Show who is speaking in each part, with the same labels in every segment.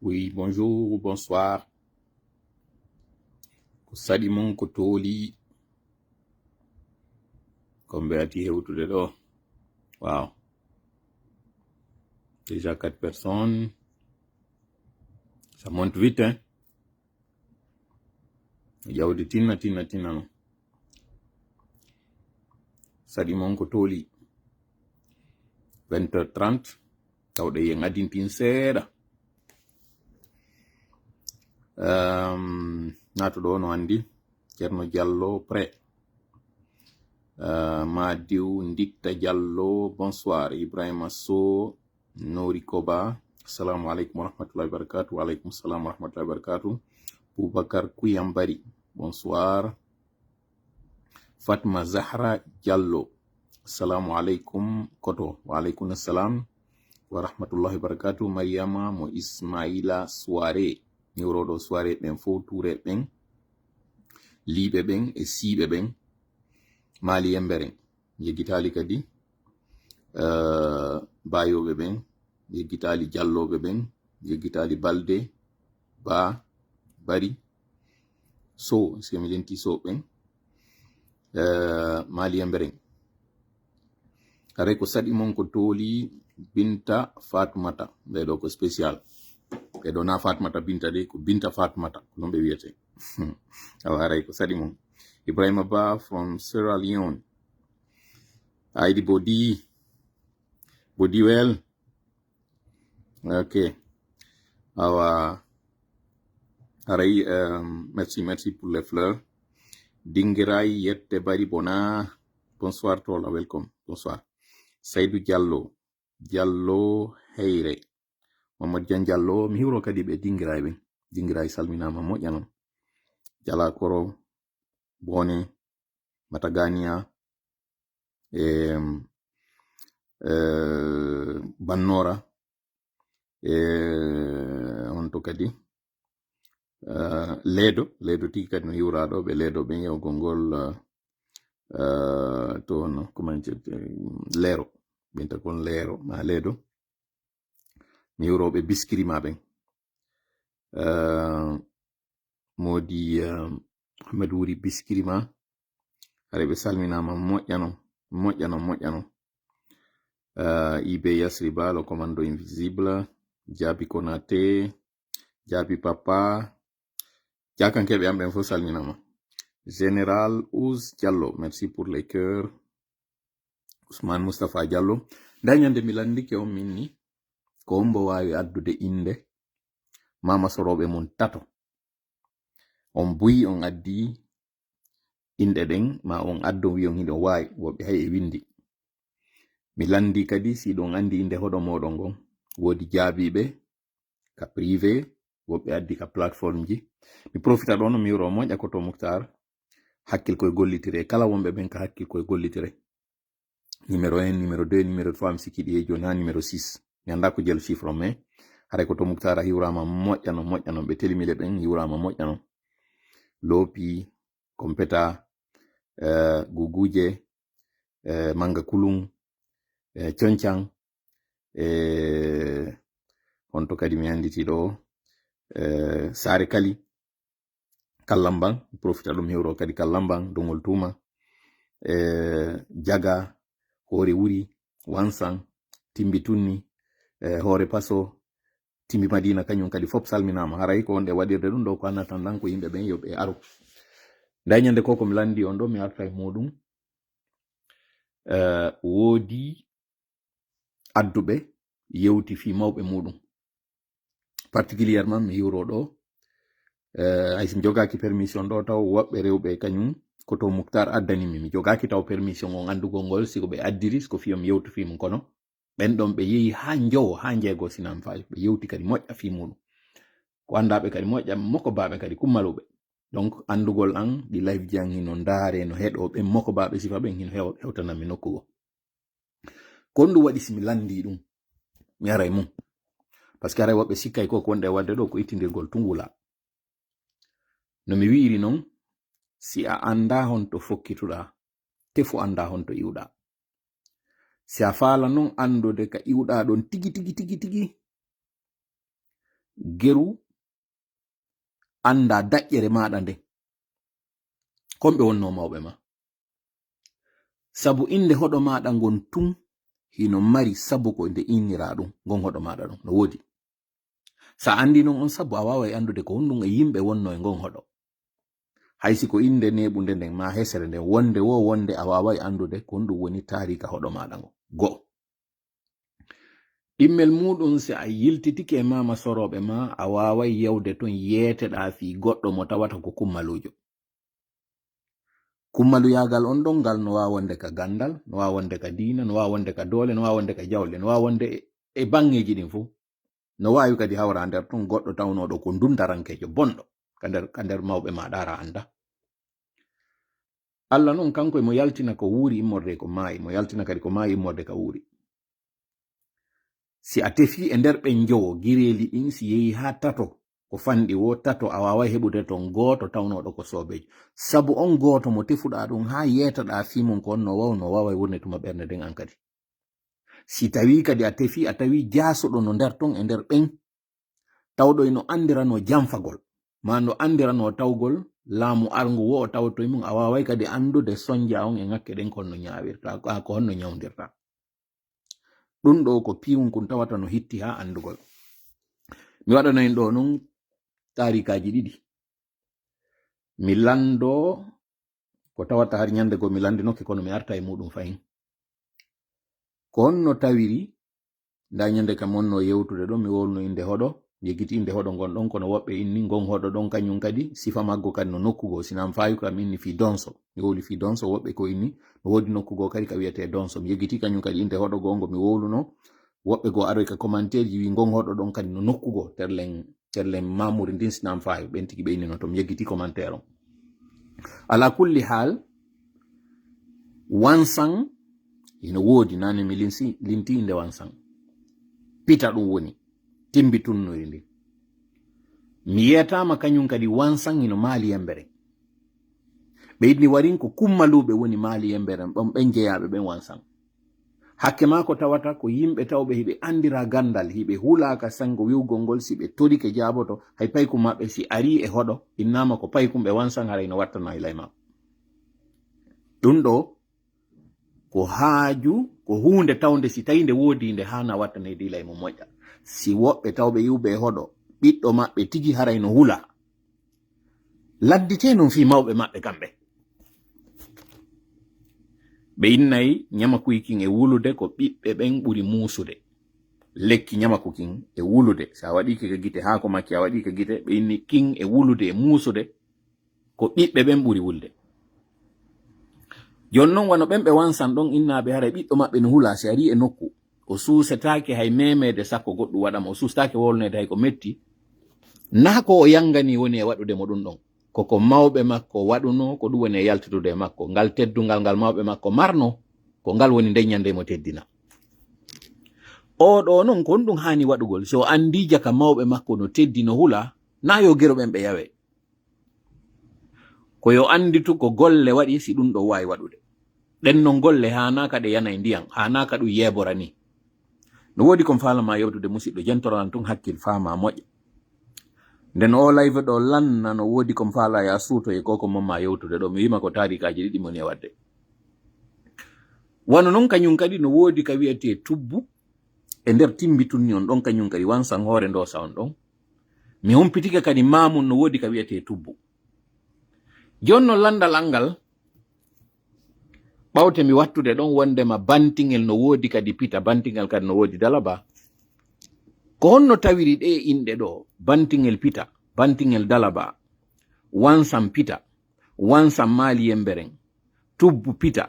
Speaker 1: Oui, bonjour, bonsoir. Ko saɗi mon ko tooli ko mbeyati hewtude ɗo. Wow. Déjà 4 personnes. Ça monte vite, hein. Yawde tinna no. Saɗi mon ko tooli 20h30 tawɗe yen adintin seeɗa. Nato ɗo no andi Ceerno Diallo prêt. Madiw Ndikta Diallo bonsoir. Ibrahima Sow Nori Koba assalamu alaikum warahmatullahi wabarakatuh. Wa alaikum salam warahmatullahi wabarakatuh. Boubacar Kouyambari bonsoir. Fatma Zahra Diallo assalamu alaikum koto. Wa alaikum assalam warahmatullahi wabarakatuh. Mariama mo Ismaila Soare ñewroɗo soirée ɓen fof toure ɓen liɓe ɓen e siiɓe ɓen maali yemberen yeggitali kadi bayoɓe ɓen yeggitali jalloɓe ɓen yeggitali balde ba bari so semi lenti so ɓen maali yemberen aray ko saɗi mon ko tooli Binta Fatmata ɓeɗo ko spécial ɓeɗo na Fatmata Binta de ko Binta Fatmata ko non ɓe wiyete awa aray ko saɗi mon. Ibrahima Ba from Sierra Leone. Heidi Bodi well. Okay. Aray, merci pour les fleurs. Dingiray Yette Bari Bona. Bonsoir Tola, welcome. Bonsoir. Saidou Diallo Heyre. Mamadou Dian Diallo mi hiwro kadi ɓe dingiray ɓen. Dingiray salminama moƴƴanon. Jala Koro Bone Matagania Bannora on to kadi leedo tigi kadi no hiwraɗo ɓe leedo ɓen yewgol ngol to no comment leero ɓenta kon leero ma leedo mi hiwroɓe biskirima ɓen modi Ahmed Wuri biskirima are ɓe salminama moƴƴano Ibe Yasriba le commando invisible Jabi Konate Jabi Papa jakankeɓe am ɓen fof salminama. Général Ouz Diallo merci pour les cœurs. Ousmane Moustapha Diallo dañande mi landike on minni ko on mbo wawi addude inde mama soroɓe mum tato on buyi on addi inde ɗen ma on addo wi on hiɗo wawi woɓɓe hay e windi mi landi kadi si ɗon andi inde hoɗo moɗon gon wodi jaabiɓe ka privé woɓɓe addi ka plateforme ji mi profita ɗon mi wiro moƴƴa koto Moukhtar hakkil koye gollitire kala wonɓe ɓen ka hakkil koye gollitire numéro 1 numéro 2 numéro 3 mi sikki ɗi e joni ha numéro 6 mi anda ko jel chiffre o mais haray koto Moukhtar a hiwrama moƴƴano ɓe telimile ɓen hiwrama moƴƴano loopi kompeta guguje manga kulung coñcan on to kadi mi anditi ɗo Sare Kali Kallamban profita ɗum hewro kadi Kallamban dongol tuma Jaga Hore Wuri Wansan Timbi Tunni Hore Paso Timbi Madina kañum kadi fop salminama haray ko wonde waɗirde ɗum ɗo ko annatan tan ko yimɓe ɓen yoɓe aro dañande ko mi landi on ɗo mi arta e muɗum woodi adduɓe yewti fi mawɓe muɗum particulièrement mi hiwro ɗo haysi jogaki permission ɗo taw woɓɓe rewɓe kañum koto Moukhtar addanimi mi jogaki taw permission on andugol ngol siko ɓe addiri siko fiyam yewtu fi mum kono ɓen ɗon ɓe yehi ha jowo ha jeego sinam fayi ɓe yewti kadi moƴƴa fi muɗum ko andaɓe kadi moƴƴa mokobaɓe kadi kummaluɓe donc andugol an ɗi live ji an hino ndaare no heɗo ɓen mokobaɓe sifa ɓen hino hewtanami nokkugo ko ɗum waɗi simi landi ɗum mi ara e mum par ce que aray woɓɓe sikkay ko wonde wadde ɗo ko ittidirgol tungula no mi wiiri noon si a anda honto fokkituɗa tefu anda honto iwɗa si a faala noon andude ka iwɗa ɗon tigi geru anda daƴƴere maɗa nde komɓe wonno mawɓe ma sabu inde hoɗo maɗa ngon tun hino mari sabu ko nde innira ɗum ngon hoɗo maɗa ɗum no wodi sa andi non on sabu a wawai andude ko honɗum e yimɓe wonno e ngon hoɗo haysi ko inde neɓude nden ma hesere nden wonde wo wonde a wawai andude ko honɗum woni tarika hoɗo maɗa ngo go ɗimmel muɗum se a yiltitike e mama soroɓe ma a wawai yewde ton yeeteɗa fi goɗɗo mo tawata ko kummalujo kummaluyagal on ɗon ngal no wawa wonde ka gandal no wawa wonde ka diina no wawa wonde ka doole no wawa wonde ka jawle no wawa wonde e bangeji ɗin fuu no wawi kadi hawra nder ton goɗɗo tawnoɗo ko dundarankejo bonɗo ka nder mawɓe ma ɗara anda Allah non kanko e mo yaltina ko wuuri immorde ko maayi mo yaltina kadi ko maayi immorde ka wuuri si a tefi e nder ɓen jowo gireeli ɗin si yehi ha tato ko fanɗi wo tato a wawai heɓude ton gooto tawnoɗo ko sobejo sabu on gooto mo tefuɗa ɗum ha yetaɗa fimum ko onno wawno wawai wurnituma ɓernde nden an kadi si tawi kadi a tefi a tawi jasuɗo no nder ton e nder ɓen tawɗo eno andirano jamfagol ma no andirano tawgol laamu arngu wo o tawtoye mum a wawai kadi andude sonja on e ŋakke ɗen konno ñawirta ko honno ñawdirta ɗum ɗo ko piwum kun tawata no hitti ha andugol mi waɗanoyin ɗo non tarikaji ɗiɗi mi lando ko tawata har ñande go mi landi nokke kono mi arta e muɗum fayin ko honno tawiri nda ñande kam wonno yewtude ɗo mi wolno inde hoɗo yegiti inde hoɗo ngon ɗon kono woɓɓe inni ngon hoɗo ɗon kañum kadi sifa maggo kadi no nokkugo sinam fayu kam inni fi donso mi woli fi donso woɓɓe ko inni no wodi nokkugo kadi ka wiyete donso mi yegiti kañum kadi inde hoɗo gongo mi woluno woɓɓe go aroy ka commentaire ji wi ngon hoɗo ɗon kadi no nokkugo terlen mamuri ndin sinam fayu ɓen tigi ɓe inni no to mi yegiti commentaire on ala kulli hal wansan ino wodi nane mi linti inde wansan pita ɗum woni timbitunnoyri ndi mi yetama kañum kadi wansan ino maali yembere ɓe yidni warin ko kummaluɓe woni maali yembere ɗon ɓen jeyaɓe ɓen wansan hakke ma ko tawata ko yimɓe tawɓe hiɓe andira gandal hiɓe hulaka sango wiwgol ngol si ɓe torike jaboto hay paykum maɓɓe si ari e hoɗo innama ko paykum ɓe wansan haray no wattana ilay ma ɗum ɗo ko haaju ko hunde tawde si tawi nde wodi nde hana wattanede ilay mo moƴƴa si woɓɓe tawɓe yiwɓe e hoɗo ɓiɗɗo maɓɓe tigi haray no hula laddite non fi mawɓe maɓɓe kamɓe ɓe innayi ñamakuikin e wulude ko ɓiɓɓe ɓen ɓuri muusude lekki ñamakukin e wulude so a waɗi ka gite ha ko makki a waɗi ka gite ɓe inni kin e wulude e muusude ko ɓiɓɓe ɓen ɓuri wulde jon non wano ɓen ɓe wansan ɗon innaɓe haray ɓiɗɗo maɓɓe no hula si ari e nokku o suusetake hay memede sakko goɗɗum waɗama o suusetake wolnede hay ko metti na ko o yangani woni e waɗude mo ɗum ɗon koko mawɓe makko waɗuno ko ɗum woni e yaltitude e makko ngal teddungal ngal mawɓe makko marno ko ngal woni nden ñande mo teddina o ɗo non ko ɗum hani waɗugol so andi jaka mawɓe makko no teddi no hula na yo gero ɓen ɓe yawe ko yo anditu ko golle waɗi si ɗum ɗo wawi waɗude ɗen non golle hanaka ɗe yana e ndiyam hanaka ɗum yebora ni no wodi kon falama yewtude musidɗo jentoran tun hakkil fama moƴƴa nden o live ɗo lanna no wodi kon fala ya suuto e koko momma yewtude ɗo mi wima ko tarikaji ɗiɗi moni e wadde wano non kañum kadi no wodi ka wiyete tubbu e nder timbitunni on ɗon kañum kadi wansan hoore ndosa on ɗon mi humpitike kadi mamum no wodi ka wiyete tubbu jonno landal angal ɓawte mi wattude ɗon wondema bantingel no wodi kadi pita bantingel kadi no wodi dalaba ko honno tawiri ɗe inɗe ɗo bantingel pita bantingel dalaba wansan pita wansan maali yemberen tubbu pita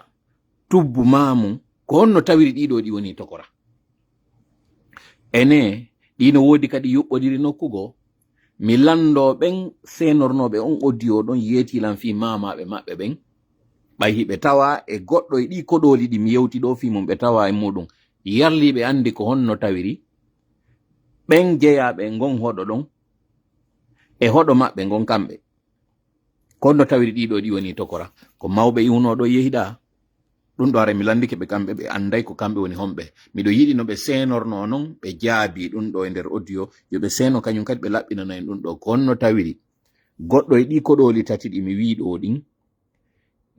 Speaker 1: tubbu mamu ko honno tawiri ɗiɗo ɗi woni tokora ene ɗino wodi kadi yuɓɓodiri nokkugo mi lando ɓen senornoɓe on audio ɗon yetilan fi mamaɓe maɓɓe ɓen ɓay hiɓe tawa e goɗɗo e ɗi koɗoli ɗi mi yewti ɗo fi mum ɓe tawa e muɗum yarliɓe andi ko honno tawiri ɓen jeyaɓe ngon hoɗo ɗon e hoɗo maɓɓe ngon kamɓe ko honno tawiri ɗiɗo ɗi woni tokora ko mawɓe iwnoɗo yehiɗa ɗum ɗo are mi landike ɓe kamɓe ɓe anday ko kamɓe woni homɓe miɗo yiɗi no ɓe senorno non ɓe jaabi ɗum ɗo e nder audio yo ɓe seno kañum kadi ɓe laɓɓinana en ɗum ɗo ko honno tawiri goɗɗo e ɗi koɗoli tati ɗi mi wiɗo ɗin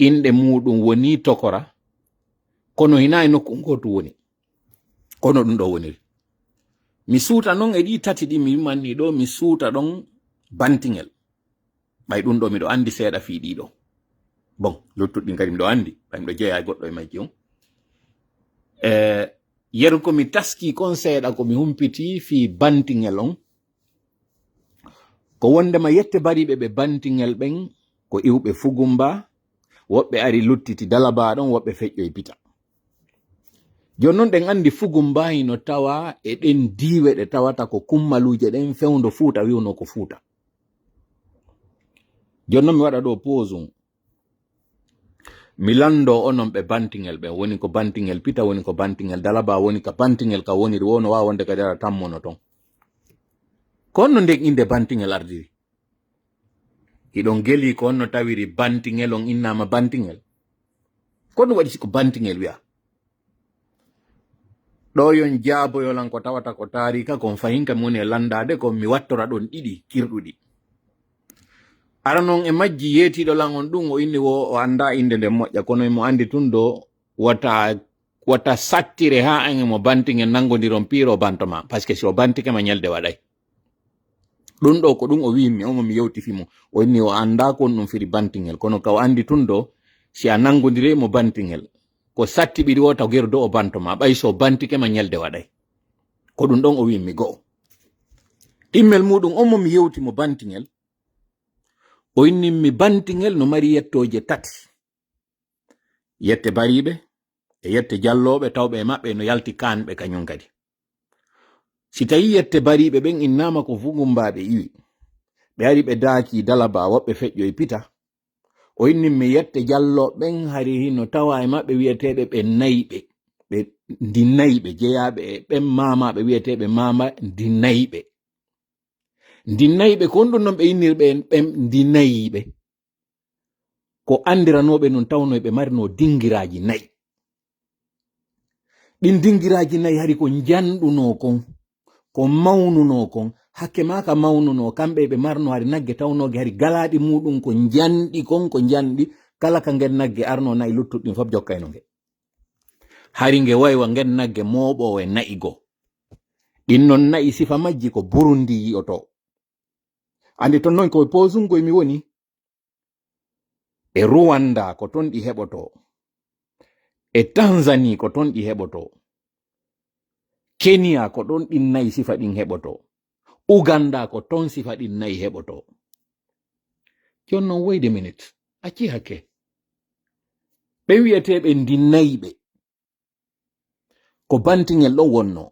Speaker 1: inɗe muɗum woni tokora kono hina e nokku goto woni kono ɗum ɗo woniri mi suuta non e ɗi tati ɗi mi wimanni ɗo mi suuta ɗon bantingel ɓay ɗum ɗo miɗo andi seeɗa fi ɗiɗo bon luttuɗɗin kadi miɗo andi ɓay miɗo jeeya e goɗɗo e majji on yeru ko mi taski kon seeɗa ko mi humpiti fi bantingel on ko wondema yette bariɓe ɓe bantingel ɓen ko iwɓe Fugumba woɓɓe ari luttiti Dalaba ɗon woɓɓe feƴƴoy Pita joni noon ɗen andi Fugumba hino tawa e ɗen diwe ɗe tawata ko kummaluje ɗen fewndo Fuuta wiwno ko Fuuta joni noon mi waɗa ɗo pause mi lando onon ɓe bantingel ɓe woni ko bantingel Pita woni ko bantingel Dalaba woni ka bantingel ka woniri wono wawa wonde kadi ara tammono ton konno nden inde bantingel ardiri hiɗon geli ko honno tawiri bantingel on innama bantingel ko ɗum waɗi siko bantingel wiya ɗo yon jaaboyolan ko tawata ko tarika kon fahinka mi woni e landade ko mi wattora ɗon ɗiɗi kirɗuɗi ara noon e majji yeetiɗo lan on ɗum o inni o anda inde nde moƴƴa kono mo andi tun do wata sattire ha an mo bantingel nangodiron piiro bantoma par ce que si o bantike ma ñalde waɗay ɗum ɗo ko ɗum o wimi omo mi yewtifimo o inni o anda kon ɗum firi bantingel kono ka o andi tun do si a nangodire mo bantingel ko satti ɓiɗi o taw gerdo o bantoma ɓay so bantike ma ñalde waɗay ko ɗum ɗon o wimi go'o immel muɗum omo mi yewti mo bantingel o inni mi bantingel no mari yettoje tati yette bariɓe e yette jalloɓe tawɓe e maɓɓe no yalti kanɓe kañum kadi si tawi yette bariɓe ɓen innama ko Fugumbaɓe iwi ɓe ari ɓe daaki Dalaba woɓɓe feƴƴoy Pita o inni mi yette jalloɓe ɓen hari hino tawa e maɓɓe wiyeteɓe ɓe nayɓe ɓe ndinayɓe jeeyaɓe e ɓen mamaɓe wiyeteɓe mama ndinayɓe ko ɗum noon ɓe innirɓe ɓen ndinayiɓe ko andiranoɓe non tawnoɓe marino dingiraji nayi ɗin dingiraji nayi hari ko janɗuno kon ko mawnuno kon hakke ma ka mawnuno kamɓe ɓe marno hari nagge tawnoge hari galaɗi muɗum ko janɗi kon ko janɗi kala ka ngel nagge arno nayi luttuɗɗin fof jokkayno nge hari nge waywa ngel nagge mooɓo e nayi go ɗin non nayi sifa majji ko Burundi yi'oto andi ton noon koye posungoy mi woni e Rwanda ko ton ɗi heɓoto e Tanzanie ko ton ɗi heɓoto Kenya ko ɗon ɗin nayi sifa ɗin heɓoto Uganda ko ton sifa ɗin nayi heɓoto jon noon wait a minute acci hakke ɓe wiyeteɓe ndinnayiɓe ko bantingel ɗon wonno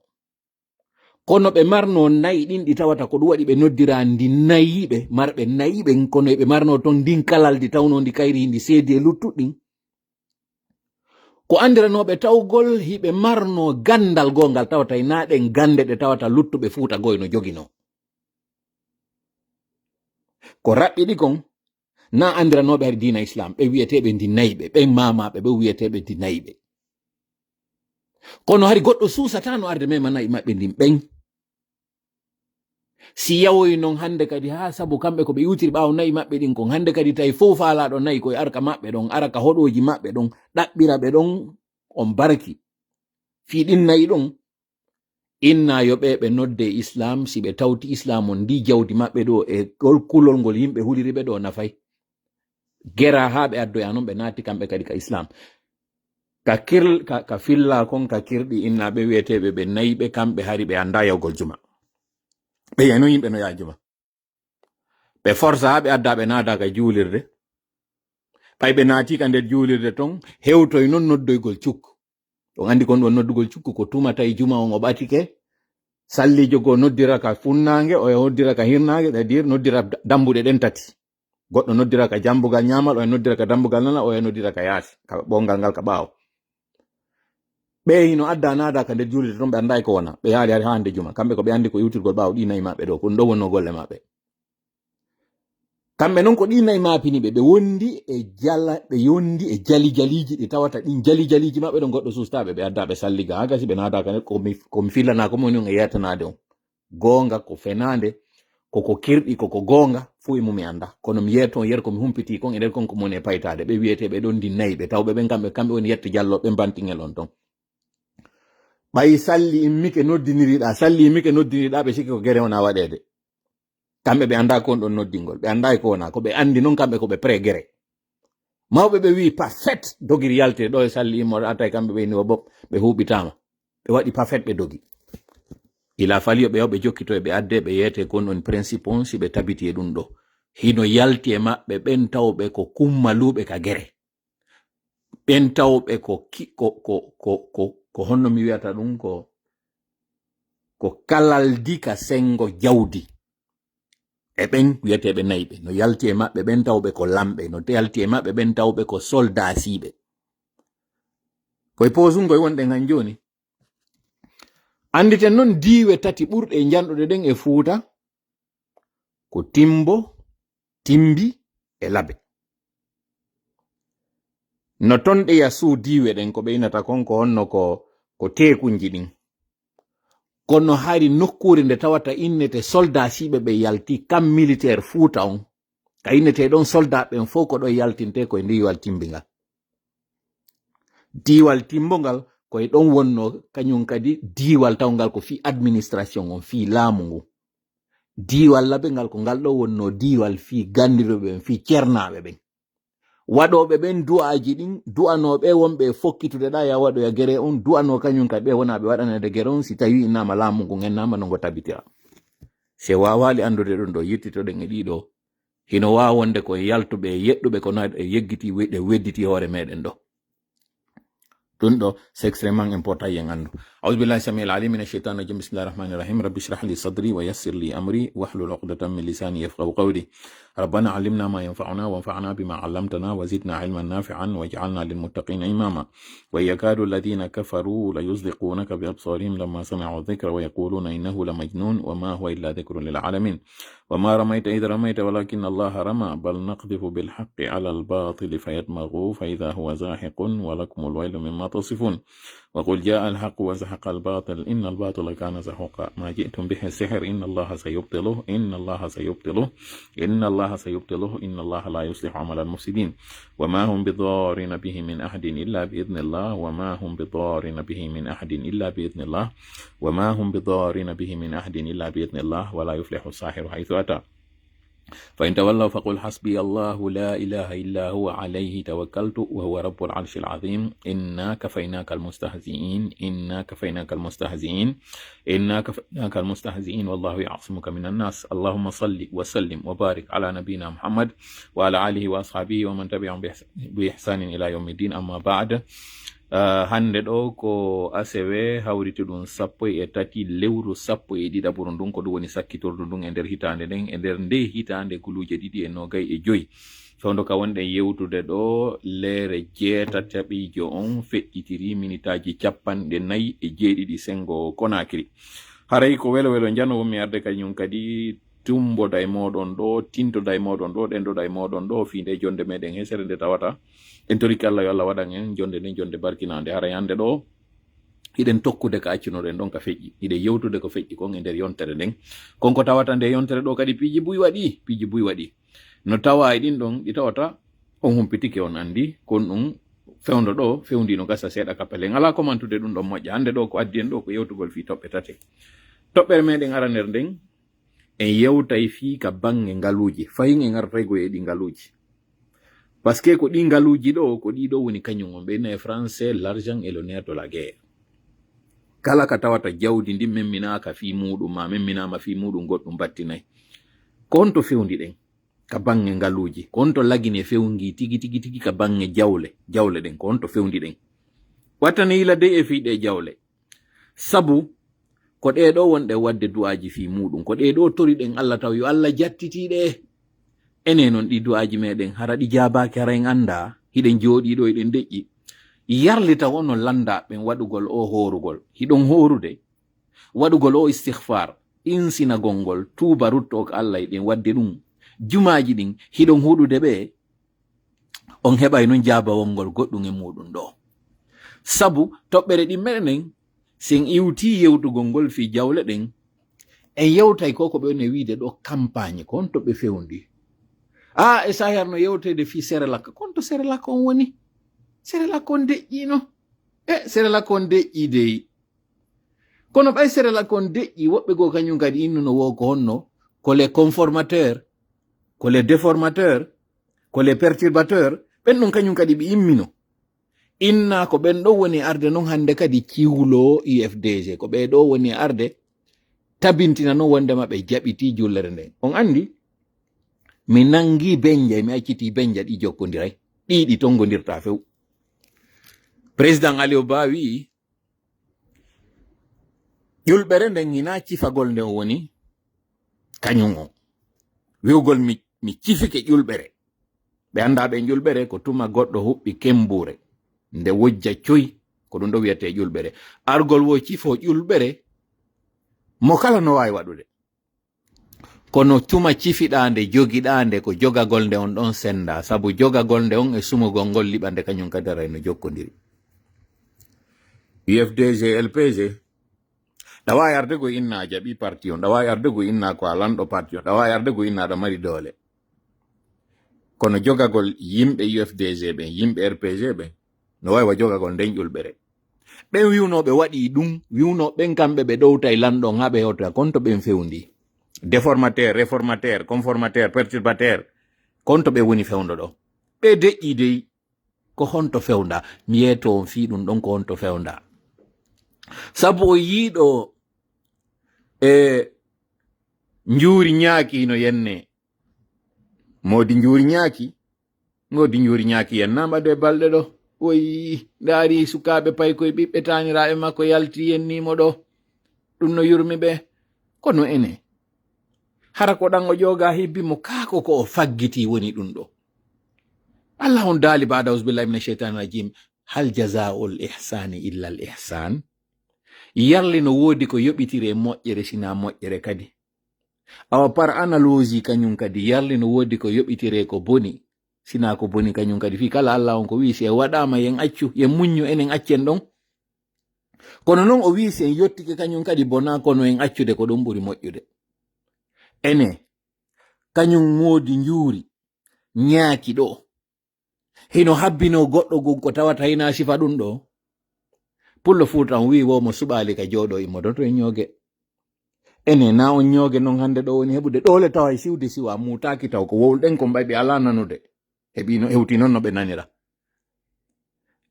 Speaker 1: kono ɓe marno nayi ɗin ɗi tawata ko ɗum waɗi ɓe noddira ndinnayiɓe marɓe nayiɓe kono ɓe marno ton ndin kalaldi tawno ndi kayri ndi seedi e luttuɗɗin ko andiranoɓe tawgol hiɓe marno gandal gongal tawata e naɗen gande ɗe tawata luttuɓe Fuuta goy no jogino ko raɓɓiɗi kon na andiranoɓe hari dina Islam ɓe wiyeteɓe ndinnayiɓe ɓen mamaɓe ɓe wiyeteɓe ndinnayiɓe kono hari goɗɗo suusata no arde mema nayi maɓɓe ndin ɓen si yawoyi noon hande kadi ha sabu kamɓe ko ɓe iwtiri ɓawo nayi maɓɓe ɗin kon hande kadi tawi fof faalaɗo nayi koye arka maɓɓe ɗon ara ka hoɗoji maɓɓe ɗon ɗaɓɓira ɓe ɗon on barki fi ɗin nayi ɗon inna yo ɓe nodde Islam si ɓe tawti Islam on ndi jawdi maɓɓe ɗo e kulol ngol yimɓe huliri ɓe ɗo nafay gera ha ɓe addoya noon ɓe naati kamɓe kadi ka Islam ka filla kon ka kirɗi inna ɓe wiyeteɓe ɓe nayiɓe kamɓe hari ɓe anda yawgol juma ɓe yano yimɓe no yaa juma ɓe forsa ha ɓe adda ɓe naada ka juulirde ɓay ɓe naati ka nder juulirde ton hewtoy noon noddoygol cukku on andi kon ɗon noddugol cukku ko tumata e juma on o ɓatike sallijo go noddira ka funnange o noddira ka hirnange c'est-à-dire noddira dambuɗe ɗen tati goɗɗo noddira ka jambugal ñamal o noddira ka dambugal nana o noddira ka yaasi ka ɓongal ngal ka ɓaawo ɓe hino adda naada ka nder juulirde ton ɓe anday ko wona ɓe yaali hari ha hande juma kamɓe ko ɓe andi ko iwtirgol ɓaawo ɗi nayi maɓɓe ɗo ko ɗum ɗo wonno golle maɓɓe kamɓe non ko ɗi nayi mapini ɓe wondi e jala ɓe yondi e jaliji ɗi tawata ɗin jaliji maɓɓe ɗon goɗɗo sustaɓe ɓe adda ɓe salliga ha gasi ɓe nadaka komi filana ko moni on e yetanade on gonga ko fenande koko kirɗi koko gonga fu e mumi anda kono mi yeton yer komi humpiti kon e nder kon ko moni e paytade ɓe wiyete ɓe ɗon di nayi ɓe tawɓe ɓen kamɓe woni yette jalloɓe bantingel on ton ɓayi salli immike noddiniriɗa ɓe sikki ko gere wona waɗede kamɓe ɓe anda kon ɗon noddingol ɓe anda ko wona ko ɓe andi non kamɓe ko ɓe pré gere mawɓe ɓe wi parfait dogiri yalte ɗo e salli immoɗo atta e kamɓe ɓe ni bob ɓe huɓitama ɓe waɗi parfait ɓe dogi ila fali ɓe ɓe jokkito ɓe adde ɓe yete kon on principe on si ɓe tabiti e ɗum ɗo hino yalti e maɓɓe ɓen tawɓe ko kummaluɓe ka gere ɓen tawɓe ko honno mi wiyata ɗum ko kalaldi ka sengo jawdi e ɓen wiyeteɓe nayiɓe no yalti e maɓɓe ɓen tawɓe ko lamɓe no yalti e maɓɓe ɓen tawɓe ko soldasiɓe koye posungoye wonɗen han joni anditen noon diiwe tati ɓurɗe janɗuɗe ɗen e Fuuta ko Timbo, Timbi e Labe no ton ɗe yasu diiwe ɗen ko ɓe inata kon ko honno ko tekunji ɗin kono hari nokkure nde tawata innete soldasiɓe ɓe yalti kam militaire Fuuta on ka innete ɗon soldat ɓen fof ko ɗon yaltinte koye diwal Timbi ngal diwal Timbo ngal koye ɗon wonno kañum kadi diwal tawngal ko fi administration on fi laamu ngu diwal Labe ngal ko ngal ɗo wonno diwal fi gandiroɓe ɓen fi cernaɓe ɓen waɗoɓe ɓen du'aji ɗin du'anoɓe wonɓe fokkitude ɗa ya waɗoya gere on du'ano kañum kadi ɓe wona ɓe waɗanede gere on si tawi innama laamu ngu gennama no ngo tabitira se wawali andude ɗum ɗo yettitoɗen e ɗiɗo hino wawa wonde ko yaltuɓe yeɗɗuɓe kono yeggiti ɗe wedditi hoore meɗen ɗo ɗum ɗo c'est extrêmement important yen andu أعوذ بالله السميع العليم من الشيطان الرجيم بسم الله الرحمن الرحيم رب اشرح لي صدري ويسر لي أمري واحلل عقدة من لساني يفقهوا قولي ربنا علمنا ما ينفعنا وانفعنا بما علمتنا وزدنا علما نافعا واجعلنا للمتقين إماما ويكاد الذين كفروا ليزلقونك بأبصارهم لما سمعوا الذكر ويقولون إنه لمجنون وما هو إلا ذكر للعالمين وما رميت إذ رميت ولكن الله رمى بل نقذف بالحق على الباطل فيدمغه فإذا هو زاهق ولكم الويل مما تصفون وقل جاء الحق وزهق الباطل إن الباطل كان زهوقا ما جئتم به السحر إن الله سيبطله إن الله سيبطله إن الله سيبطله إن الله لا يصلح عمل المفسدين وما هم بضارين به من أحد إلا بإذن الله وما هم بضارين به من أحد إلا بإذن الله وما هم بضارين به من أحد إلا بإذن الله ولا يفلح الساحر حيث أتى فإن تولوا فقل حسبي الله لا إله إلا هو عليه توكلت وهو رب العرش العظيم إنا كفيناك المستهزئين إنا كفيناك المستهزئين إنا كفيناك المستهزئين والله يعصمك من الناس اللهم صل وسلم وبارك على نبينا محمد وعلى آله وأصحابه ومن تبعهم بإحسان إلى يوم الدين أما بعد hande ɗo ko asewe hawriti ɗum 13 lewru 11 ɓuro ndun ko ɗum woni sakkitordu ndun e nder hitande nden e nder nde hitande guluje 2025 fewndo ka wonɗen yewtude ɗo leere 8 on feƴƴitiri minitaji 49 sengo Konakri haray ko welo welo janowo mi arde kañum kadi tumboda e moɗon ɗo tintoda e moɗon ɗo ɗendoda e moɗon ɗo finde jonde meɗen hesere nde tawata en toriki Allah yo Allah waɗan en jonde nden jonde barkinande hara yande ɗo hiɗen tokkude ka accinoɗen ɗon ka feƴƴi hiɗen yewtude ko feƴƴi kon e nder yontere nden konko tawata nde yontere ɗo kadi piiji buy waɗi no tawa e ɗin ɗon ɗi tawata on humpitike on andi kon ɗum fewndo ɗo fewndino gasa seeɗa kappelen ala komantude ɗum ɗon moƴƴa hande ɗo ko addi en ɗo ko yewtugol fi toɓɓe tate toɓɓere meɗen ara nder nden en yewtay fi ka bange ngaluji fayin en artay go e ɗi ngaluji parce que ko ɗi ngaluji ɗo ko ɗi ɗo woni kañum on ɓeyna e français l'argent et le nerf de la guerre kala ka tawata jawdi ndi memminaka fi muɗum ma memminama fi muɗum goɗɗum battinayi kon to fewndi ɗen ka bange ngaluji kon to lagine fewngi tigi ka bange jawle ɗen kon to fewndi ɗen wattane yila de e fiɗe jawle sabu ko ɗe ɗo wonɗe wadde du'aji fi muɗum ko ɗe ɗo tori ɗen Allah taw yo Allah jattitiɗe ene non ɗi du'aji meɗen hara ɗi jabaki hara en anda hiɗen jooɗiɗo eɗen deƴƴi yarlita wono landa ɓen waɗugol o horugol hiɗon horude waɗugol o istighfar insina gongol tuba rutto ko Allah eɗen wadde ɗum
Speaker 2: jumaji ɗin hiɗon huɗude ɓe on heɓay non jaaba wongol goɗɗum e muɗum ɗo. Sabu toɓɓere ɗimmere nden sen iwti yewtugol ngol fi jawle ɗen e yewtay ko ɓe woni wiide ɗo campagne kon to ɓe fewndi e saherno yewtede fi Serelak kon to Serelak on woni Serelak on deƴƴino Serelak on deƴƴi dey kono ɓay Serelak on deƴƴi woɓɓe goo kañum kadi innuno wo ko honno ko les conformateurs ko les déformateurs ko les perturbateurs ɓen ɗon kañum kadi ɓe immino inna ko ɓen ɗo woni arde non hande kadi kiwlo UFDG ko ɓe ɗo woni arde tabintina non wondema ɓe jaɓiti jullere nden. On andi mi nangi benja mi acciti benja ɗi jokkodiray ɗiɗi tongodirta few. Président Aliou Ba wi ƴulɓere nden hina cifagol nden woni kañum o wiwgol mi cifike ƴulɓere ɓe anda ɓe ƴulɓere ko tuma goɗɗo huɓɓi kembure nde wojja coy ko ɗum ɗo wiyete ƴulɓere argol wo cifo ƴulɓere mo kala no wawi waɗude kono tuma cifiɗa nde jogiɗa nde ko jogagol nde on ɗon senda sabu jogagol nde on e sumugol ngol liɓande kañum kadi aray no jokkodiri. UFDG LPG ɗa wawi arde go inna a jaɓi parti on ɗa wawi arde go inna ko a lanɗo parti on ɗa wawi arde go inna aɗa mari doole kono jogagol yimɓe UFDG ɓen yimɓe RPG ɓen no wawi wa jogagol nden ƴulɓere ɓen wiwnoɓe waɗi ɗum wiwno ɓen kamɓe ɓe ɗowtay lanɗon ha ɓe hewta kon to ɓen fewndi déformateur réformateur conformateur perturbateur kon to ɓe woni fewndo ɗo ɓe deƴƴi dey ko honto fewnda mi yeeto on fi ɗum ɗon ko honto fewnda sabu o yiiɗo njuuri ñaaki no yenne modi njuuri ñaaki ngodi njuuri ñaaki yennama de balɗe ɗo oyi ndaari sukaɓe pay koye ɓiɓɓe taniraɓe makko yalti yennimo ɗo ɗum no yurmi ɓe kono ene hara ko ɗan o ƴooga hibbimo kaako ko o faggiti woni ɗum ɗo Allah on daali baada ausbillahi mina cheitani rajim hal jazaul ihsani illa al ihsan yarli no woodi ko yoɓitire moƴƴere sina moƴƴere kadi awa par analogie kañum kadi yarli no woodi ko yoɓitire ko boni sina ko boni kañum kadi fi kala Allah on ko wi se waɗama yen accu yen muññu enen accen ɗon kono noon o wi sen yottike kañum kadi bona kono en accude ko ɗum ɓuri moƴƴude ene kañum woodi njuuri ñaaki ɗo hino habbino goɗɗo gon ko tawata hina sifa ɗum ɗo pullo fuutan wi wo mo suɓali ka jooɗo immo ɗon to en ñooge ene na on ñooge noon hande ɗo woni heɓude ɗole tawa e siwde siwa mutaki taw ko wowlɗen ko mbaɗi ala nanude heɓino hewti noon no ɓe nanira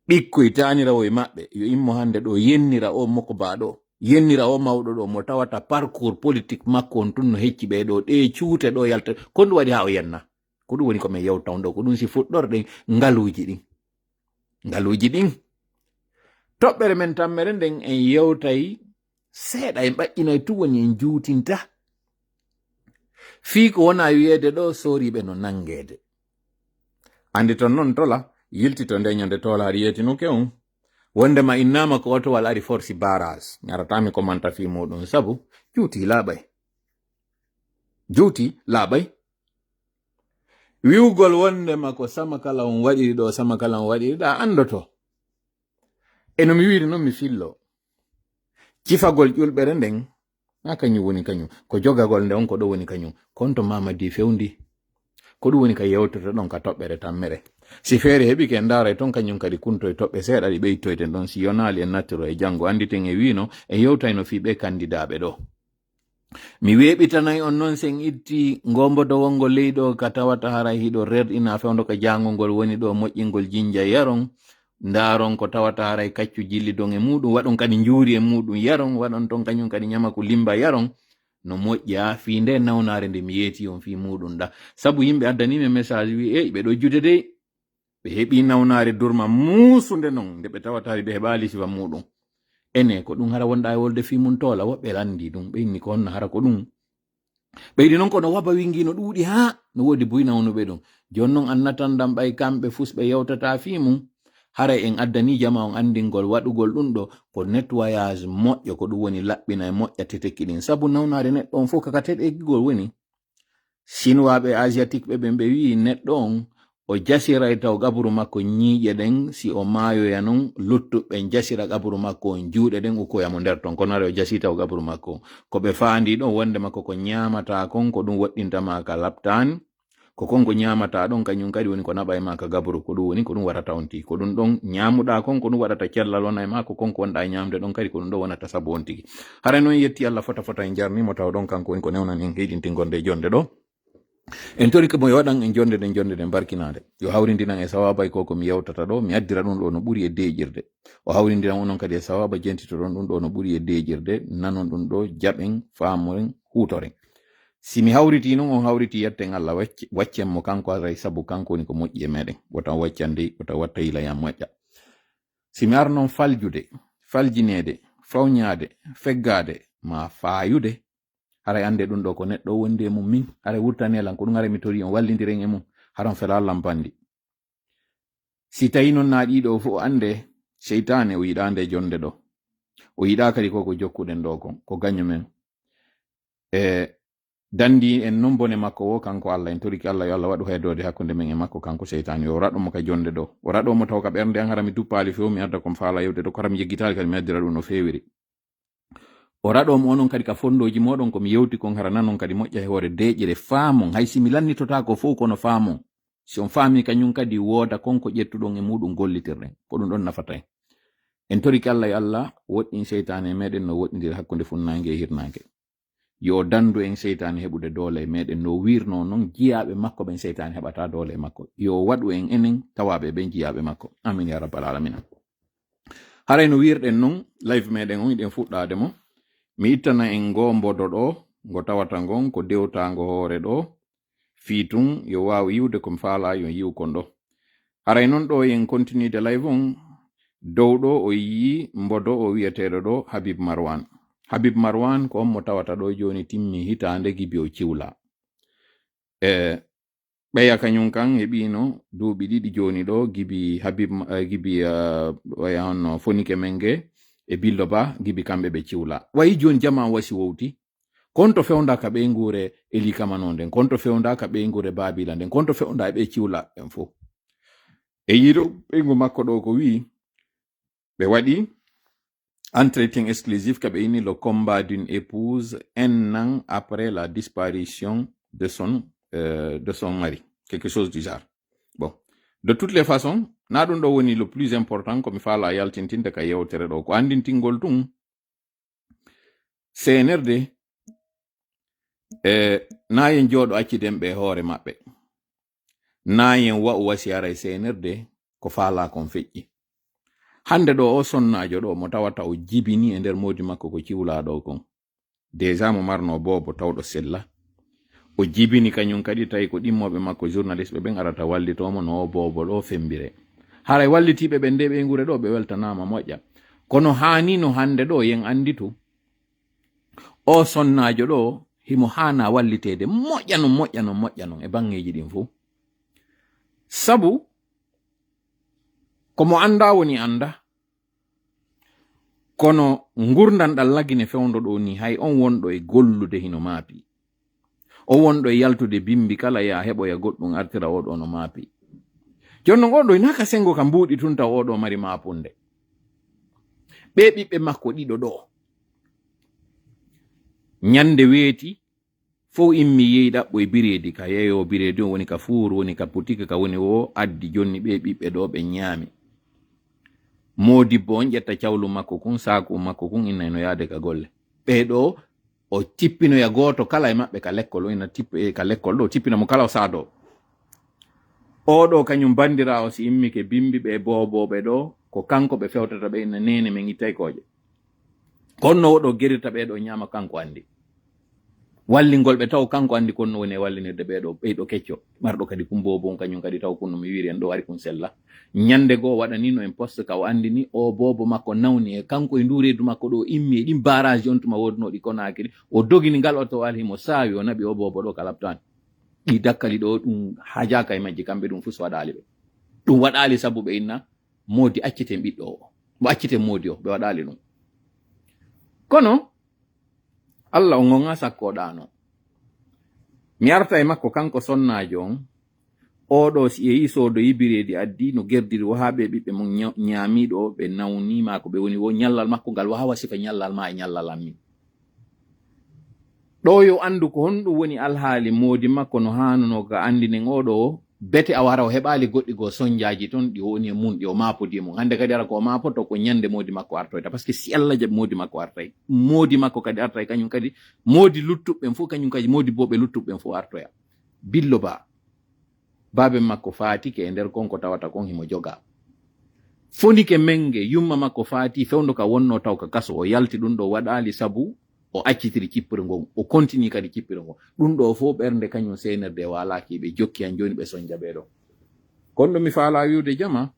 Speaker 2: ɓikkoy tanirawo e maɓɓe yo immo hande ɗo yennira o moko baɗo yennira o mawɗo ɗo mo tawata parcours politique makko on tun no hecci ɓe ɗo ɗe cuute ɗo yalta ko ɗum waɗi ha o yenna ko ɗum woni komin yewtawan ɗo ko ɗum si fuɗɗorɗen ngaluji ɗin toɓɓere men tammere nden en yewtay seeɗa en ɓaƴƴinay tu woni en juutinta fii ko wona wiyeede ɗo soriɓe no nangede andi ton noon tola yiltito nde ñande tolari yetinuke on wondema innama ko otowal ari forci barrage ñaratami ko manta fi muɗum sabu juuti laaɓay wiwgol wondema ko sama kala on waɗiri ɗo sama kala on waɗiri ɗa andoto eno mi wiri noon mi fillo cifagol ƴulɓere nden na kañum woni kañum ko jogagol nde on ko ɗo woni kañum konto mamadi fewndi ko ɗum woni ka yewtoto ɗon ka toɓɓere tammere si feere heɓi ke ndaara toon kañum kadi kunto e toɓɓe seeɗa ɗi ɓeytoyten ɗon si yonali en nattiro e janngo anditen e wino e yewtayno fiiɓe candidaɓe ɗo mi weeɓitanayi on noon sen itti ngombodo wongol leyɗo ka tawata haray hiɗo rerɗina fewndo ko jangol ngol woni ɗo moƴƴingol jinja yaron ndaron ko tawata haray kaccu jilli don e muɗum waɗon kadi njuuri e muɗum yaron waɗon ton kañum kadi ñama ko limba yaron no moƴƴa fi nde nawnare nde mi yeeti on fi muɗum ɗa sabu yimɓe addanimi message wi ɓe ɗo jude de ɓe heɓi nawnare durma muusude non nde ɓe tawatari ɓe heɓali sifa muɗum ene ko ɗum hara wonɗa e wolde fi mum tola woɓɓe landi ɗum ɓeyni ko honna hara ko ɗum ɓeydi noon kono waba wingi no ɗuuɗi ha no woodi buy nawnuɓe ɗum joni noon annatan ɗam ɓay kamɓe fusɓe yewtata fi mum hara en addani jama on andingol waɗugol ɗum ɗo ko nettoyage moƴƴo ko ɗum woni laɓɓina e moƴƴa tetekki ɗin sabu nawnare neɗɗo on fof kaka teɗekigol woni Sinwaɓe asiatique ɓe wi neɗɗo on o jasiray taw gaburu makko ñiiƴe ɗen si o maayoya non luttuɓe jasira gaburu makko on juuɗe ɗen ukkoyamo nder ton kono ara o jasi taw gaburu makko ko ɓe faandi ɗon wonde makko ko ñaamata kon ko ɗum woɗɗintama ka laptani ko konko ñaamata ɗon kañum kadi woni ko naɓa e ma ka gaburu ko ɗum woni ko ɗum waɗata on tigi ko ɗum ɗon ñaamuɗa kon ko ɗum waɗata cellal wona e ma ko konko wonɗa e ñaamde ɗon kadi ko ɗum ɗon wonata sabu on tigi hara noon yetti Allah fota en jarnimo taw ɗon kanko woni ko newnan en heɗintingonde e jonde ɗo en tori ko mo waɗan en jonde ɗen barkinade yo hawrindinan e sawaba ko mi yewtata ɗo mi addira ɗum ɗo no ɓuri e deejirde o hawrindinan onon kadi e sawaba jentito ɗon ɗum ɗo no ɓuri e deejirde nanon ɗum ɗo jaɓen faamoren huutoren si mi hawriti noon on hawriti yetten Allah waccen mo kanko aray sabu kanko woni ko moƴƴi e meɗen wotan waccande wota watta yilayam moƴƴa si mi ar noon faljinede fawñade feggade ma faayude haray ande ɗum ɗo ko neɗɗo wondi e mum min haray wurtanelan ko ɗum haray mi tori on wallidiren e mum haran fela lampandi si tawi noon na ɗiɗo fu ande seytane o yiɗa nde jonde ɗo o yiɗa kadi koko jokkuɗen ɗo kon ko gaño men dandi en non bone makko wo kanko Allah en toriki Allah yo Allah waɗu heedode hakkunde men e makko kanko seytane yo raɗomo ka jonde ɗo o raɗomo taw ka ɓernde an hara mi duppali few mi adda kom faala yewde ɗo ko hara mi jeggitali kadi mi addira ɗum no fewiri o raɗomo onon kadi ka fondoji moɗon komi yewti kon hara nanon kadi moƴƴa e hoore deƴƴere faamon hay simi lannitota ko fof kono faamon si on faami kañum kadi wooda konko ƴettuɗon e muɗum gollitirɗen ko ɗum ɗon nafata en toriki Allah e Allah woɗɗin seytane e meɗen no woɗɗidiri hakkunde funnangue e hirnangue yo dandu en seytane heɓude doole e meɗen no wirno noon jiyaɓe makko ɓen seytane heɓata doole e makko yo waɗu en enen tawaɓe ɓen jiyaɓe makko amin ya rabbal alamina haray no wirɗen noon live meɗen on iɗen fuɗɗade mo mi ittana en ngo mbodo ɗo ngo tawata ngon ko dewtango hoore ɗo fiitun yo wawi yiwde komi faala yo yiw kon ɗo haray noon ɗo yen continue de live on dow ɗo o yi mbodo o wiyeteɗo ɗo Habib Marwan ko on mo tawata ɗo joni timmi hitande gibi o ciwla ɓeya kañum kan heɓino duuɓi ɗiɗi joni ɗo gibi honno fonike menge e billo ba gibi kamɓe ɓe ciwla wayi joni jama wasi wowti konto fewnda ka ɓeygure e likamano nden konto fewnda ka ɓeygure babila nden konto fewnda e ɓe ciwla ɓen fo e yiɗo ɓeygu makko ɗo ko wi ɓe waɗi entretien exclusif kaɓe ini le combat d'une épouse un an après la disparition de son mari quelque chose du genre bon de toutes les façons na ɗum ɗo woni le plus important komi faala yaltintinde ka yewtere ɗo ko andintingol ɗum CNRD na yen jooɗo acciden ɓe hoore maɓɓe na yen wa'u wasi ara e CNRD ko faala kon feƴƴi hande ɗo o sonnajo ɗo mo tawata o jibini e nder modi makko ko ciwla ɗo kon déjà mo marno bobo tawɗo sella o jibini kañum kadi tawi ko ɗimmoɓe makko journaliste ɓe ɓen arata wallitomo no o bobo ɗo fembire haray wallitiɓe ɓe nde ɓe ngure ɗo ɓe weltanama moƴƴa kono hani no hande ɗo yen anditu o sonnajo ɗo himo hana wallitede moƴƴanon e bangeji ɗin fo sabu komo anda woni anda kono gurdan ɗal lagine fewndo ɗo ni hay on wonɗo e gollude hino maapi o wonɗo e yaltude bimbi kala ya heɓoya goɗɗum artira oɗo no maapi jonnon oɗo naka sengo kam mbuuɗi tun taw oɗo mari maapunde ɓe ɓiɓɓe makko ɗiɗo ɗo ñande weeti fo immi yeyi ɗaɓɓo e biredi ka yeyo biredi on woni ka fuuru woni ka boutique ka woni wo addi jonni ɓe ɓiɓɓe ɗo ɓe ñaami modibbo on ƴetta cawlu makko kun saku makko kun innayno yaade ka golle ɓeɗo o tippinoya goto kala e maɓɓe ka lekkol o ina tippi ka lekkol ɗo tippina mo kala o saado oɗo kañum bandirawo si immike bimbi ɓe boboɓe ɗo ko kanko ɓe fewtata ɓe ina nene men ittay koje konno oɗo gerirta ɓeɗo ñama kanko andi wallingol ɓe taw kanko andi konno woni e wallinirde ɓeyɗo kecco marɗo kadi kum bobo kañum kadi taw kunno mi wiri en ɗo ari kum sella ñande goo waɗanino en poste ka o andi ni o bobo makko nawni e kanko e ndu reedu makko ɗo immi e ɗin barage on tuma wodnoɗi konakiri o dogini ngal o to alhimo saawi o naɓi o bobo ɗo ka laɓtani ɗi dakkali ɗo ɗum hajaka e majji kamɓe ɗum fus waɗali ɓe ɗum waɗali sabu ɓe inna modi acciten ɓiɗɗo o mo acciten modi o ɓe waɗali ɗum kono Allah o gonga sakkoɗano mi arta e makko kanko sonnajo on oɗo si yehi sodo yibiredi addi no gerdiri wahaɓe ɓiɓɓe mo ñaamiɗo ɓe nawnima ko ɓe woni wo ñallal makko ngal wawa sifa ñallal ma e ñallal am min ɗo yo andu ko honɗum woni alhaali moodi makko no hanuno ga andinen oɗo bete a wara o heɓali goɗɗi go sonjaji ton ɗi woni e mum ɗi o mapodi mum hande kadi ara ko o mapoto ko ñande moodi makko artoyta par ce que si Allah jaɓi moodi makko artay moodi makko kadi artay kañum kadi moodi luttuɓɓen fof kañum kadi moodi boɓe luttuɓɓen fof artoya billo ba babe makko faatike e nder konko tawata kon himo joga fonike menge yumma makko faati fewndo ka wonno taw ka kaso o yalti ɗum ɗo waɗali sabu o accitiri cippire ngon o continue kadi cippire ngon ɗum ɗo fof ɓernde kañum senerde walaki ɓe jokki han joni ɓe sonja ɓeɗo kono ɗo mi faala wiwde jama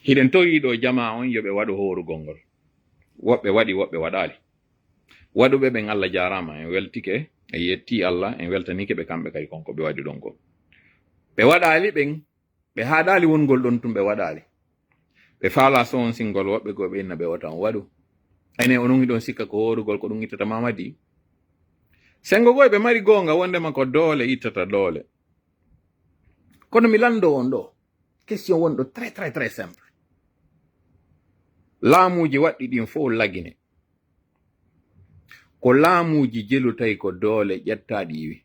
Speaker 2: hiɗen toriɗo jama on yoɓe waɗu horugol ngol woɓɓe waɗi woɓɓe waɗali waɗuɓe ɓen Allah jarama en weltike e yetti Allah en weltanike ɓe kamɓe kadi konko ɓe waɗi ɗon ko ɓe waɗali ɓen ɓe haɗali wongol ɗon tum ɓe waɗali ɓe faala son singol woɓɓe go ɓe inna ɓe wata on waɗu ene onon hiɗon sikka ko horugol ko ɗum ittata mamadi sengo goy ɓe mari gonga wondema ko doole ittata doole kono mi lando on ɗo question wonɗo très simple laamuji waɗɗi ɗin fof lagine ko laamuji jelutay ko doole ƴettaɗi iwi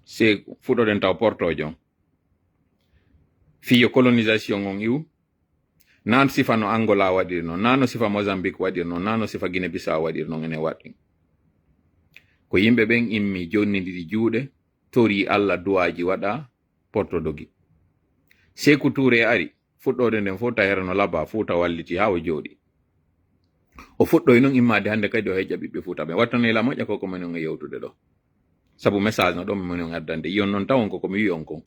Speaker 2: se fuɗoɗen taw portojo on fiyo colonisation on iwu nan sifa no Angola waɗiri noon nano sifa Mozambique waɗiri noon nano sifa Guinée Bissau waɗiri noon ene waɗɗi ko yimɓe ɓen immi jonnidiri juuɗe tori Allah duwaji waɗa porto dogi Sékou Touré ari fuɗɗode nden fof tawere no laba Fuuta walliti ha o jooɗi o fuɗɗoy noon immade hande kadi o heƴƴa ɓiɓɓe Fuuta ɓe wattanela moƴƴa koko moni on e yewtude ɗo sabu message no ɗon mi moni on addande yiyon noon tawon koko mi wi on kon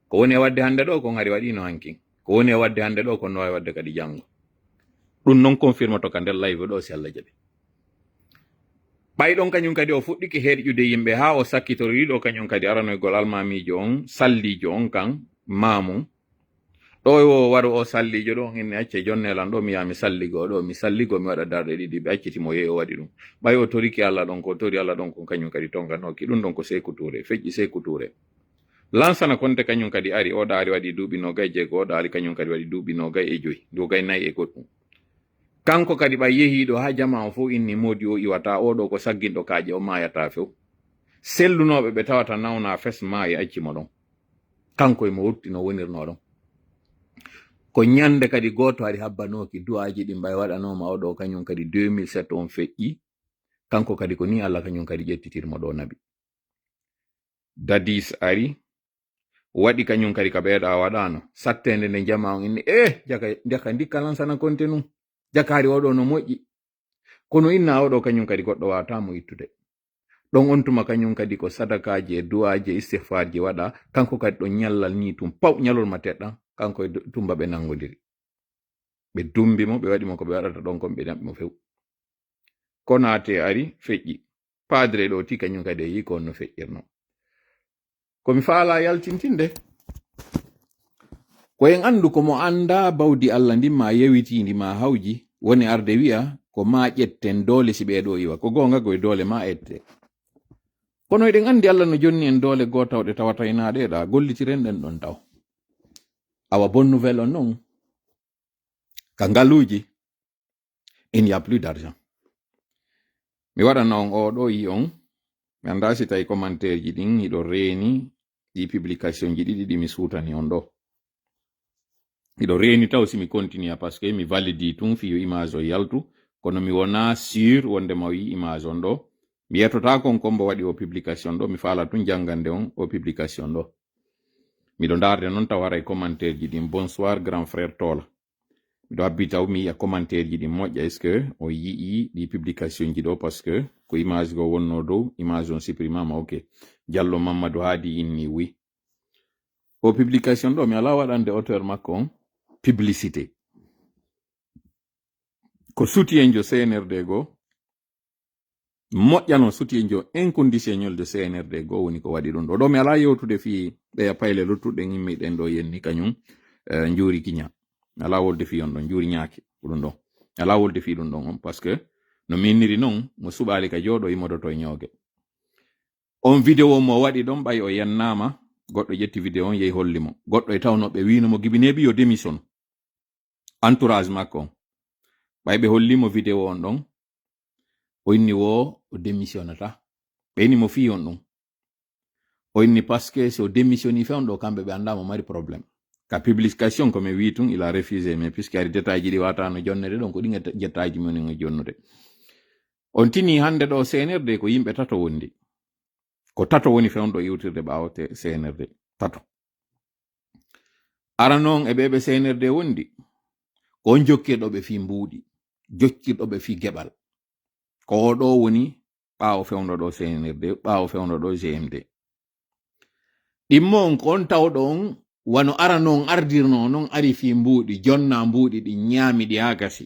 Speaker 2: ko woni e wadde hande ɗo kon hari waɗino hankin ko woni e wadde hande ɗo kon no wawi wadde kadi janggo ɗum noon confirme to ka nder live ɗo si Allah jaɓi ɓayɗon kañum kadi o fuɗɗiki heɗƴude yimɓe ha o sakkitoriɗo kañum kadi aranoygol almamijo on sallijo on kan mamum ɗo o waru o sallijo ɗo on inni acce jonnelan ɗo mi yaha mi salligo ɗo mi salligo mi waɗa darɗe ɗiɗi ɓe accitimo yehi o waɗi ɗum ɓay o toriki Allah ɗon ko tori Allah ɗon kon kañum kadi tonganoki ɗum ɗon ko Sékou Touré feƴƴi Sékou Touré Lansana Conté kañum kadi ari oɗo ari waɗi duuɓi 21 oɗo ari kañum kadi waɗi duuɓi 25 24 e goɗɗum kanko kadi ɓay yehiɗo ha jama o fof inni modi o iwata oɗo ko sagginɗo kaaje o mayata few sellunoɓe ɓe tawata nawna fes maayi accimo ɗon kanko emo wutti no wonirno ɗon ko ñande kadi goto ari habbanoki duwaji ɗi mbay waɗanoma oɗo kañum kadi 2007 on feƴƴi kanko kadi ko ni Allah kañum kadi ƴettitirmo ɗo nabi Dadis ari waɗi kañum kadi ka ɓeeɗa waɗano sattende nde jama on inni jaka ndikka Lansana Conté num jakari oɗo no moƴƴi kono inna oɗo kañum kadi goɗɗo watamo ittude ɗon on tuma kañum kadi ko sadakaji e duwaji e istihfarji waɗa kanko kadi ɗon ñallal ni tum paw ñalolma teɗɗan kanko e tumba ɓe nangodiri ɓe dumbimo ɓe waɗimo ko ɓe waɗata ɗon kon ɓe ɗamɓimo few Konaté ari feƴƴi padre ɗo ti kañum kadi e yi ko no feƴƴirno komi faala yaltintinde ko en andu ko mo anda bawdi Allah ndimma yewitindi ma hawji woni arde wi'a ko ma ƴetten doole si ɓeɗo iwa ko gonga koye doole ma ette kono eɗen andi Allah no jonni en doole gotawɗe tawataynaɗe ɗa gollitiren ɗen ɗon taw awa bonne nouvelle on non ka ngaluji il n'y a plus d'argent mi waɗana on oɗo yi on mi anda si tawi commentaire ji ɗin hiɗo reeni ɗi publication ji ɗiɗi ɗi mi suutani on ɗo hiɗo reeni taw si mi continue par ce que mi validi tun fiyo image o yaltu kono mi wona sur wondema o yi image on ɗo mi yettota kon kombo waɗi o publication ɗo mi faala tun jangande on o publication ɗo miɗo darde noon taw haray commentaire ji ɗin bonsoir grand frère Tola miɗo habbi taw mi yiya commentaire ji ɗin moƴƴa est ce que o yii ɗi publication ji ɗo par ce que ko image go wonno dow image on supprimama ok Diallo Mamadou Hadi inni wi o publication ɗo mi ala waɗande auteur makko on publicité ko soutien jo CNRD go moƴƴano soutien jo inconditionnel de CNRD go woni ko waɗi ɗum ɗo mi ala yewtude fi ɗeya payle luttuɗen immiɗen ɗo yenni kañum njuuri kiña ala wolde fi on ɗon njuuri ñaake ko ɗum ɗon ala wolde fi ɗum ɗon on par ce que no minniri non mo suɓali ka jooɗo imodoto ñooge on vidéo mo waɗi ɗon ɓay o yannama goɗɗo ƴetti vidéo on yehi holli mo goɗɗo e tawnoɓe winomo gibinebi yo démission entourage makko on ɓay ɓe hollimo vidéo on ɗon o inni wo o démissionnata ɓe inni mo fi on ɗum o inni parce que so démissionni fe on ɗo kamɓe ɓe andamo mari probléme ka publication komi wi tun il a refusé mais puisque ari détail ji ɗi watano jonnede ɗon ko ɗi jettaji mumen e jonnude on tini hande ɗo CNRD ko yimɓe tato wondi ko tato woni fewndo iwtirde ɓawote CNRD tato ara noon e ɓeɓe CNRD wondi ko on jokkirɗoɓe fi mbuuɗi jokkirɗoɓe fi geɓal ko oɗo woni ɓawo fewndo ɗo CNRD ɓawo fewndo ɗo GMD ɗimmo on ko on tawɗo on wano ara noon ardirno noon ari fi mbuuɗi jonna mbuuɗi ɗi ñaami ɗi ha gasi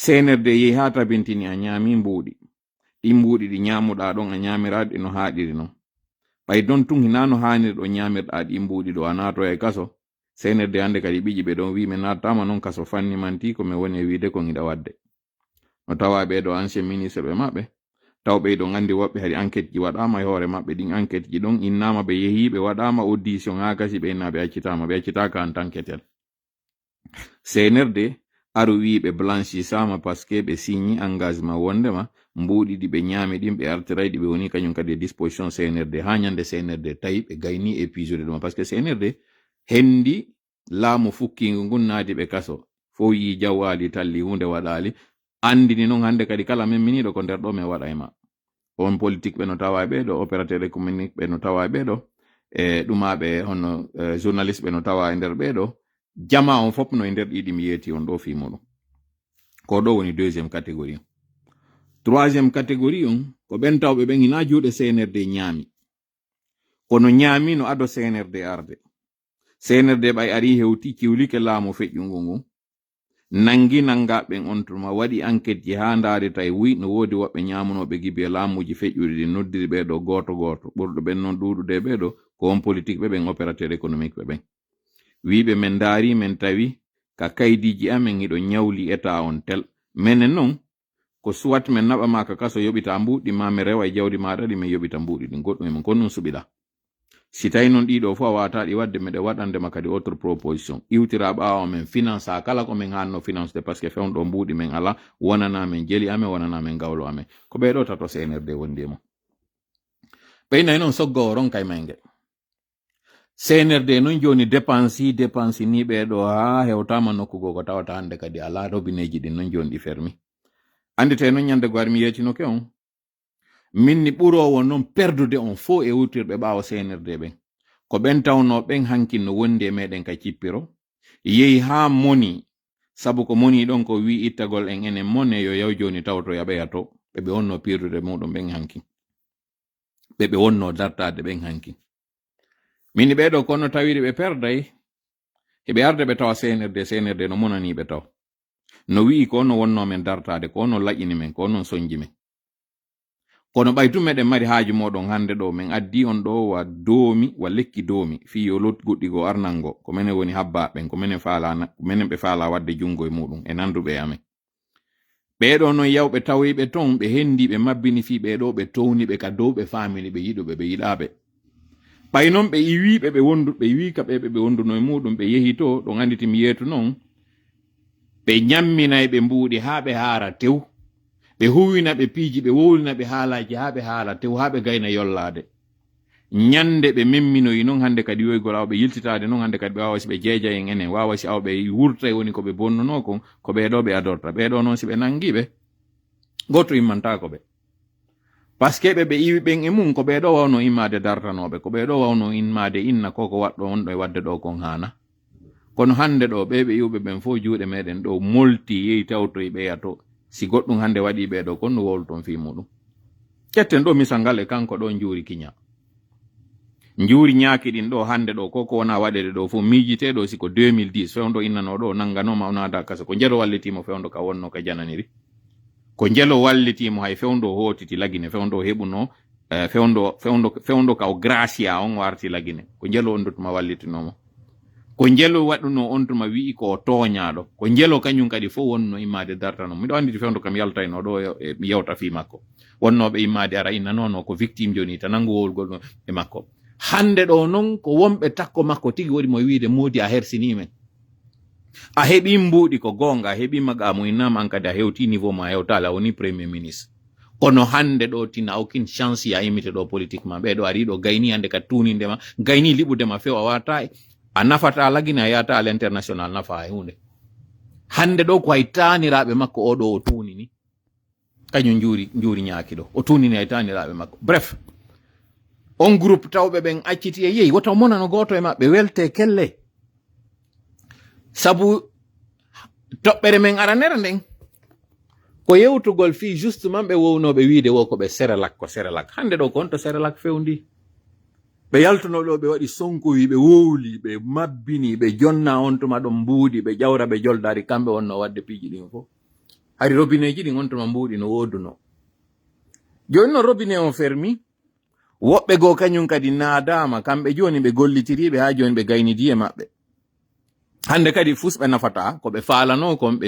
Speaker 2: CNRD yehi ha tabintini a ñaami mbuuɗi ɗi mbuuɗi ɗi ñamuɗa ɗon a ñamiraɗi no haɗiri non ɓay don tun hinano hanirɗo ñamirɗa ɗi mbuuɗi ɗo a nato e kaso CNRD hande kadi ɓiƴi ɓe ɗon wi mi nattama non kaso fanni manti ko mi woni e wiide ko giɗa wadde no tawa ɓeɗo ancien ministre ɓe maɓɓe taw ɓeyɗo gandi woɓɓe hari enquête ji waɗama e hoore maɓɓe ɗin enquête ji ɗon innama ɓe yehi ɓe waɗama audition ha gasi ɓe inna ɓe accitaka en tant que tel CNRD aru wi ɓe blanchisama par ce que ɓe signi engagement wondema mbuuɗi ɗi ɓe ñaami ɗin ɓe artirayɗi ɓe woni kañum kadi disposition CNRD ha ñande CNRD tawi ɓe gayni épuisode ɗuma par ce que CNRD hendi laamu fukkingu ngun naati ɓe kaso fo yi jawwali talli hunde waɗali andini noon hande kadi kala men miniɗo ko nder ɗo min waɗa e ma on politique ɓe no tawa ɓeɗo opérateur économique ɓe no tawa ɓeɗo e ɗumaɓe hono journaliste ɓe no tawa e nder ɓeɗo jama on fop no e nder ɗiɗi mi yeeti on ɗo fi muɗum ko ɗo woni deuxiéme catégorie troisiéme catégorie on ko ɓen tawɓe ɓen hina juuɗe CNRD ñaami kono ñaami no ado CNRD arde CNRD ɓay ari hewti kiwlike laamu feƴƴungu ngu nangi nangaɓen on tuma waɗi enquête ji ha ndaari wi no woodi woɓɓe ñamunoɓe gibi e laamuji feƴƴuɗi ɗi noddiri ɓeɗo goto ɓurɗo ɓen noon ɗuɗude ɓeɗo ko on politique ɓe ɓen opérateur économique ɓe ɓen wiɓe men ndaari men tawi ka kaydiji amen hiɗo ñawli état on tel menen noon ko soit men naɓama ka kaso yoɓita mbuuɗi ma mi rewa e jawdi maɗa ɗi min yoɓita mbuuɗi ɗin goɗɗum emen kon non suɓiɗa si tawi noon ɗiɗo fo a wataɗi wadde meɗe waɗandema kadi autre proposition iwtira ɓawa men finance a kala ko min hanno finance de par ce que fewnɗo mbuuɗi men ala wonana men jeli amen wonana men gawlo amen ko ɓeɗo tato CNRD wondi e mo ɓeynayi noon soggo o ronka e mayge CNRD noon joni dépense ni ɓeɗo ha hewtama nokkugo ko tawata hande kadi ala robineji ɗin noon joni ɗi fermi andite noon ñande go ari mi yetinoke on minni ɓurowo noon perdude on fo e wutirɓe ɓawo CNRD ɓen ko ɓen tawno ɓen hankin no wondi e meɗen ka cippiro yehi ha moni sabu ko moni ɗon ko wi ittagol en enen mone yo yaw joni tawto yaɓeyato ɓeɓe wonno pirdude muɗum ɓen hankin ɓeɓe wonno dartade ɓen hankin mini ɓeɗo kono tawiɗe ɓe perday heɓe arde ɓe tawa CNRD no monaniɓe taw no wi'i ko no wonno men dartade ko no laƴini men ko non soñji men kono ɓaytu meɗen mari haaju moɗon hande ɗo min addi on ɗo wa doomi wa lekki doomi fi yo lot goɗɗigo arnango ko menen woni habbaɓen ko menen ɓe faala wadde jungo e muɗum e nanduɓe amen ɓeɗo noon yawɓe tawiɓe ton ɓe hendi ɓe mabbini fi ɓeɗo ɓe towniɓe ka dow ɓe famini ɓe yiɗuɓe ɓe yiɗaɓe ɓay noon ɓe iwiɓe ɓe wondu ɓe wi ka ɓeɓe ɓe wonduno e muɗum ɓe yehi to ɗo anditi mi yeetu noon ɓe ñamminay ɓe mbuuɗi ha ɓe haara tew ɓe huwina ɓe piiji ɓe wowlina ɓe haalaji ha ɓe haala tew ha ɓe gayna yollade ñande ɓe memminoyi noon hande kadi yoygol awɓe yiltitade noon hande kadi ɓe wawa si ɓe jeeja en enen wawa si awɓe wurta woni koɓe bonnuno kon ko ɓeɗo ɓe adorta ɓeɗo noon si ɓe nangiɓe goto immantako ɓe par ce que ɓe iwi ɓen e mum ko ɓeɗo wawno immade dartanoɓe ko ɓeɗo wawno immade inna koko waɗɗo on ɗo e wadde ɗo kon hana kono hande ɗo ɓeɓe iwɓe ɓen fo juuɗe meɗen ɗo molti yehi tawtoye ɓeyato si goɗɗum hande waɗi ɓeɗo kon no wowluton fi muɗum ketten ɗo misal ngal e kanko ɗo juuri kiña juuri ñaaki ɗin ɗo hande ɗo koko wona waɗede ɗo fo miijiteɗo siko 2010 fewndo innano ɗo nanganoma onada kasa ko jelo wallitimo fewndo ka wonno ka jananiri ko jelo wallitimo hay fewndo hotiti lagine fewndo heɓuno fewndo ka o gracia on warti lagine ko jelo on dutuma wallitinomo ko njelo waɗuno on tuma wi'i ko toñaɗo ko njelo kañum kadi fof wonno immade dartano miɗo andi fewndo kam yaltayno ɗo mi yewta fi makko wonnoɓe immade ara inna nono ko victime joni tan nangu wowlgol e makko hande ɗo noon ko wonɓe takko makko tigi waɗi mo wiide Modi a hersinimen a heɓi mbuuɗi ko gonga a heɓi maga mo innama an kadi a hewti niveau ma a hewtali a woni premier ministre kono hande ɗo tina aucune chance ya imite ɗo politique ma ɓeɗo ari ɗo gayni hande kadi tunindema gayni liɓudema few a wata a nafata lagina a yata à l'international nafa e hunde hande ɗo ko hay taniraɓe makko oɗo o tunini kañum juuri ñaaki ɗo o tunini hay taniraɓe makko bref on groupe tawɓe ɓen acciti e yeyi woto monano goto e maɓɓe welte kelle sabu toɓɓere men aranere nden ko yewtugol fi justement ɓe wownoɓe wiide wo ko ɓe Serelak ko Serelak hande ɗo ko on to Serelak fewndi ɓe yaltunoɗo ɓe waɗi sonkoyi ɓe wowli ɓe mabbini ɓe jonna on tuma ɗon mbuuɗi ɓe ƴawra ɓe joldari kamɓe wonno wadde piiji ɗin fof hari robineji ɗin on tuma mbuuɗi no woduno joni no robinet on fermi woɓɓe goo kañum kadi naadama kamɓe joni ɓe gollitiriɓe ha joni ɓe gaynidi e maɓɓe hande kadi fusɓe nafata ko ɓe falano kon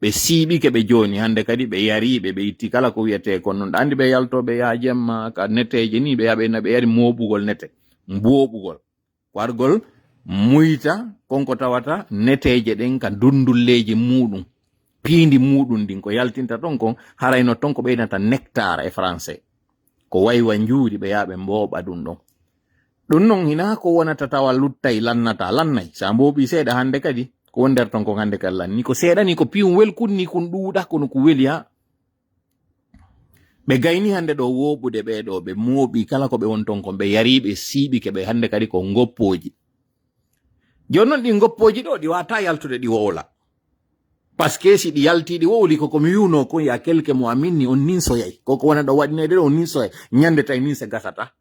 Speaker 2: ɓe siiɓike ɓe joni hande kadi ɓe yariɓe ɓe itti kala ko wiyete kon noon andi ɓe yaltoɓe ya jemma ka neteje ni ɓe yaɓe ɓe yari moɓugol nete mboɓugol wargol muyta konko tawata neteje ɗen ka dundulleji muɗum piindi muɗum ɗin ko yaltinta ton kon harayno ton ko ɓeynata nectar e français ko waywa njuuri ɓe yaɓe mboɓa ɗum ɗon ɗum noon hina ko wonata tawa luttay lannay sa mboɓi seeɗa hande kadi ko won nder ton ko hande kadi lanni ko seeɗa ni ko piyum welkunni kon ɗuuɗa kono ko weli ha ɓe gayni hande ɗo woɓude ɓeɗo ɓe mooɓi kala ko ɓe won ton kon ɓe yariɓe siiɓike ɓe hande kadi ko goppoji joni noon ɗi goppoji ɗo ɗi wata yaltude ɗi wowla par ce que si ɗi yalti ɗi wowli koko mi wiwno kon ya quelque mo aminni on ninsoyay koko wona ɗo waɗinede ɗo on ninsoyay ñande tay ninse gasata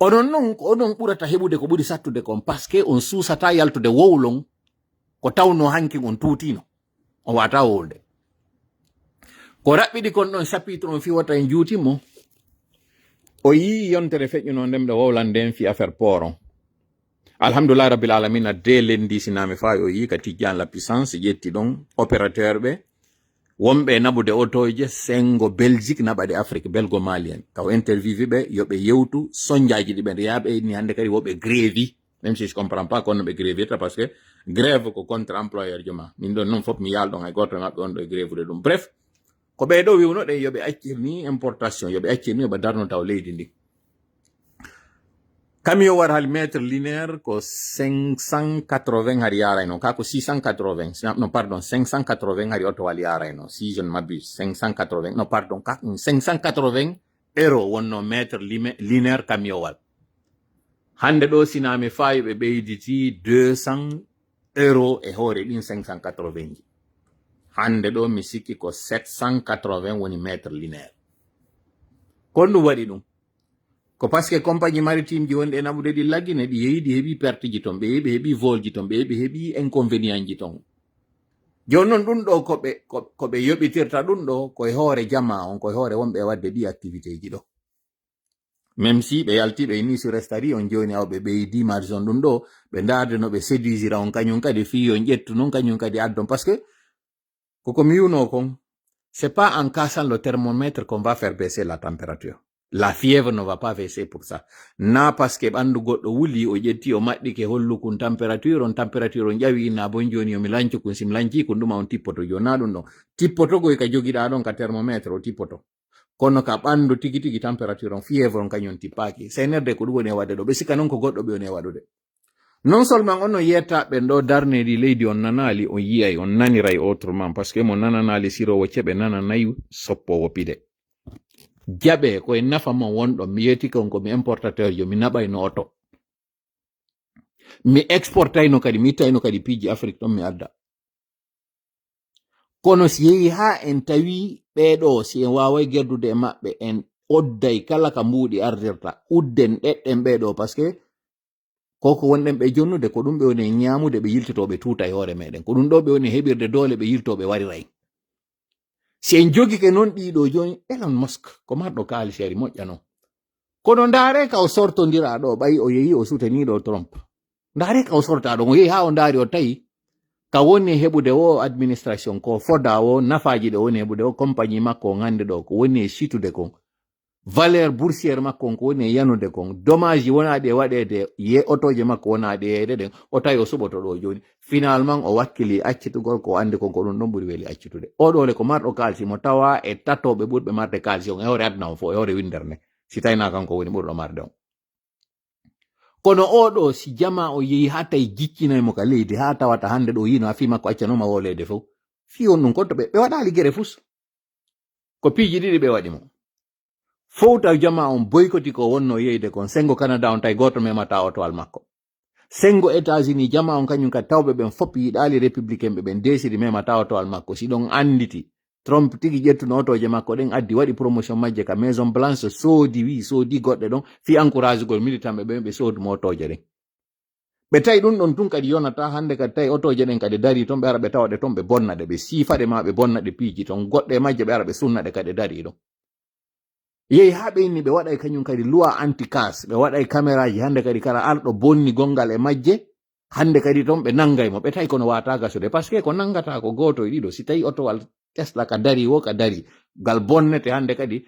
Speaker 2: onon noon ko onon ɓurata heɓude ko ɓuri sattude kon par ce que on suusata yaltude wowlon ko tawno hanki on tuutino on wata wowlde ko raɓɓiɗi kon ɗon chapitre on fiwata en juutimo o yii yontere feƴƴuno nden ɓe wowlan nden fi affaire poron alhamdulillah rabbil alamina de lendi sinami fawi o yii ka tijjan la puissance ƴetti ɗon opérateur ɓe wonɓe naɓude otoje sengo Belgique naɓaɗe Afrique belgo malien kaw interviewe ɓe yoɓe yewtu sonjaji ɗi ɓe yaɓe ni hande kadi woɓe grévi même si je comprends pas kono ɓe grévita parce que grève ko contre employeur joma min ɗon noon fof mi yalɗon hay goto maɓɓe on ɗo e grève de ɗum bref ko ɓeɗo wiwno ɗen yoɓe accirni importation yoɓe accirni yoɓe darno taw leydi ndi camion war hal mètre linéaire ko 580 hari yarayno ka ko 680 non pardon 580 hari oto wal yarayno si je ne m'abuse 580 non pardon 580 euro wonno mètre linéaire camion wal hande ɗo sinami fawi ɓe ɓeyditi 200 euro e hoore ɗin 580 ji hande ɗo mi sikki ko 780 woni mètre linéaire kon ɗum waɗi ɗum ko parce que compagnie maritime ji wonɗe naɓude ɗi laggine ɗi yeeyi ɗi heeɓi perte ji ton ɓe yeeyi ɓe heeɓi vol ji ton ɓe yeeyi ɓe heeɓi inconvénient ji ton joni noon ɗum ɗo koɓe yoɓitirta ɗum ɗo koye hoore jama on koye hoore wonɓe wadde ɗi activité ji ɗo même si ɓe yalti ɓe ni sur restari on joni aw ɓe ɓeydi margin ɗum ɗo ɓe darde no ɓe séduisira on kañum kadi fi on ƴettu noon kañum kadi addon parce que koko mi wiwno kon c'est pas en cassant le thermomètre qu'on va faire baisser la température. La fièvre ne va pas baisser pour ça. Na parce que ɓandu goɗɗo wuli o ƴetti o maɗɗike hollukun température on ƴawi na bon joni o mi lanci kun sim lanci kun ɗuma on tippoto joni na ɗum ɗon tippotogoy ka jogiɗa ɗon ka thermomètre o tippoto kono ka ɓandu tigi tigi température on fièvre on kañum tippaki senerde ko ɗum woni e wadde ɗo ɓe sikka noon ko goɗɗo ɓe woni e waɗude non seulement on no yetta ɓen ɗo darnedi leydi on nanali on yiyay on naniray autrement parce que mo nananali sirowo ceɓe nananayi soppowo pide jaɓe koye nafama wonɗo mi yeti kon ko mi importateur jo mi naɓayno oto mi exportayno kadi mi ittayno kadi piiji Afrique ɗon mi adda kono si yehi ha en tawi ɓeɗo si en waway gerdude e maɓɓe en odday kala ka mbuuɗi ardirta udden ɗeɗɗen ɓeɗo parce que koko wonɗen ɓe jonnude ko ɗum ɓe woni ñamude ɓe yiltitoɓe tuuta e hoore meɗen ko ɗum ɗo ɓe woni heɓirde doole ɓe yiltoɓe wariray si en jogike noon ɗiɗo joni Elon Musk ko marɗo kaaliseri moƴƴa noon kono ndaare ka o sortodira ɗo ɓayi o yeehi o sutaniɗo Trump ndare ka o sorta ɗon o yehi ha o ndaari o tawi ka woni heɓude o administration ko foda o nafaji ɗe woni heɓude o compagnie makko o hande ɗo ko woni e situde kon valeur boursiére makko ko woni e yanude kon dommage wonaɗi e waɗede ye otoje makko wonaɗi yeyde ɗen o tawi o suɓoto ɗo joni finalement o wakkili accitugol ko andi kon ko ɗum ɗon ɓuuri weeli accitude oɗole ko marɗo kalsi mo tawa e tatoɓe ɓurɓe marde kalsi on e hore aduna on fo e hore winderne si tawina kanko woni ɓurɗo marde on kono oɗo si jama o yehi ha tawi jiccinaymo ka leydi ha tawata hande ɗo yino ha fi makko accanoma wolede fof fi on ɗum konto ɓe waɗali guere fus ko piiji ɗiɗi ɓe waɗimo fowta jama on boykoti ko wonno yeyde kon sengo Canada on tawi goto memata otowal makko sengo États-Unis jama on kañum kadi tawɓe ɓen fop yiɗali républicain ɓe ɓen desidi memata otowal makko si ɗon anditi Trump tigi ƴettuno otoje makko ɗen addi waɗi promotion majje ka Maison Blanche soodi goɗɗe ɗon fi encourage gol militant ɓe ɓe soodumo otoje ɗen ɓe tawi ɗum ɗon tun kadi yonata hande kadi tawi otoje ɗen kadi dari toon ɓe ara ɓe tawaɗe toon ɓe bonnaɗe ɓe siifaɗe ma ɓe bonnaɗe piiji toon goɗɗe majje ɓe ara ɓe sunnaɗe kadi dari ɗon yehi ha ɓe inni ɓe waɗay kañum kadi loi anti-casse ɓe waɗay caméraji hande kadi kala arɗo bonni gongal e majje hande kadi toon ɓe nangaymo ɓe tawi kono wata gasude par ce que ko nangata ko goto e ɗiɗo si tawi otowal Tesla ka dari wo ka dari gal bonnete hande kadi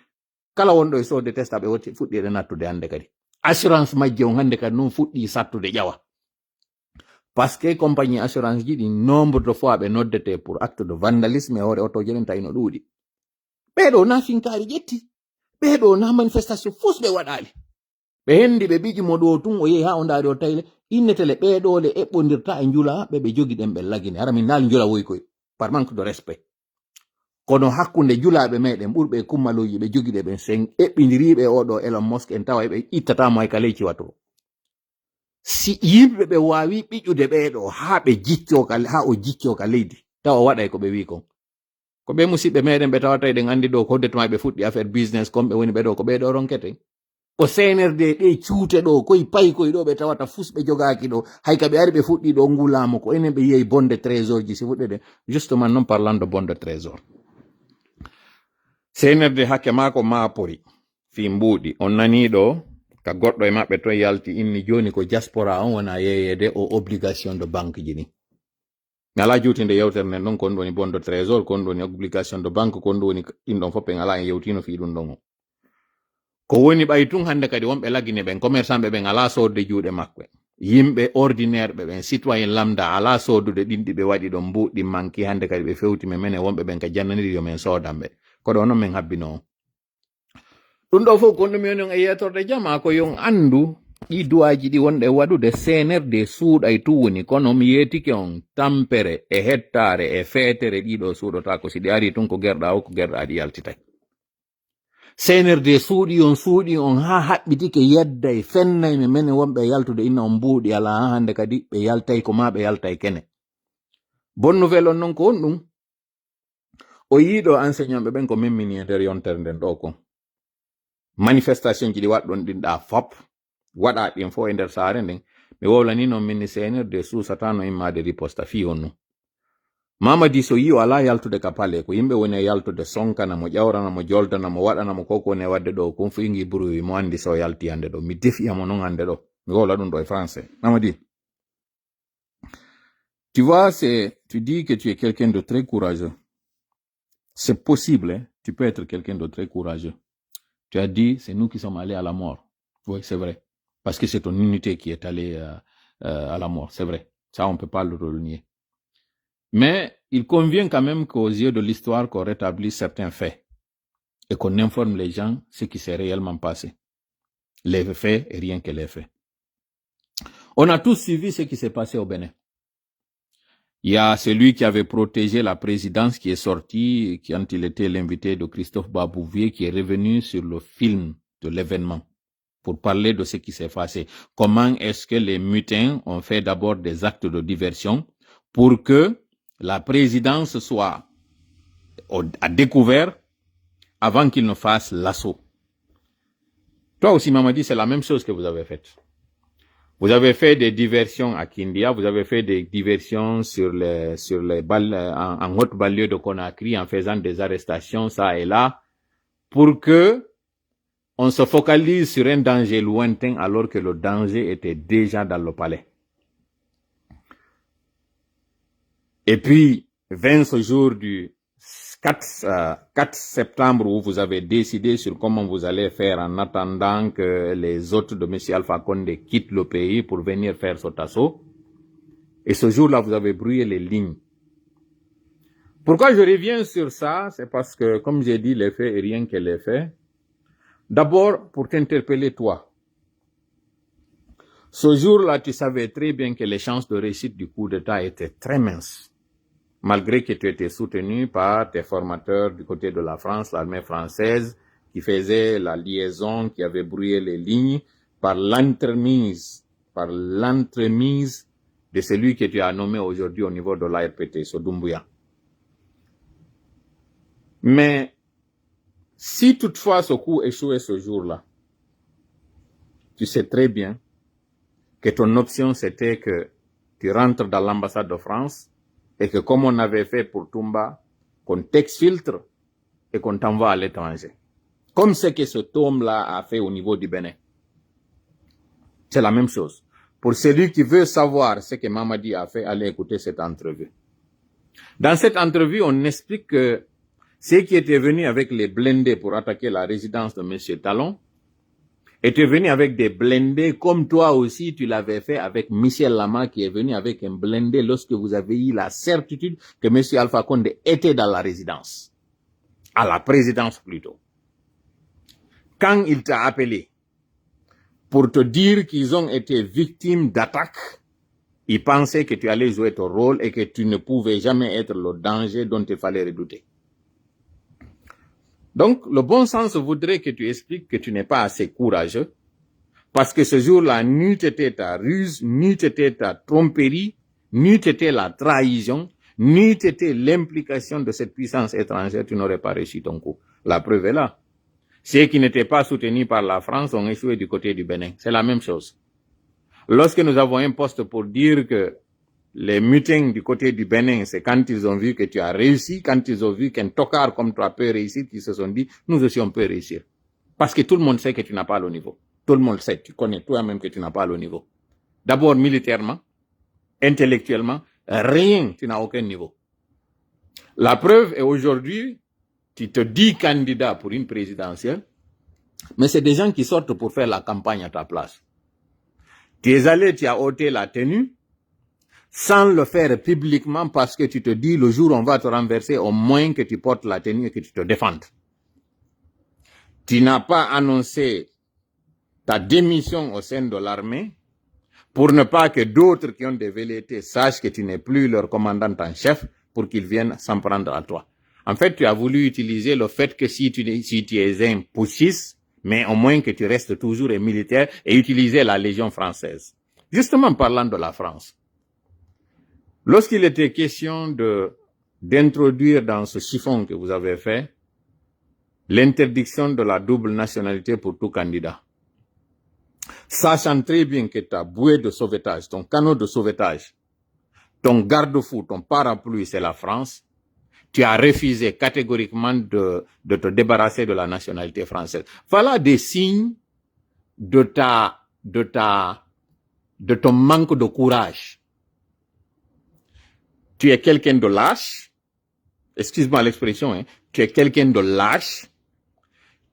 Speaker 2: kala wonɗo e soode Tesla ɓe woti fuɗɗiɗe nattude hande kadi assurance majje on hande kadi noon fuɗɗi sattude ƴawa par ce que compagnie assurance ji ɗi nombre de fois ɓe noddete pour acte de vandalisme e hoore otoje ɗen tawi no ɗuuɗi ɓeɗo na finkari ƴetti ɓeɗo na manifestation fus ɓe waɗali ɓe hendi ɓe ɓiji mo ɗo tun o yehi ha o ndaari o tayle innetele ɓeɗole eɓɓodirta e njula ɓe jogi ɗen ɓe lagine hara min naali njula woy koy par manque de respect kono hakkunde julaɓe meɗen ɓurɓe kummaloji ɓe jogiɗe ɓen sen eɓɓidiriɓe oɗo Elon Musk en tawa ɓe ittatamo hay ka ley ciwatoro si yimɓe ɓe wawi ɓiƴude ɓeɗo ha ɓe ha o jicco ka leydi tawa o waɗay ko ɓe wi kon ko ɓe musidɓe meɗen ɓe tawata eɗen andi ɗo ko detuma ɓe fuɗɗi affaire business comme ɓe woni ɓeɗo ko ɓeɗo ronketen o CNRD ɗe cuute ɗo koye payi koye ɗo ɓe tawata fus ɓe jogaki ɗo hay ka ɓe ari ɓe fuɗɗi ɗo ngulamo ko enen ɓe yiyeyi bonde trésor ji si fuɗɗede justement non parlant de bonde trésor CNRD hakke mako maapori fi mbuuɗi on nani ɗo ka goɗɗo e maɓɓe to yalti inni joni ko diaspora on wona yeyede o obligation de banque ji ni mi ala juutinde yewtere nden ɗon kon ɗoni bonde trésor kon ɗoni obligation de banque kon ɗoni ɗin ɗon fof ɓen ala en yewtino fi ɗum ɗon o ko woni ɓay tun hande kadi wonɓe lagine ɓen commerçant ɓe ɓen ala sodde juuɗe maɓɓe yimɓe ordinaire ɓe ɓen citoyen lambda ala sodude ɗinɗi ɓe waɗi ɗon mbuɗɗi manki hande kadi ɓe fewti men mene wonɓe ɓen ka jannaniri yo men sodanɓe ko ɗo noon min habbino on ɗum ɗo fof kon ɗum yoni on e yetorde jama ko yon andu ɗi duwaji ɗi wonɗe waɗude CNRD suuɗay tu woni kono mi yetike on tampere e hettare e feetere ɗiɗo suuɗota ko si ɗi ari tun ko gerɗa o ko gerɗa ɗi yaltitay CNRD suuɗi on ha haɓɓitike yedday fennay me mene wonɓe yaltude inna on mbuuɗi ala ha hande kadi ɓe yaltay ko ma ɓe yaltay kene bonne nouvelle on noon ko on ɗum o yiiɗo enseignant ɓe ɓen ko memmini e nder yontere nden ɗo kon manifestation ji ɗi waɗɗon ɗin ɗa fop waɗa ɗin fo e nder saare nden mi wowlani noon minni CNRD suusatano immade riposta fi on nu Mamadi so yi o ala yaltude ka pale ko yimɓe woni e yaltude sonkana mo ƴawrana mo joldana mo waɗana mo koko woni e wadde ɗo kon fu ingi bruit mo andi so yalti hande ɗo mi defiyamo noon hande ɗo mi wowla ɗum ɗo e français Mamadi tu vois c'est tu dis que tu es quelqu'un de très courageux c'est possible hein? Tu peux être quelqu'un de très courageux tu as dit c'est nous qui sommes allés à la mort oui c'est vrai parce que c'est ton unité qui est allée à la mort c'est vrai ça on peut pas le nier mais il convient quand même qu'aux yeux de l'histoire qu'on rétablisse certains faits et qu'on informe les gens ce qui s'est réellement passé. Les faits et rien que les faits. On a tous suivi ce qui s'est passé au Bénin. Il y a celui qui avait protégé la présidence qui est sorti, quand il était l'invité de Christophe Babouvier, qui est revenu sur le film de l'événement pour parler de ce qui s'est passé. Comment est-ce que les mutins ont fait d'abord des actes de diversion pour que la présidence soit à découvert avant qu'il ne fasse l'assaut. Toi aussi, Mamadi, c'est la même chose que vous avez faite. Vous avez fait des diversions à Kindia, vous avez fait des diversions sur les balles, en haute banlieue de Conakry, en faisant des arrestations, ça et là, pour que on se focalise sur un danger lointain alors que le danger était déjà dans le palais. Et puis, 20 ce jour du 4 septembre où vous avez décidé sur comment vous allez faire en attendant que les autres de M. Alpha Condé quittent le pays pour venir faire cet assaut. Et ce jour-là, vous avez brouillé les lignes. Pourquoi je reviens sur ça? C'est parce que, comme j'ai dit, les faits et rien que les faits. D'abord, pour t'interpeller toi. Ce jour-là, tu savais très bien que les chances de réussite du coup d'État étaient très minces. Malgré que tu étais soutenu par tes formateurs du côté de la France, l'armée française, qui faisait la liaison, qui avait brouillé les lignes, par l'entremise de celui que tu as nommé aujourd'hui au niveau de l'ARPT, Doumbouya. Mais, si toutefois ce coup échouait ce jour-là, tu sais très bien que ton option c'était que tu rentres dans l'ambassade de France et que comme on avait fait pour Toumba, qu'on t'exfiltre et qu'on t'envoie à l'étranger. Comme ce que ce tome-là a fait au niveau du Bénin. C'est la même chose. Pour celui qui veut savoir ce que Mamadi a fait, allez écouter cette entrevue. Dans cette entrevue, on explique que ceux qui étaient venus avec les blindés pour attaquer la résidence de M. Talon étaient venus avec des blindés comme toi aussi tu l'avais fait avec Michel Lama qui est venu avec un blindé lorsque vous avez eu la certitude que M. Alpha Condé était dans la résidence. À la présidence plutôt. Quand il t'a appelé pour te dire qu'ils ont été victimes d'attaques, ils pensaient que tu allais jouer ton rôle et que tu ne pouvais jamais être le danger dont il fallait redouter. Donc, le bon sens voudrait que tu expliques que tu n'es pas assez courageux, parce que ce jour-là, ni t'était ta ruse, ni t'était ta tromperie, ni t'était la trahison, ni t'était l'implication de cette puissance étrangère, tu n'aurais pas réussi ton coup. La preuve est là. Ceux qui n'étaient pas soutenus par la France ont échoué du côté du Bénin. C'est la même chose. Lorsque nous avons un poste pour dire que les meetings du côté du Bénin, c'est quand ils ont vu que tu as réussi, quand ils ont vu qu'un tocard comme toi peut réussir, qu'ils se sont dit, nous aussi on peut réussir. Parce que tout le monde sait que tu n'as pas le niveau. Tout le monde sait, tu connais toi-même que tu n'as pas le niveau. D'abord militairement, intellectuellement, rien, tu n'as aucun niveau. La preuve est aujourd'hui, tu te dis candidat pour une présidentielle, mais c'est des gens qui sortent pour faire la campagne à ta place. Tu es allé, tu as ôté la tenue, sans le faire publiquement parce que tu te dis le jour où on va te renverser, au moins que tu portes la tenue et que tu te défendes. Tu n'as pas annoncé ta démission au sein de l'armée pour ne pas que d'autres qui ont des velléités sachent que tu n'es plus leur commandant en chef pour qu'ils viennent s'en prendre à toi. En fait, tu as voulu utiliser le fait que si tu es un putschiste, mais au moins que tu restes toujours un militaire et utiliser la Légion française. Justement, parlant de la France. Lorsqu'il était question d'introduire dans ce chiffon que vous avez fait l'interdiction de la double nationalité pour tout candidat, sachant très bien que ta bouée de sauvetage, ton canot de sauvetage, ton garde-fou, ton parapluie, c'est la France, tu as refusé catégoriquement de te débarrasser de la nationalité française. Voilà des signes de ton manque de courage. Tu es quelqu'un de lâche, excuse-moi l'expression, hein, tu es quelqu'un de lâche,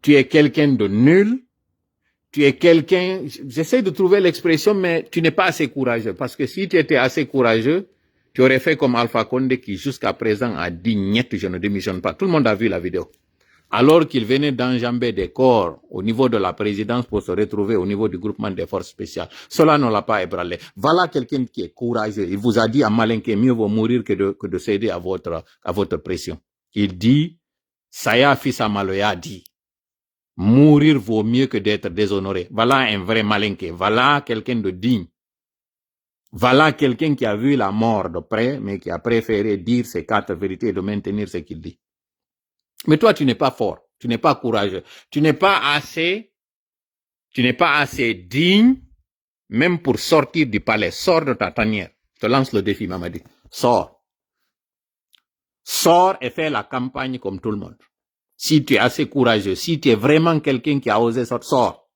Speaker 2: tu es quelqu'un de nul, tu es quelqu'un, j'essaie de trouver l'expression, mais tu n'es pas assez courageux, parce que si tu étais assez courageux, tu aurais fait comme Alpha Condé qui jusqu'à présent a dit niet, je ne démissionne pas. Tout le monde a vu la vidéo. Alors qu'il venait d'enjamber des corps au niveau de la présidence pour se retrouver au niveau du groupement des forces spéciales. Cela ne l'a pas ébranlé. Voilà quelqu'un qui est courageux. Il vous a dit à Malinké, mieux vaut mourir que de céder à votre pression. Il dit, Saya fils Amaloya a dit, mourir vaut mieux que d'être déshonoré. Voilà un vrai Malinké. Voilà quelqu'un de digne. Voilà quelqu'un qui a vu la mort de près, mais qui a préféré dire ses 4 vérités et de maintenir ce qu'il dit. Mais toi, tu n'es pas fort, tu n'es pas courageux, tu n'es pas assez digne, même pour sortir du palais. Sors de ta tanière. Je te lance le défi, Mamadi. Sors. Sors et fais la campagne comme tout le monde. Si tu es assez courageux, si tu es vraiment quelqu'un qui a osé sortir, sors.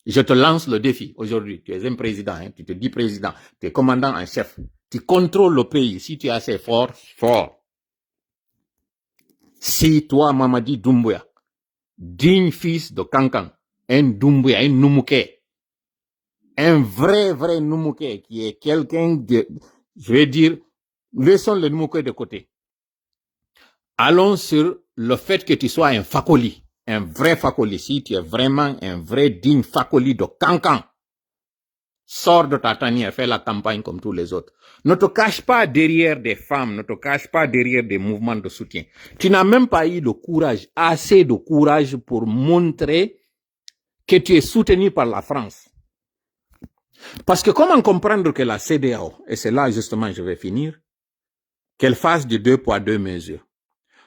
Speaker 2: Je te lance le défi aujourd'hui. Tu es un président, hein, tu te dis président, tu es commandant en chef. tu contrôles le pays, si tu es assez fort, si toi, Mamadi Doumbouya, digne fils de Kankan, un Doumbouya, un Noumouké, un vrai Noumouké, qui est quelqu'un de, je vais dire, laissons le Noumouké de côté. Allons sur le fait que tu sois un Fakoli, un vrai Fakoli. Si tu es vraiment un vrai digne Fakoli de Kankan, sors de ta tanière, fais la campagne comme tous les autres. Ne te cache pas derrière des femmes, ne te cache pas derrière des mouvements de soutien. Tu n'as même pas eu le courage, assez de courage pour montrer que tu es soutenu par la France. Parce que comment comprendre que la CEDEAO, et c'est là justement je vais finir, qu'elle fasse du 2 poids 2 mesures.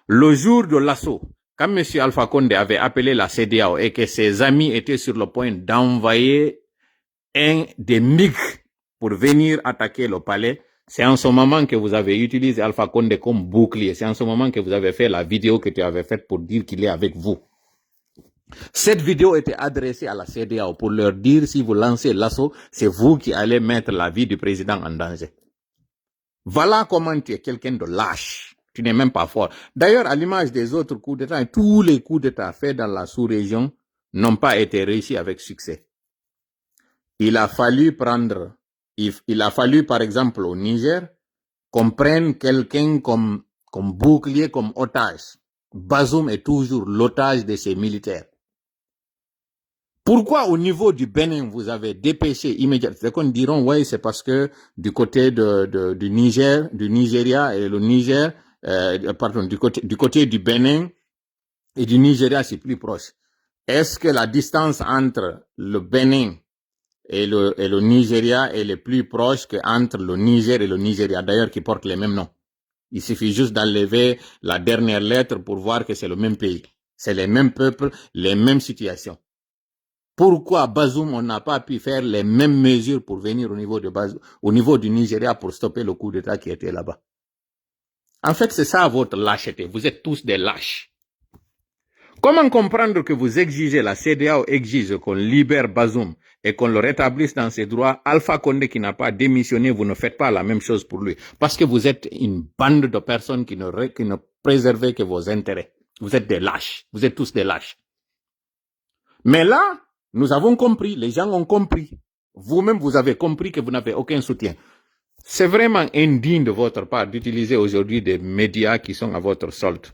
Speaker 2: Le jour de l'assaut, quand M. Alpha Condé avait appelé la CEDEAO et que ses amis étaient sur le point d'envoyer des MiG pour venir attaquer le palais, c'est en ce moment que vous avez utilisé Alpha Condé comme bouclier. C'est en ce moment que vous avez fait la vidéo que tu avais faite pour dire qu'il est avec vous. Cette vidéo était adressée à la CEDEAO pour leur dire si vous lancez l'assaut, c'est vous qui allez mettre la vie du président en danger. Voilà comment tu es quelqu'un de lâche. Tu n'es même pas fort. D'ailleurs, à l'image des autres coups d'État, tous les coups d'État faits dans la sous-région n'ont pas été réussis avec succès. Il a fallu par exemple au Niger, qu'on prenne quelqu'un comme bouclier, comme otage. Bazoum est toujours l'otage de ses militaires. Pourquoi au niveau du Bénin, vous avez dépêché immédiatement? C'est qu'on diront, ouais, c'est parce que du côté du Niger, du Nigeria et le Niger, du côté du Bénin et du Nigeria, c'est plus proche. Est-ce que la distance entre le Bénin et le Nigeria est plus proche qu'entre le Niger et le Nigeria, d'ailleurs, qui portent les mêmes noms? Il suffit juste d'enlever la dernière lettre pour voir que c'est le même pays. C'est les mêmes peuples, les mêmes situations. Pourquoi Bazoum, on n'a pas pu faire les mêmes mesures pour venir au niveau du Nigeria pour stopper le coup d'État qui était là-bas? En fait, c'est ça votre lâcheté. Vous êtes tous des lâches. Comment comprendre que vous exigez, la CEDEAO exige qu'on libère Bazoum et qu'on le rétablisse dans ses droits? Alpha Condé qui n'a pas démissionné, vous ne faites pas la même chose pour lui. Parce que vous êtes une bande de personnes qui ne préservez que vos intérêts. Vous êtes des lâches. Vous êtes tous des lâches. Mais là, nous avons compris, les gens ont compris. Vous-même, vous avez compris que vous n'avez aucun soutien. C'est vraiment indigne de votre part d'utiliser aujourd'hui des médias qui sont à votre solde.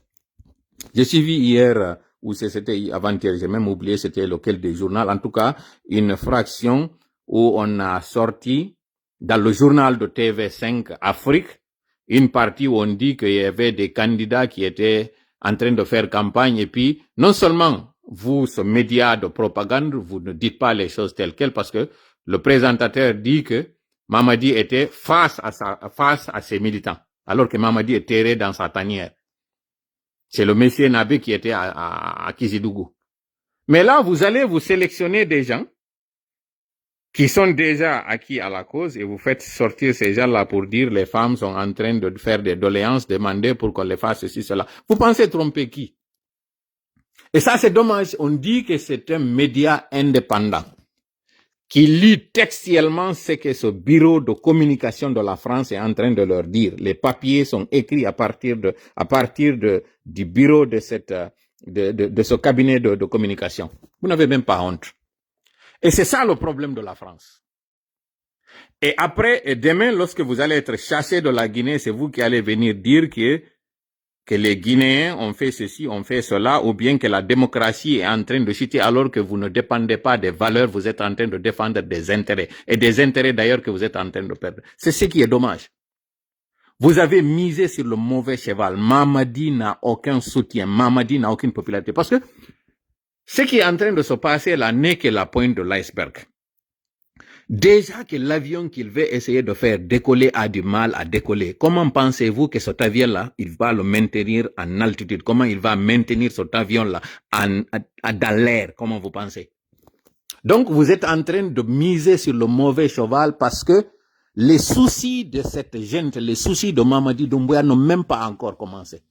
Speaker 2: J'ai suivi hier, ou c'était avant-hier, j'ai même oublié c'était lequel des journaux, en tout cas, une fraction où on a sorti dans le journal de TV5 Afrique, une partie où on dit qu'il y avait des candidats qui étaient en train de faire campagne et puis, non seulement vous, ce média de propagande, vous ne dites pas les choses telles quelles parce que le présentateur dit que Mamadi était face à ses militants, alors que Mamadi est terré dans sa tanière. C'est le monsieur Nabé qui était à Kizidougou. Mais là, vous allez vous sélectionner des gens qui sont déjà acquis à la cause et vous faites sortir ces gens-là pour dire les femmes sont en train de faire des doléances, demander pour qu'on les fasse ceci, cela. Vous pensez tromper qui? Et ça, c'est dommage. On dit que c'est un média indépendant qui lit textuellement ce que ce bureau de communication de la France est en train de leur dire. Les papiers sont écrits à partir du bureau de ce cabinet de communication. Vous n'avez même pas honte. Et c'est ça le problème de la France. Et après, et demain, lorsque vous allez être chassé de la Guinée, c'est vous qui allez venir dire que les Guinéens ont fait ceci, ont fait cela, ou bien que la démocratie est en train de chuter alors que vous ne dépendez pas des valeurs, vous êtes en train de défendre des intérêts. Et des intérêts d'ailleurs que vous êtes en train de perdre. C'est ce qui est dommage. Vous avez misé sur le mauvais cheval. Mamadi n'a aucun soutien. Mamadi n'a aucune popularité. Parce que ce qui est en train de se passer là n'est que la pointe de l'iceberg. Déjà que l'avion qu'il veut essayer de faire décoller a du mal à décoller, comment pensez-vous que cet avion-là, il va le maintenir en altitude? Comment il va maintenir cet avion-là dans l'air? Comment vous pensez? Donc, vous êtes en train de miser sur le mauvais cheval parce que les soucis de cette gente, les soucis de Mamadi Doumbouya n'ont même pas encore commencé.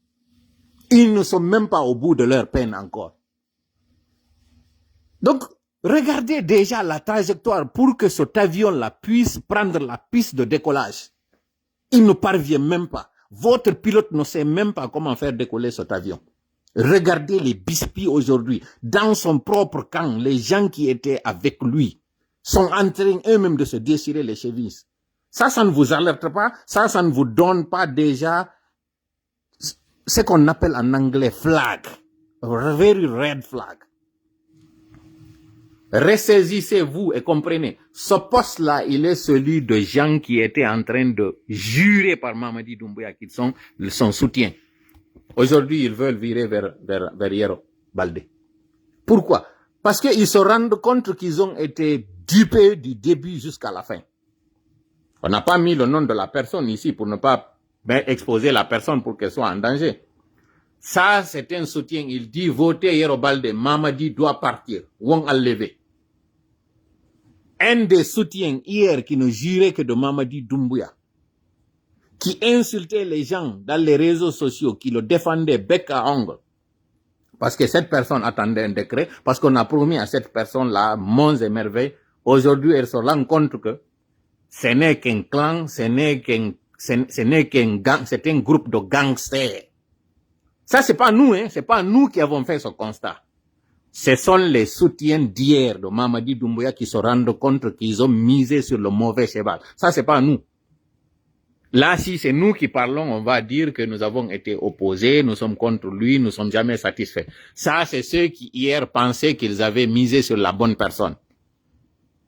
Speaker 2: Ils ne sont même pas au bout de leur peine encore. Donc, regardez déjà la trajectoire pour que cet avion-là puisse prendre la piste de décollage. Il ne parvient même pas. Votre pilote ne sait même pas comment faire décoller cet avion. Regardez les bisbis aujourd'hui. Dans son propre camp, les gens qui étaient avec lui sont en train eux-mêmes de se déchirer les chevilles. Ça ne vous alerte pas. Ça ne vous donne pas déjà ce qu'on appelle en anglais flag. A very red flag. Ressaisissez-vous et comprenez. Ce poste-là, il est celui de gens qui étaient en train de jurer par Mamadi Doumbouya qu'ils sont son soutien. Aujourd'hui, ils veulent virer vers Yero Baldé. Pourquoi? Parce qu'ils se rendent compte qu'ils ont été dupés du début jusqu'à la fin. On n'a pas mis le nom de la personne ici pour ne pas exposer la personne pour qu'elle soit en danger. Ça, c'est un soutien. Il dit, votez Yero Baldé, Mamadi doit partir. Wong a levé. Un des soutiens hier qui ne jurait que de Mamadi Doumbouya, qui insultait les gens dans les réseaux sociaux, qui le défendait bec à ongle, parce que cette personne attendait un décret, parce qu'on a promis à cette personne-là monts et merveilles. Aujourd'hui, elle se rend compte que ce n'est qu'un clan, ce n'est qu'un gang, c'est un groupe de gangsters. Ça, c'est pas nous, hein, c'est pas nous qui avons fait ce constat. Ce sont les soutiens d'hier de Mamadi Doumbouya qui se rendent compte qu'ils ont misé sur le mauvais cheval. Ça, c'est pas nous. Là, si c'est nous qui parlons, on va dire que nous avons été opposés, nous sommes contre lui, nous sommes jamais satisfaits. Ça, c'est ceux qui hier pensaient qu'ils avaient misé sur la bonne personne.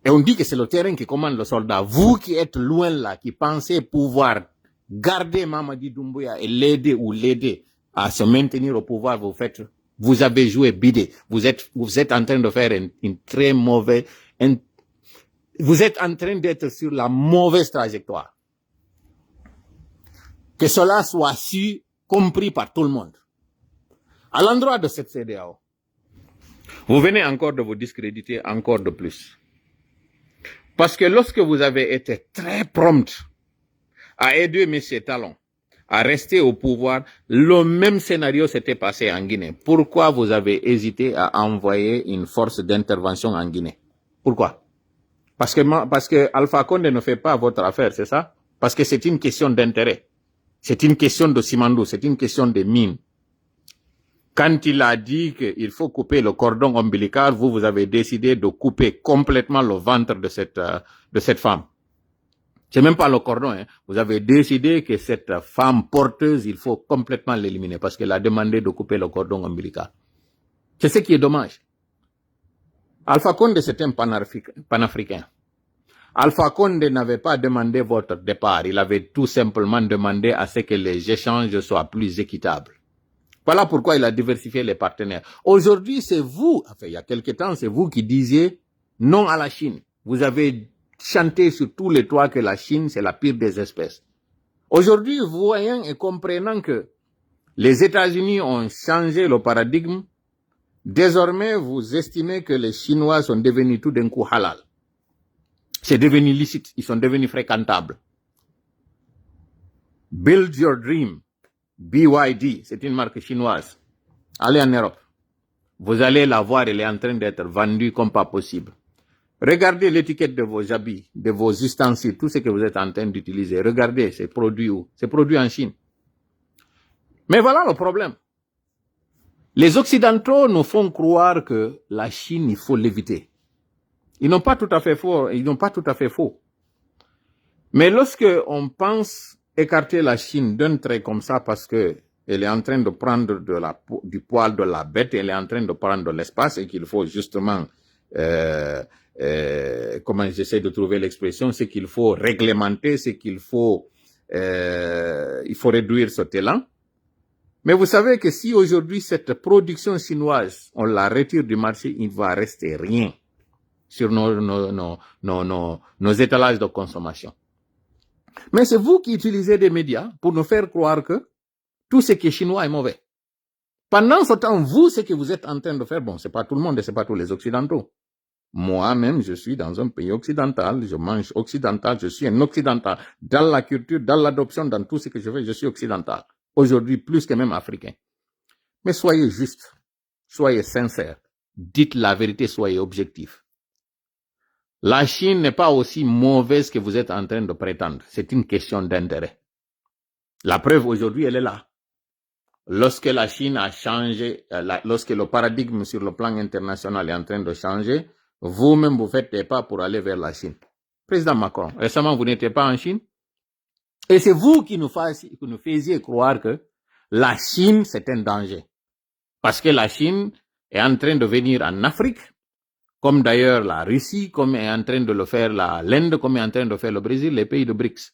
Speaker 2: Et on dit que c'est le terrain qui commande le soldat. Vous qui êtes loin là, qui pensez pouvoir garder Mamadi Doumbouya et l'aider à se maintenir au pouvoir, vous avez joué bidé. Vous êtes en train de faire une très mauvaise, vous êtes en train d'être sur la mauvaise trajectoire. Que cela soit su, compris par tout le monde. À l'endroit de cette CEDEAO, vous venez encore de vous discréditer encore de plus. Parce que lorsque vous avez été très prompt à aider M. Talon à rester au pouvoir, le même scénario s'était passé en Guinée. Pourquoi vous avez hésité à envoyer une force d'intervention en Guinée? Pourquoi? Parce que Alpha Condé ne fait pas votre affaire, c'est ça? Parce que c'est une question d'intérêt. C'est une question de Simandou, c'est une question de mines. Quand il a dit qu'il faut couper le cordon ombilical, vous avez décidé de couper complètement le ventre de cette femme. C'est même pas le cordon, hein. Vous avez décidé que cette femme porteuse, il faut complètement l'éliminer parce qu'elle a demandé de couper le cordon ombilical. C'est ce qui est dommage. Alpha Condé, c'est un panafricain. Alpha Condé n'avait pas demandé votre départ. Il avait tout simplement demandé à ce que les échanges soient plus équitables. Voilà pourquoi il a diversifié les partenaires. Aujourd'hui, c'est vous, enfin, il y a quelque temps, c'est vous qui disiez non à la Chine. Vous avez chanté sur tous les toits que la Chine, c'est la pire des espèces. Aujourd'hui, voyant et comprenant que les États-Unis ont changé le paradigme, désormais, vous estimez que les Chinois sont devenus tout d'un coup halal. C'est devenu licite, ils sont devenus fréquentables. Build Your Dream, BYD, c'est une marque chinoise. Allez en Europe. Vous allez la voir, elle est en train d'être vendue comme pas possible. Regardez l'étiquette de vos habits, de vos ustensiles, tout ce que vous êtes en train d'utiliser. Regardez, c'est produit où? C'est produit en Chine. Mais voilà le problème. Les Occidentaux nous font croire que la Chine, il faut l'éviter. Ils n'ont pas tout à fait faux. Mais lorsque on pense écarter la Chine d'un trait comme ça parce que elle est en train de prendre du poil de la bête, elle est en train de prendre de l'espace et qu'il faut justement, comment j'essaie de trouver l'expression, c'est qu'il faut réglementer, c'est qu'il faut, il faut réduire ce talent. Mais vous savez que si aujourd'hui cette production chinoise, on la retire du marché, il ne va rester rien sur nos étalages de consommation. Mais c'est vous qui utilisez des médias pour nous faire croire que tout ce qui est chinois est mauvais. Pendant ce temps, vous, ce que vous êtes en train de faire, bon, c'est pas tout le monde et c'est pas tous les Occidentaux. Moi-même, je suis dans un pays occidental, je mange occidental, je suis un occidental. Dans la culture, dans l'adoption, dans tout ce que je fais, je suis occidental. Aujourd'hui, plus que même africain. Mais soyez juste, soyez sincères, dites la vérité, soyez objectifs. La Chine n'est pas aussi mauvaise que vous êtes en train de prétendre. C'est une question d'intérêt. La preuve aujourd'hui, elle est là. Lorsque la Chine a changé, lorsque le paradigme sur le plan international est en train de changer, vous-même vous faites des pas pour aller vers la Chine. Président Macron, récemment vous n'étiez pas en Chine. Et c'est vous qui nous faisiez croire que la Chine c'est un danger. Parce que la Chine est en train de venir en Afrique, comme d'ailleurs la Russie, comme est en train de le faire l'Inde, comme est en train de faire le Brésil, les pays de BRICS.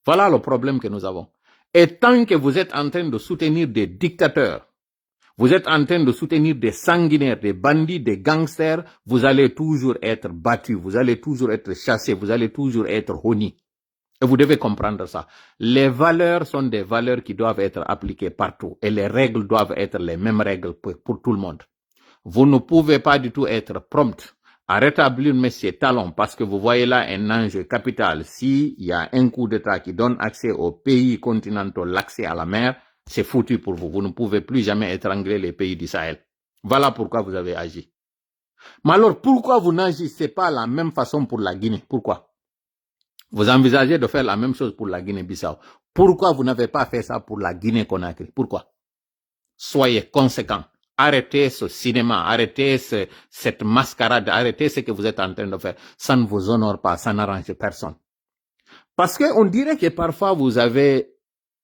Speaker 2: Voilà le problème que nous avons. Et tant que vous êtes en train de soutenir des dictateurs, vous êtes en train de soutenir des sanguinaires, des bandits, des gangsters, vous allez toujours être battus, vous allez toujours être chassés, vous allez toujours être honnis. Et vous devez comprendre ça. Les valeurs sont des valeurs qui doivent être appliquées partout. Et les règles doivent être les mêmes règles pour tout le monde. Vous ne pouvez pas du tout être prompt à rétablir M. Talon parce que vous voyez là un enjeu capital. S'il y a un coup d'État qui donne accès aux pays continentaux, l'accès à la mer, c'est foutu pour vous. Vous ne pouvez plus jamais étrangler les pays du Sahel. Voilà pourquoi vous avez agi. Mais alors, pourquoi vous n'agissez pas de la même façon pour la Guinée? Pourquoi? Vous envisagez de faire la même chose pour la Guinée-Bissau. Pourquoi vous n'avez pas fait ça pour la Guinée-Conakry? Pourquoi? Soyez conséquents. Arrêtez ce cinéma, arrêtez cette mascarade, arrêtez ce que vous êtes en train de faire. Ça ne vous honore pas, ça n'arrange personne. Parce qu'on dirait que parfois vous avez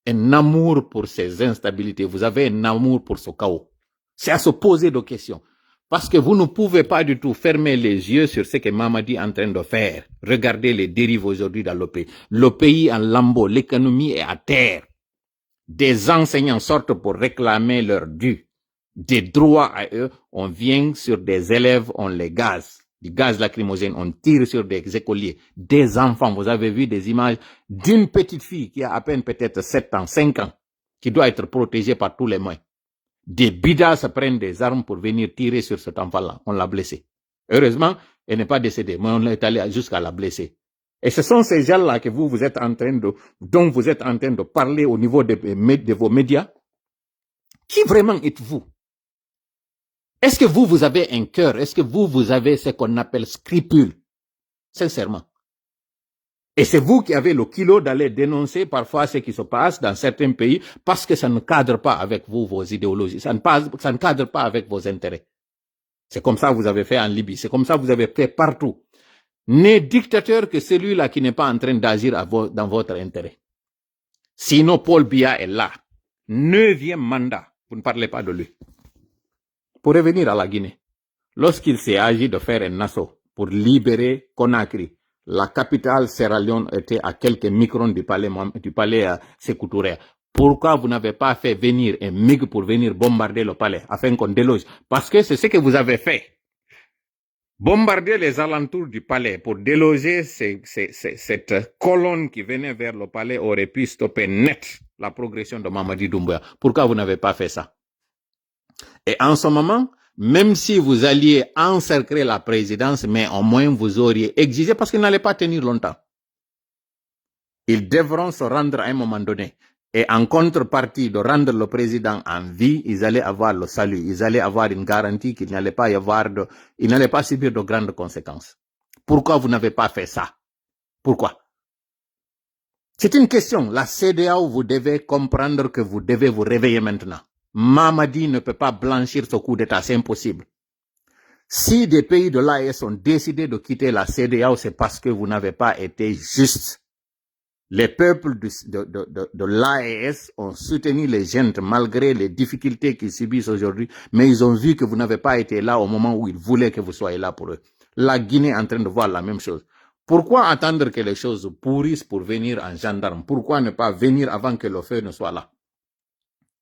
Speaker 2: un amour pour ces instabilités, vous avez un amour pour ce chaos. C'est à se poser des questions. Parce que vous ne pouvez pas du tout fermer les yeux sur ce que Mamadi est en train de faire. Regardez les dérives aujourd'hui dans le pays. Le pays en lambeaux, l'économie est à terre. Des enseignants sortent pour réclamer leur dû. Des droits à eux, on vient sur des élèves, on les gaze. Du gaz lacrymogène, on tire sur des écoliers, des enfants. Vous avez vu des images d'une petite fille qui a à peine peut-être 7 ans, 5 ans, qui doit être protégée par tous les moyens. Des bidas se prennent des armes pour venir tirer sur cet enfant-là. On l'a blessé. Heureusement, elle n'est pas décédée, mais on est allé jusqu'à la blesser. Et ce sont ces gens-là que vous êtes en train dont vous êtes en train de parler au niveau de vos médias. Qui vraiment êtes-vous? Est-ce que vous avez un cœur? Est-ce que vous avez ce qu'on appelle scrupule? Sincèrement. Et c'est vous qui avez le kilo d'aller dénoncer parfois ce qui se passe dans certains pays parce que ça ne cadre pas avec vous, vos idéologies. Ça ne cadre pas avec vos intérêts. C'est comme ça que vous avez fait en Libye. C'est comme ça que vous avez fait partout. N'est dictateur que celui-là qui n'est pas en train d'agir dans votre intérêt. Sinon, Paul Biya est là. 9e mandat. Vous ne parlez pas de lui. Pour revenir à la Guinée, lorsqu'il s'est agi de faire un assaut pour libérer Conakry, la capitale Sierra Leone était à quelques microns du palais Sékou Touré. Pourquoi vous n'avez pas fait venir un MiG pour venir bombarder le palais afin qu'on déloge? Parce que c'est ce que vous avez fait. Bombarder les alentours du palais pour déloger cette colonne qui venait vers le palais aurait pu stopper net la progression de Mamadi Doumbouya. Pourquoi vous n'avez pas fait ça? Et en ce moment, même si vous alliez encercler la présidence, mais au moins vous auriez exigé, parce qu'ils n'allaient pas tenir longtemps. Ils devront se rendre à un moment donné. Et en contrepartie de rendre le président en vie, ils allaient avoir le salut. Ils allaient avoir une garantie qu'il n'allait pas y avoir ils n'allaient pas subir de grandes conséquences. Pourquoi vous n'avez pas fait ça? Pourquoi? C'est une question. La CEDEAO, vous devez comprendre que vous devez vous réveiller maintenant. Mamadi ne peut pas blanchir ce coup d'État, c'est impossible. Si des pays de l'AES ont décidé de quitter la CEDEAO, c'est parce que vous n'avez pas été juste. Les peuples de l'AES ont soutenu les jeunes malgré les difficultés qu'ils subissent aujourd'hui, mais ils ont vu que vous n'avez pas été là au moment où ils voulaient que vous soyez là pour eux. La Guinée est en train de voir la même chose. Pourquoi attendre que les choses pourrissent pour venir en gendarme? Pourquoi ne pas venir avant que le feu ne soit là?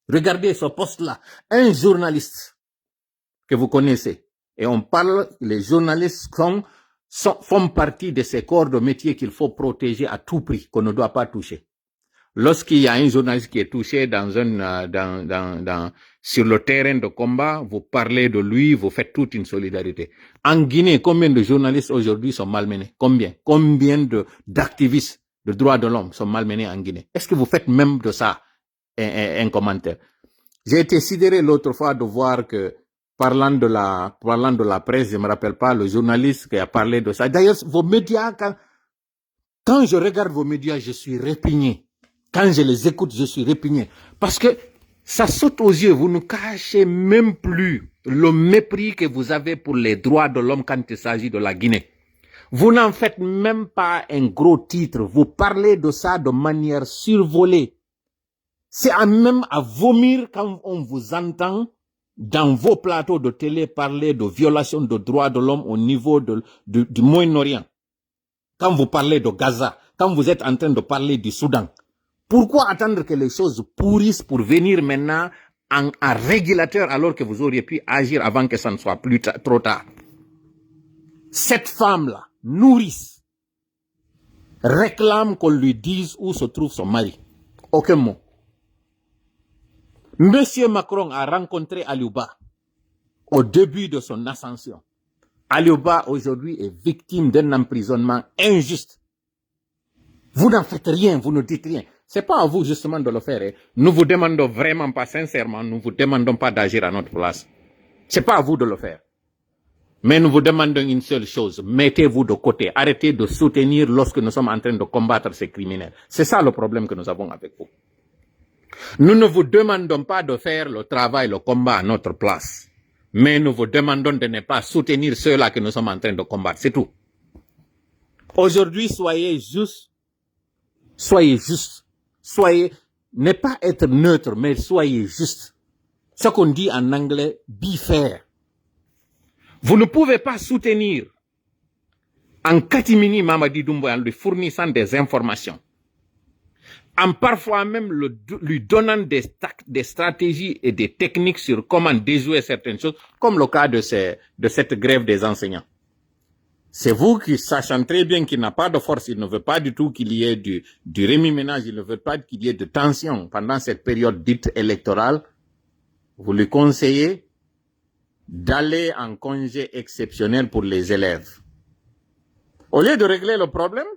Speaker 2: Regardez ce poste-là, un journaliste que vous connaissez. Et on parle, les journalistes font partie de ces corps de métier qu'il faut protéger à tout prix, qu'on ne doit pas toucher. Lorsqu'il y a un journaliste qui est touché sur le terrain de combat, vous parlez de lui, vous faites toute une solidarité. En Guinée, combien de journalistes aujourd'hui sont malmenés? Combien d'activistes de droits de l'homme sont malmenés en Guinée? Est-ce que vous faites même de ça un commentaire? J'ai été sidéré l'autre fois de voir que, parlant de la presse, je me rappelle pas, le journaliste qui a parlé de ça. D'ailleurs, vos médias, quand je regarde vos médias, je suis répugné. Quand je les écoute, je suis répugné. Parce que ça saute aux yeux. Vous ne cachez même plus le mépris que vous avez pour les droits de l'homme quand il s'agit de la Guinée. Vous n'en faites même pas un gros titre. Vous parlez de ça de manière survolée. C'est même à vomir quand on vous entend dans vos plateaux de télé parler de violation de droits de l'homme au niveau du Moyen-Orient. Quand vous parlez de Gaza, quand vous êtes en train de parler du Soudan. Pourquoi attendre que les choses pourrissent pour venir maintenant en régulateur alors que vous auriez pu agir avant que ça ne soit plus trop tard? Cette femme-là, nourrice, réclame qu'on lui dise où se trouve son mari. Aucun mot. Monsieur Macron a rencontré Aliouba au début de son ascension. Aliouba aujourd'hui est victime d'un emprisonnement injuste. Vous n'en faites rien, vous ne dites rien. C'est pas à vous justement de le faire. Hein. Nous vous demandons vraiment pas sincèrement, nous vous demandons pas d'agir à notre place. C'est pas à vous de le faire. Mais nous vous demandons une seule chose, mettez-vous de côté, arrêtez de soutenir lorsque nous sommes en train de combattre ces criminels. C'est ça le problème que nous avons avec vous. Nous ne vous demandons pas de faire le travail, le combat à notre place. Mais nous vous demandons de ne pas soutenir ceux-là que nous sommes en train de combattre. C'est tout. Aujourd'hui, soyez juste. Soyez juste. Soyez, ne pas être neutre, mais soyez juste. Ce qu'on dit en anglais, be fair. Vous ne pouvez pas soutenir en catimini Mamadi Doumbouya en lui fournissant des informations, en parfois même lui donnant des stratégies et des techniques sur comment déjouer certaines choses, comme le cas de cette grève des enseignants. C'est vous qui, sachant très bien qu'il n'a pas de force, il ne veut pas du tout qu'il y ait du remue-ménage, il ne veut pas qu'il y ait de tension pendant cette période dite électorale, vous lui conseillez d'aller en congé exceptionnel pour les élèves. Au lieu de régler le problème,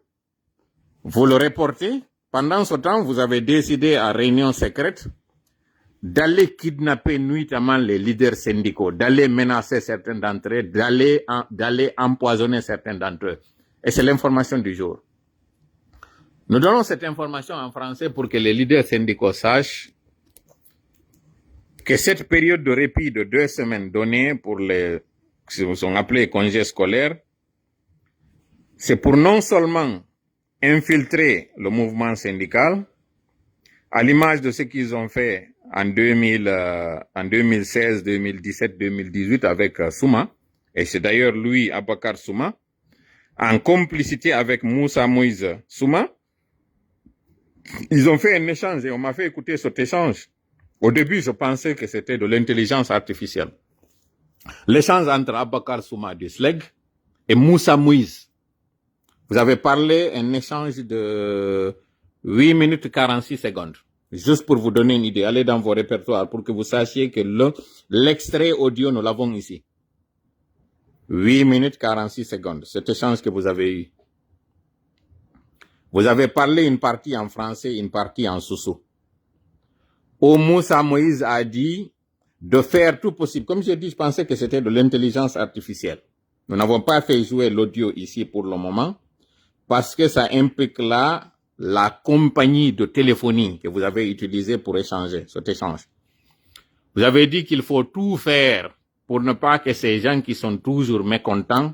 Speaker 2: vous le reportez. Pendant ce temps, vous avez décidé à réunion secrète d'aller kidnapper nuitamment les leaders syndicaux, d'aller menacer certains d'entre eux, d'aller empoisonner certains d'entre eux. Et c'est l'information du jour. Nous donnons cette information en français pour que les leaders syndicaux sachent que cette période de répit de 2 semaines donnée pour ce qui sont appelés congés scolaires, c'est pour non seulement infiltrer le mouvement syndical, à l'image de ce qu'ils ont fait en 2016, 2017, 2018 avec Souma, et c'est d'ailleurs lui, Abakar Souma, en complicité avec Moussa Moïse Souma, ils ont fait un échange et on m'a fait écouter cet échange. Au début, je pensais que c'était de l'intelligence artificielle. L'échange entre Abakar Souma du SLEG et Moussa Moïse. Vous avez parlé un échange de 8 minutes 46 secondes. Juste pour vous donner une idée, allez dans vos répertoires pour que vous sachiez que l'extrait audio, nous l'avons ici. 8 minutes 46 secondes, cet échange que vous avez eu. Vous avez parlé une partie en français, une partie en soussou. Moussa Moïse a dit de faire tout possible. Comme j'ai dit, je pensais que c'était de l'intelligence artificielle. Nous n'avons pas fait jouer l'audio ici pour le moment parce que ça implique là la compagnie de téléphonie que vous avez utilisée pour échanger, cet échange. Vous avez dit qu'il faut tout faire pour ne pas que ces gens qui sont toujours mécontents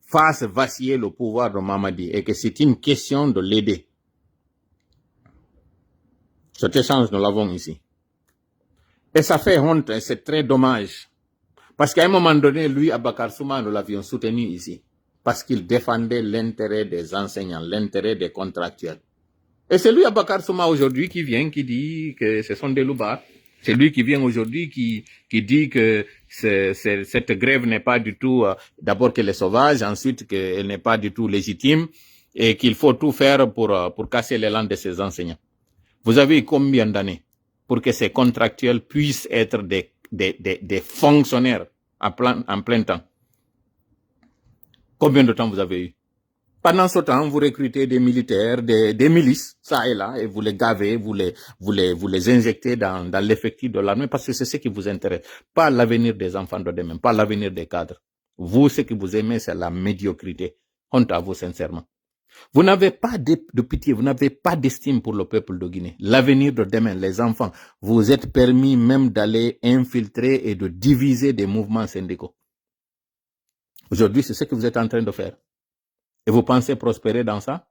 Speaker 2: fassent vaciller le pouvoir de Mamadi et que c'est une question de l'aider. Cet échange, nous l'avons ici. Et ça fait honte, et c'est très dommage. Parce qu'à un moment donné, lui, Abakar Souma, nous l'avions soutenu ici. Parce qu'il défendait l'intérêt des enseignants, l'intérêt des contractuels. Et c'est lui, Abakar Souma, aujourd'hui, qui vient, qui dit que ce sont des loupards. C'est lui qui vient aujourd'hui, qui dit que cette grève n'est pas du tout, d'abord qu'elle est sauvage, ensuite qu'elle n'est pas du tout légitime, et qu'il faut tout faire pour casser l'élan de ces enseignants. Vous avez combien d'années pour que ces contractuels puissent être des fonctionnaires en plein temps? Combien de temps vous avez eu? Pendant ce temps, vous recrutez des militaires, des milices, ça et là, et vous les gavez, vous les injectez dans l'effectif de l'armée parce que c'est ce qui vous intéresse. Pas l'avenir des enfants de demain, pas l'avenir des cadres. Vous, ce que vous aimez, c'est la médiocrité. Honte à vous, sincèrement. Vous n'avez pas de pitié, vous n'avez pas d'estime pour le peuple de Guinée. L'avenir de demain, les enfants, vous êtes permis même d'aller infiltrer et de diviser des mouvements syndicaux. Aujourd'hui, c'est ce que vous êtes en train de faire. Et vous pensez prospérer dans ça?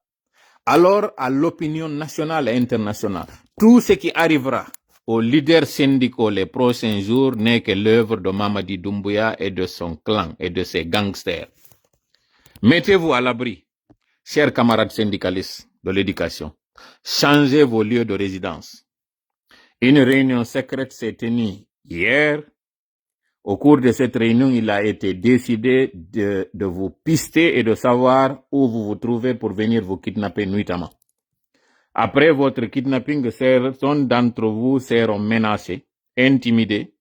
Speaker 2: Alors, à l'opinion nationale et internationale, tout ce qui arrivera aux leaders syndicaux les prochains jours n'est que l'œuvre de Mamadi Doumbouya et de son clan et de ses gangsters. Mettez-vous à l'abri, chers camarades syndicalistes de l'éducation. Changez vos lieux de résidence. Une réunion secrète s'est tenue hier. Au cours de cette réunion, il a été décidé de vous pister et de savoir où vous vous trouvez pour venir vous kidnapper nuitamment. Après votre kidnapping, certains d'entre vous seront menacés, intimidés,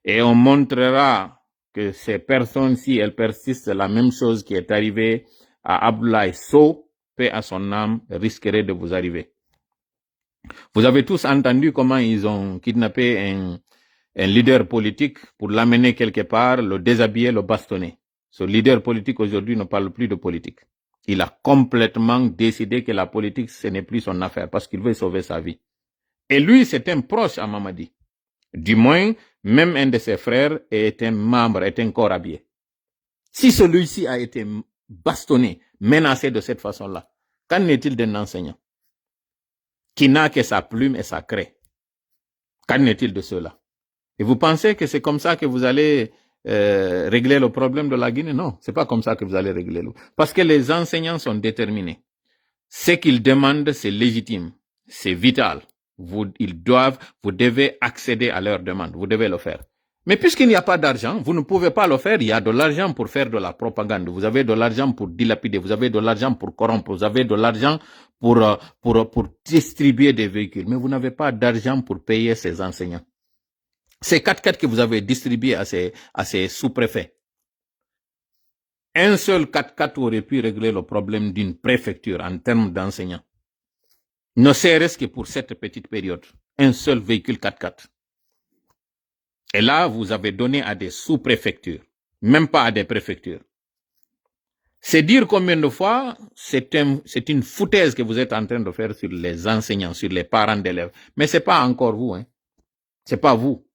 Speaker 2: et on montrera que ces personnes-ci, elles persistent. La même chose qui est arrivée à Abdoulaye Sow, paix à son âme, risquerait de vous arriver. Vous avez tous entendu comment ils ont kidnappé un leader politique pour l'amener quelque part, le déshabiller, le bastonner. Ce leader politique aujourd'hui ne parle plus de politique. Il a complètement décidé que la politique, ce n'est plus son affaire parce qu'il veut sauver sa vie. Et lui, c'est un proche à Mamadi. Du moins, même un de ses frères est un membre, est un corps habillé. Si celui-ci a été bastonné, menacé de cette façon-là, qu'en est-il d'un enseignant qui n'a que sa plume et sa craie? Qu'en est-il de cela? Et vous pensez que c'est comme ça que vous allez régler le problème de la Guinée? Non, c'est pas comme ça que vous allez régler le. Parce que les enseignants sont déterminés. Ce qu'ils demandent, c'est légitime, c'est vital. Vous devez accéder à leurs demandes, vous devez le faire. Mais puisqu'il n'y a pas d'argent, vous ne pouvez pas le faire. Il y a de l'argent pour faire de la propagande. Vous avez de l'argent pour dilapider. Vous avez de l'argent pour corrompre. Vous avez de l'argent pour distribuer des véhicules. Mais vous n'avez pas d'argent pour payer ces enseignants. Ces 4x4 que vous avez distribués à ces sous-préfets. Un seul 4x4 aurait pu régler le problème d'une préfecture en termes d'enseignants. Ne serait-ce que pour cette petite période. Un seul véhicule 4x4. Et là, vous avez donné à des sous-préfectures. Même pas à des préfectures. C'est dire combien de fois c'est une foutaise que vous êtes en train de faire sur les enseignants, sur les parents d'élèves. Mais c'est pas encore vous, hein. C'est pas vous.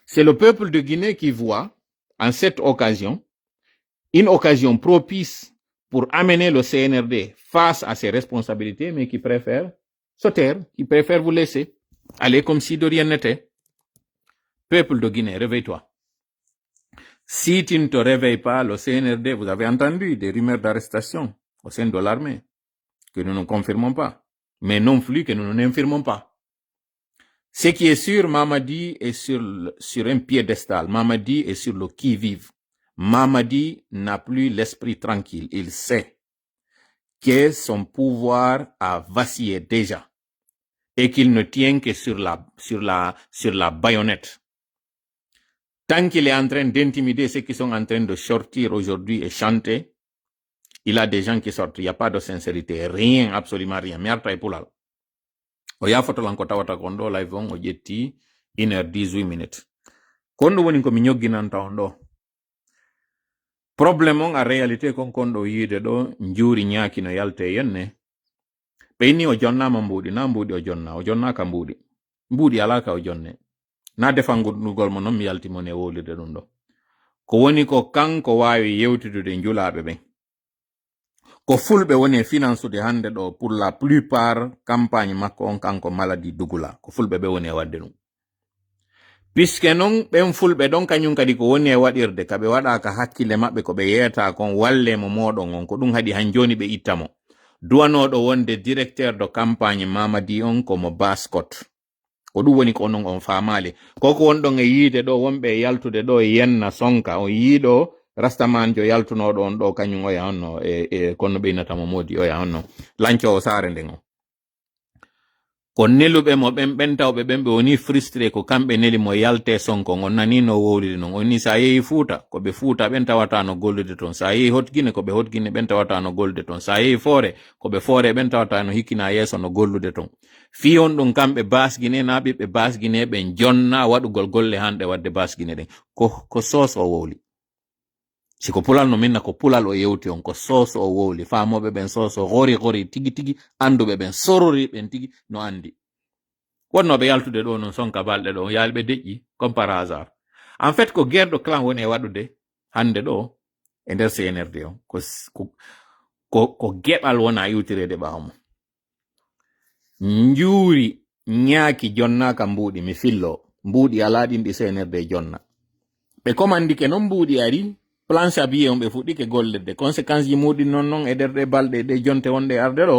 Speaker 2: C'est le peuple de Guinée qui voit, en cette occasion, une occasion propice pour amener le CNRD face à ses responsabilités, mais qui préfère se taire, qui préfère vous laisser aller comme si de rien n'était. Peuple de Guinée, réveille-toi. Si tu ne te réveilles pas, le CNRD, vous avez entendu des rumeurs d'arrestation au sein de l'armée, que nous ne confirmons pas, mais non plus que nous n'infirmons pas. Ce qui est sûr, Mamadi est sur un piédestal. Mamadi est sur le qui-vive. Mamadi n'a plus l'esprit tranquille. Il sait que son pouvoir a vacillé déjà et qu'il ne tient que sur la baïonnette. Tant qu'il est en train d'intimider ceux qui sont en train de sortir aujourd'hui et chanter, il a des gens qui sortent. Il n'y a pas de sincérité. Rien, absolument rien. Merta et poulal. Oya foto lankota wata kondo live on ojetti 1h18 minutes. Kondo woni ko mi nyogginanta on do. Problème on a réalité kon kondo yide do njuri nyaki no yalte yenne. Peini o jonna ma mbudi na mbudi o jonna ka mbudi. Mbudi alaka o jonne. Na defangudugol mo non mi yalti mo ne wolide dum do. Ko woni ko kanko wawi yewtitude njulaabe ben. Ko fulbe woni finance de hande do pour la plupart campagne makko on kanko maladie dugula ko fulbe be woni wadde dum. Puisque non ben fulbe don kanyum kadi ko woni wadirde kabe wada ka hakkile mabbe ko be yeta kon walle mo modon on ko dum hadi hanjoni be ittamo. Duwanodo wonde directeur de campagne Mamadi on ko mo Bascott. Ko dum woni ko non on faamale koko wondon e yide do wonbe yaltude do yenna sonka o yido rastaman jo yaltunodo on do kanyum o yahanno e kono be natamo modi o yahanno lancio o sare ndego ko nelube mo bentawbe bembe woni frustré ko kambe neli mo yalte sonko on nani no wowlide non oni sa yeyi fuuta ko be fuuta ben tawata no gollude ton sa yeyi hotgine ko be hotgine ben tawata no gollude ton sa yeyi foore ko be foore ben tawata no hikina yeso no gollude ton fi on dum kambe basgine na be basgine ben jonna wadugol golle hande wadde basgine den ko sos o wowli siko pulal no minna ko pulal o yewti on ko soso o wowli famoɓe ɓen soso gori tigi tigi anduɓe ɓen sorori ɓen tigi no andi wonnoɓe yaltude ɗo non sonka balɗe ɗo yalɓe deƴƴi comme par hasard en fait ko guerre de clan woni e waɗude hande ɗo e nder CNRD o ko geɓal wona iwtirede ɓawmo njuuri ñaaki jonnaka mbuuɗi mi fillo mbuuɗi ala ɗin ɗi CNRD jonna ɓe commandike noon mbuuɗi ari plan sabiye on ɓe fuɗɗike gollede conséquence ji muɗi non e nder ɗe balɗe ɗe jonte wonde arde ɗo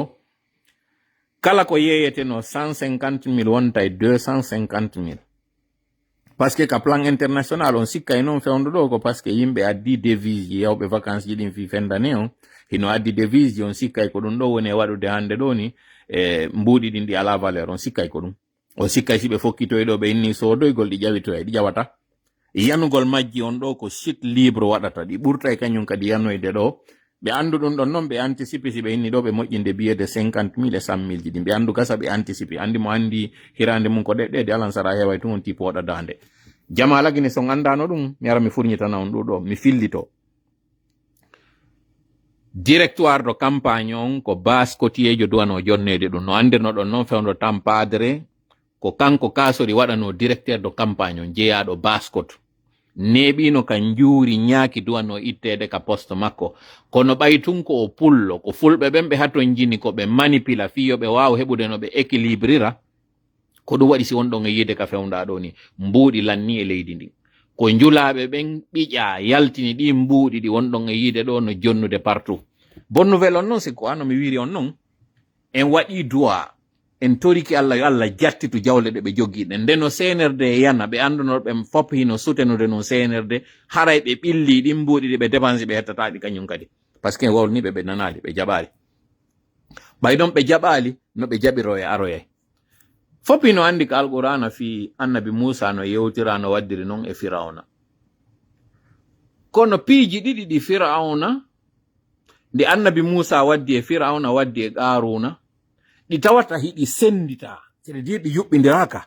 Speaker 2: kala ko yeyete no 150.000 wonta e 250.000 parce que ka plan international on sikka e noon fewndo ɗo ko parce que yimɓe addi devise ji yawɓe vacances ji ɗin fi fendane on hino addi devise ji on sikka ko ɗum ɗo woni e waɗude hande ɗo ni mbuuɗi ɗin ɗi ala valeur on sikka ko ɗum on sikka si ɓe fokkitoy ɗo ɓe inni sodoygol ɗi ƴawitoye ɗi ƴawata yanugol majji on ɗo ko chute libre waɗata ɗi ɓurta e kañum kadi yanoyde ɗo ɓe andu ɗum ɗon noon ɓe anticipe si ɓe inni ɗo ɓe moƴƴinde biyede 50.000 e 100.000 ji ɗi ɓe andu gasa ɓe anticipe andi mo andi hirande mum ko ɗeɗɗede alan sara heway tun on tipo waɗa dande jama lagine son andano ɗum mi ara mi furnitana on ɗuɗo mi fillito directoire de campagne on ko base kotiyejo duwano jonnede ɗum no andirno ɗon noon fewndo tampadre ko kanko kasori waɗano directeur de campagne on jeeyaɗo baskot neɓino ka njuuri ñaaki duwano ittede ka poste makko kono ɓaytun ko o pullo ko fulɓe ɓen ɓe haton jini ko ɓe manipula fiyo ɓe wawa heɓude no ɓe équilibrira ko ɗum waɗi si wonɗon e yide ka fewnda ɗo ni mbuuɗi lanni e leydi ndi ko njulaɓe ɓen ɓiƴa yaltini ɗi mbuuɗi ɗi wonɗon e yide ɗo no jonnude partout bonne nouvelle on noon sikko ano mi wiri on noon en waɗi duwa en toriki Allah yo Allah jattitu jawle ɗe ɓe jogiɗe ndeno CNRD yana ɓe anduno ɓe fop hino sutenude non CNRD haray ɓe ɓilli ɗin mbuuɗi ɗi ɓe dépense ɓe hettataɗi kañum kadi par ce que wolniɓe ɓe nanali ɓe jaɓali ɓay ɗon ɓe jaɓali no ɓe jaɓiro e aroyay fop hino andi ka alqur'ana fi annabi Musa no yewtira no waddiri noon e Firawna kono piiji ɗiɗi ɗi Firawna nde annabi Musa waddi e Firawna waddi e Qaruna ɗi tawata hiɗi sendita c'est dire ɗi yuɓɓindiraka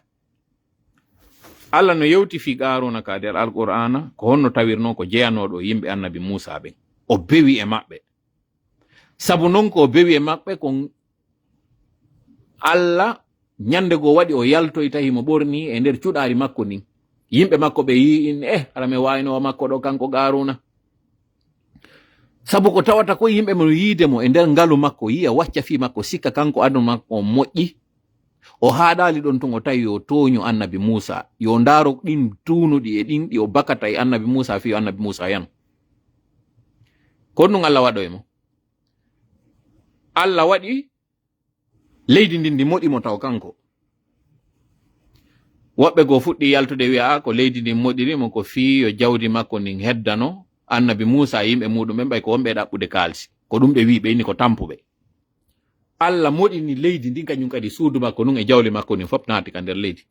Speaker 2: Allah no yewti fi Qaruna ka nder alqur'ana ko honno tawirno ko jeyanoɗo yimɓe annabi Musa ɓe o bewi e maɓɓe sabu non ko o bewi e maɓɓe ko Allah ñande go waɗi o yaltoy tawi mo ɓorni e nder cuɗari makko ni yimɓe makko ɓe yi in ara mi wayno makko ɗo kanko Qaruna sabu ko tawata ko yimɓe mo yiide mo e nder ngalu makko yiya wacca fi makko sikka kanko adu makko moƴƴi o haɗali ɗon tun o tawi yo toño annabi Musa yo ndaro ɗin tunuɗi e ɗin ɗi o bakata e annabi Musa fi annabi Musa yan ko ɗum Allah waɗo e mo Allah waɗi leydi ndin ndi moɗimo taw kanko woɓɓe go fuɗɗi yaltude wi'a ko leydi ndin moɗirimo ko fi yo jawdi makko ndin heddano annabi Musa yimɓe muɗum ɓay ko wonɓe ɗaɓɓude kalsi ko ɗum ɓe wi ɓe inni ko tampuɓe Allah moɗini leydi ndin kañum kadi suudu makko nun e jawli makko nin fop naati ka nder leydi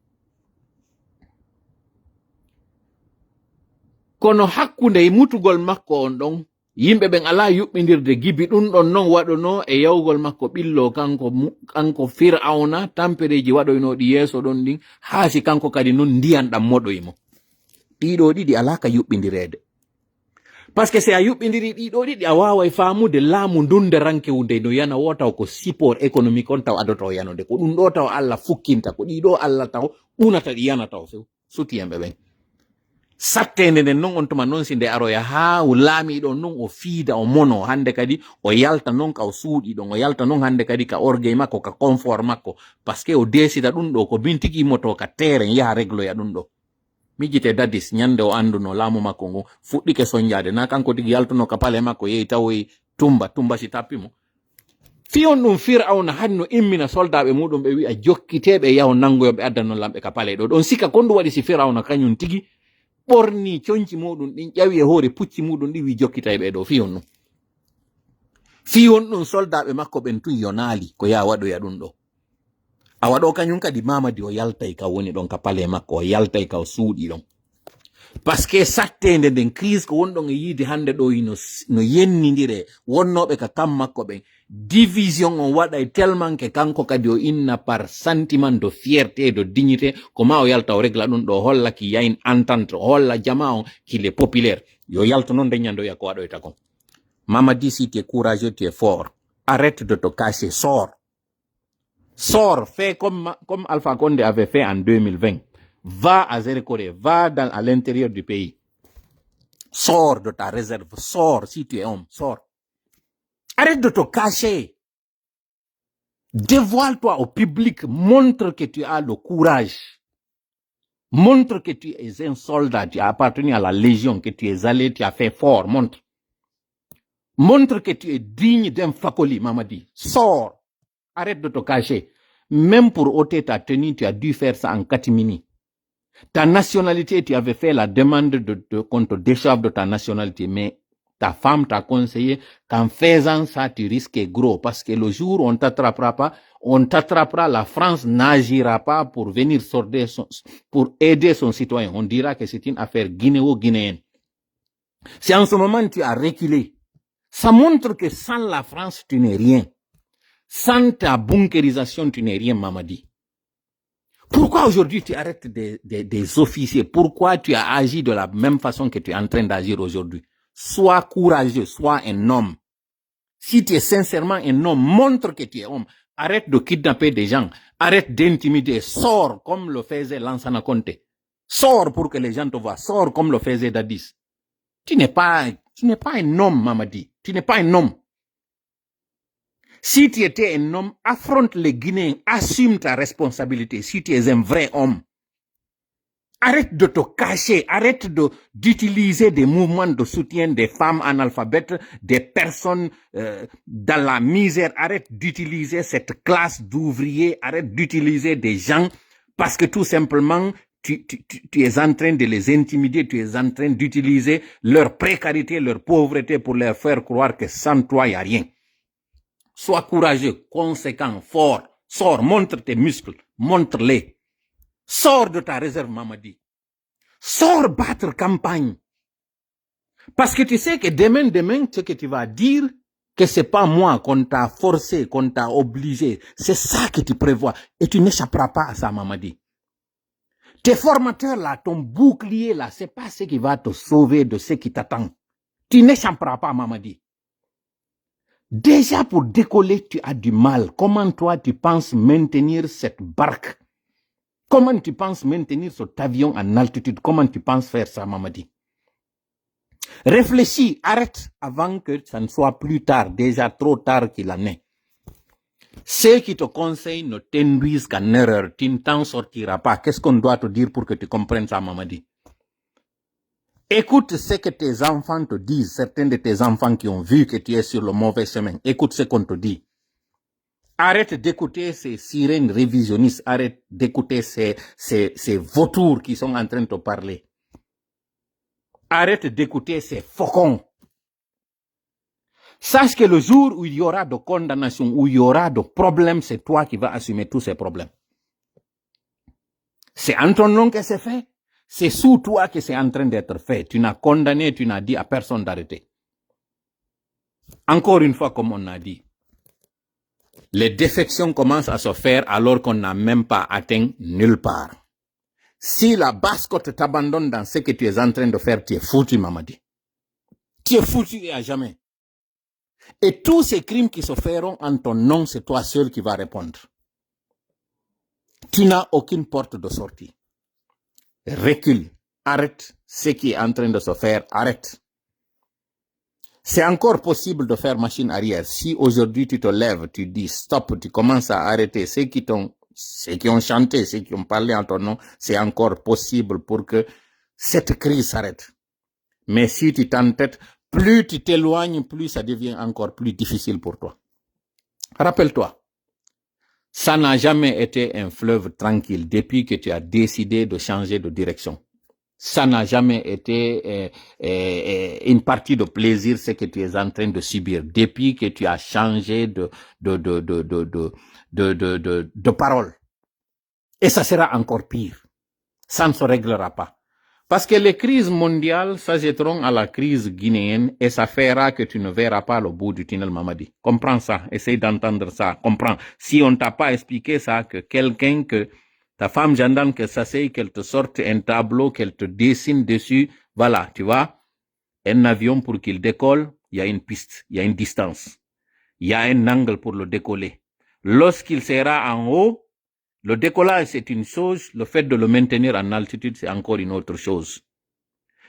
Speaker 2: kono hakkunde mutugol makko on ɗon yimɓe ɓen ala yuɓɓindirde gibi ɗum ɗon non waɗono e yawgol makko ɓillo kanko Firawna tampereji waɗoynoɗi yeeso ɗon ɗin haasi kanko kadi non ndiyan ɗam moɗoymo ɗiɗo ɗiɗi ala ka yuɓɓindirede par ce que si a yuɓɓindiri ɗiɗo ɗiɗi a waway famude laamu ndunde rankewunde no yana wo taw ko support économique on taw adoto yanode ko ɗum ɗo taw Allah fukkinta ko ɗiɗo Allah taw ɓunata ɗi yana taw few suti yemɓe ɓen sattende nden non on tuma noon si nde aroya ha laamiɗo non o fiida o mono hande kadi o yalta non ka o suuɗi ɗon o yalta non hande kadi ka orgueil makko ka confort makko par ce que o desida ɗum ɗo ko min tigi moto ka terrain yaha régloya ɗum ɗo mijite dadis ñande o anduno laamu makko ngo fuɗɗike soñjade na kanko tigi yaltuno ka pale makko yehi tawoy tumba si tappimo fiyon ɗum Firawna hani no immina soldaɓe muɗum ɓe wi'a jokkiteɓe yaho nangoyoɓe addanno lamɓe ka pale ɗo ɗon sika kondu waɗi si Firawna kañum tigi ɓorni coñci muɗum ɗin ƴawi e hoore pucci muɗum ɗi wi jokkitay ɓe ɗo fiyon ɗum soldaɓe makko ɓen tun yo naali ko ya waɗoya ɗum ɗo a waɗo kañum kadi mamadi o yaltay ka woni ɗon ka pale makko o yaltay ka o suuɗi ɗon Parce que sattende den crise ko wonɗon e yiide hande ɗo no yennidire wonnoɓe ka kam makko ɓen division on waɗay tellement que kanko kadi o inna par sentiment de fierté de dignité koma o yalta o régla ɗum ɗo holla ki yayin entente holla jama on qu'il est populaire yo yalta noon deññande o yakko waɗoyta kon. Mamadi, si tu es courageux, tu es fort. Arrête de te cacher, sors. Sors, fais comme Alpha Condé avait fait en 2020. Va à Zérekore, va à l'intérieur du pays. Sors de ta réserve, sors si tu es homme, sors. Arrête de te cacher. Dévoile-toi au public, montre que tu as le courage. Montre que tu es un soldat, tu as appartenu à la Légion, que tu es allé, tu as fait fort, montre. Montre que tu es digne d'un Fakoli, Mamadi. Sors. Arrête de te cacher. Même pour ôter ta tenue, tu as dû faire ça en catimini. Ta nationalité, tu avais fait la demande qu'on te décharge de ta nationalité, mais ta femme t'a conseillé qu'en faisant ça, tu risques gros, parce que le jour où on t'attrapera pas, la France n'agira pas pour venir pour aider son citoyen. On dira que c'est une affaire guinéo-guinéenne. Si en ce moment tu as reculé, ça montre que sans la France, tu n'es rien. Sans ta bunkérisation, tu n'es rien, Mamadi. Pourquoi aujourd'hui tu arrêtes des officiers? Pourquoi tu as agi de la même façon que tu es en train d'agir aujourd'hui? Sois courageux, sois un homme. Si tu es sincèrement un homme, montre que tu es homme. Arrête de kidnapper des gens. Arrête d'intimider. Sors comme le faisait Lansana Conté. Sors pour que les gens te voient. Sors comme le faisait Dadis. Tu n'es pas un homme, Mamadi. Tu n'es pas un homme. Si tu étais un homme, affronte les Guinéens, assume ta responsabilité si tu es un vrai homme. Arrête de te cacher, arrête d'utiliser des mouvements de soutien des femmes analphabètes, des personnes dans la misère. Arrête d'utiliser cette classe d'ouvriers, arrête d'utiliser des gens parce que tout simplement, tu es en train de les intimider, tu es en train d'utiliser leur précarité, leur pauvreté pour leur faire croire que sans toi, il n'y a rien. Sois courageux, conséquent, fort. Sors, montre tes muscles, montre-les. Sors de ta réserve, Mamadi. Sors battre campagne. Parce que tu sais que demain, ce que tu vas dire, que c'est pas moi qu'on t'a forcé, qu'on t'a obligé. C'est ça que tu prévois. Et tu n'échapperas pas à ça, Mamadi. Tes formateurs là, ton bouclier là, c'est pas ce qui va te sauver de ce qui t'attend. Tu n'échapperas pas, Mamadi. Déjà pour décoller, tu as du mal. Comment toi, tu penses maintenir cette barque? Comment tu penses maintenir cet avion en altitude? Comment tu penses faire ça, Mamadi? Réfléchis, arrête avant que ça ne soit plus tard, déjà trop tard qu'il en est. Ceux qui te conseillent ne t'induisent qu'en erreur. Tu ne t'en sortiras pas. Qu'est-ce qu'on doit te dire pour que tu comprennes ça, Mamadi? Écoute ce que tes enfants te disent, certains de tes enfants qui ont vu que tu es sur le mauvais chemin. Écoute ce qu'on te dit. Arrête d'écouter ces sirènes révisionnistes, arrête d'écouter ces vautours qui sont en train de te parler. Arrête d'écouter ces faucons. Sache que le jour où il y aura de condamnation, où il y aura de problèmes, c'est toi qui vas assumer tous ces problèmes. C'est en ton nom que c'est fait. C'est sous toi que c'est en train d'être fait. Tu n'as condamné, tu n'as dit à personne d'arrêter. Encore une fois, comme on a dit, les défections commencent à se faire alors qu'on n'a même pas atteint nulle part. Si la basse-côte t'abandonne dans ce que tu es en train de faire, tu es foutu, Mamadi. Tu es foutu et à jamais. Et tous ces crimes qui se feront en ton nom, c'est toi seul qui vas répondre. Tu n'as aucune porte de sortie. Recule, arrête ce qui est en train de se faire, arrête. C'est encore possible de faire machine arrière. Si aujourd'hui tu te lèves, tu dis stop, tu commences à arrêter ceux qui ont chanté, ceux qui ont parlé en ton nom, c'est encore possible pour que cette crise s'arrête. Mais si tu t'entêtes, plus tu t'éloignes, plus ça devient encore plus difficile pour toi. Rappelle-toi, ça n'a jamais été un fleuve tranquille depuis que tu as décidé de changer de direction. Ça n'a jamais été une partie de plaisir, ce que tu es en train de subir depuis que tu as changé de parole. Et ça sera encore pire. Ça ne se réglera pas. Parce que les crises mondiales s'ajouteront à la crise guinéenne et ça fera que tu ne verras pas le bout du tunnel, Mamadi. Comprends ça, essaye d'entendre ça, comprends. Si on t'a pas expliqué ça, que quelqu'un, que ta femme gendarme, que ça c'est, qu'elle te sorte un tableau, qu'elle te dessine dessus, voilà, tu vois, un avion pour qu'il décolle, il y a une piste, il y a une distance, il y a un angle pour le décoller. Lorsqu'il sera en haut, le décollage, c'est une chose. Le fait de le maintenir en altitude, c'est encore une autre chose.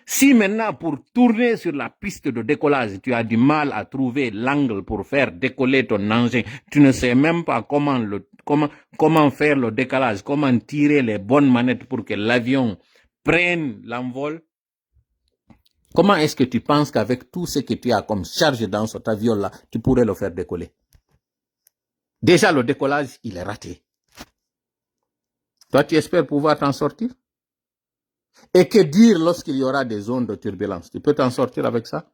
Speaker 2: Si maintenant, pour tourner sur la piste de décollage, tu as du mal à trouver l'angle pour faire décoller ton engin, tu ne sais même pas comment faire le décollage, comment tirer les bonnes manettes pour que l'avion prenne l'envol, comment est-ce que tu penses qu'avec tout ce que tu as comme charge dans cet avion-là, tu pourrais le faire décoller? Déjà, le décollage, il est raté. Toi, tu espères pouvoir t'en sortir? Et que dire lorsqu'il y aura des zones de turbulence? Tu peux t'en sortir avec ça?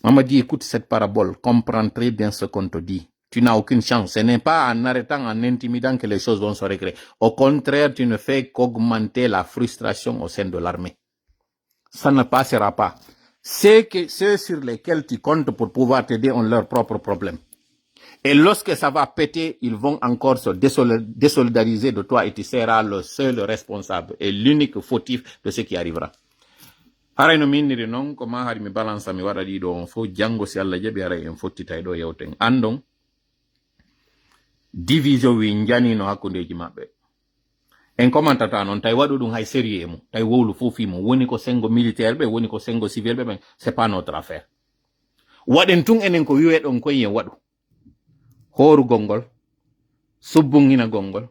Speaker 2: On m'a dit, écoute cette parabole, comprends très bien ce qu'on te dit. Tu n'as aucune chance. Ce n'est pas en arrêtant, en intimidant que les choses vont se régler. Au contraire, tu ne fais qu'augmenter la frustration au sein de l'armée. Ça ne passera pas. Ceux sur lesquels tu comptes pour pouvoir t'aider ont leurs propres problèmes. Et lorsque ça va péter, ils vont encore se désolidariser de toi et tu seras le seul responsable et l'unique fautif de ce qui arrivera. Haray no miniri non ko ma hari mi balance mi wada di do fo jango si Allah jabi haray en fottita do yewten andon division wi njani no hakkundeji mabbe en commentata non tay wadu dum hay sérieux mu tay wowlu fofi mu woni ko sengo militaire be woni ko sengo civil be c'est pas notre affaire waden tun enen ko wiwe don ko yen wadu horu gongol subbungina gongol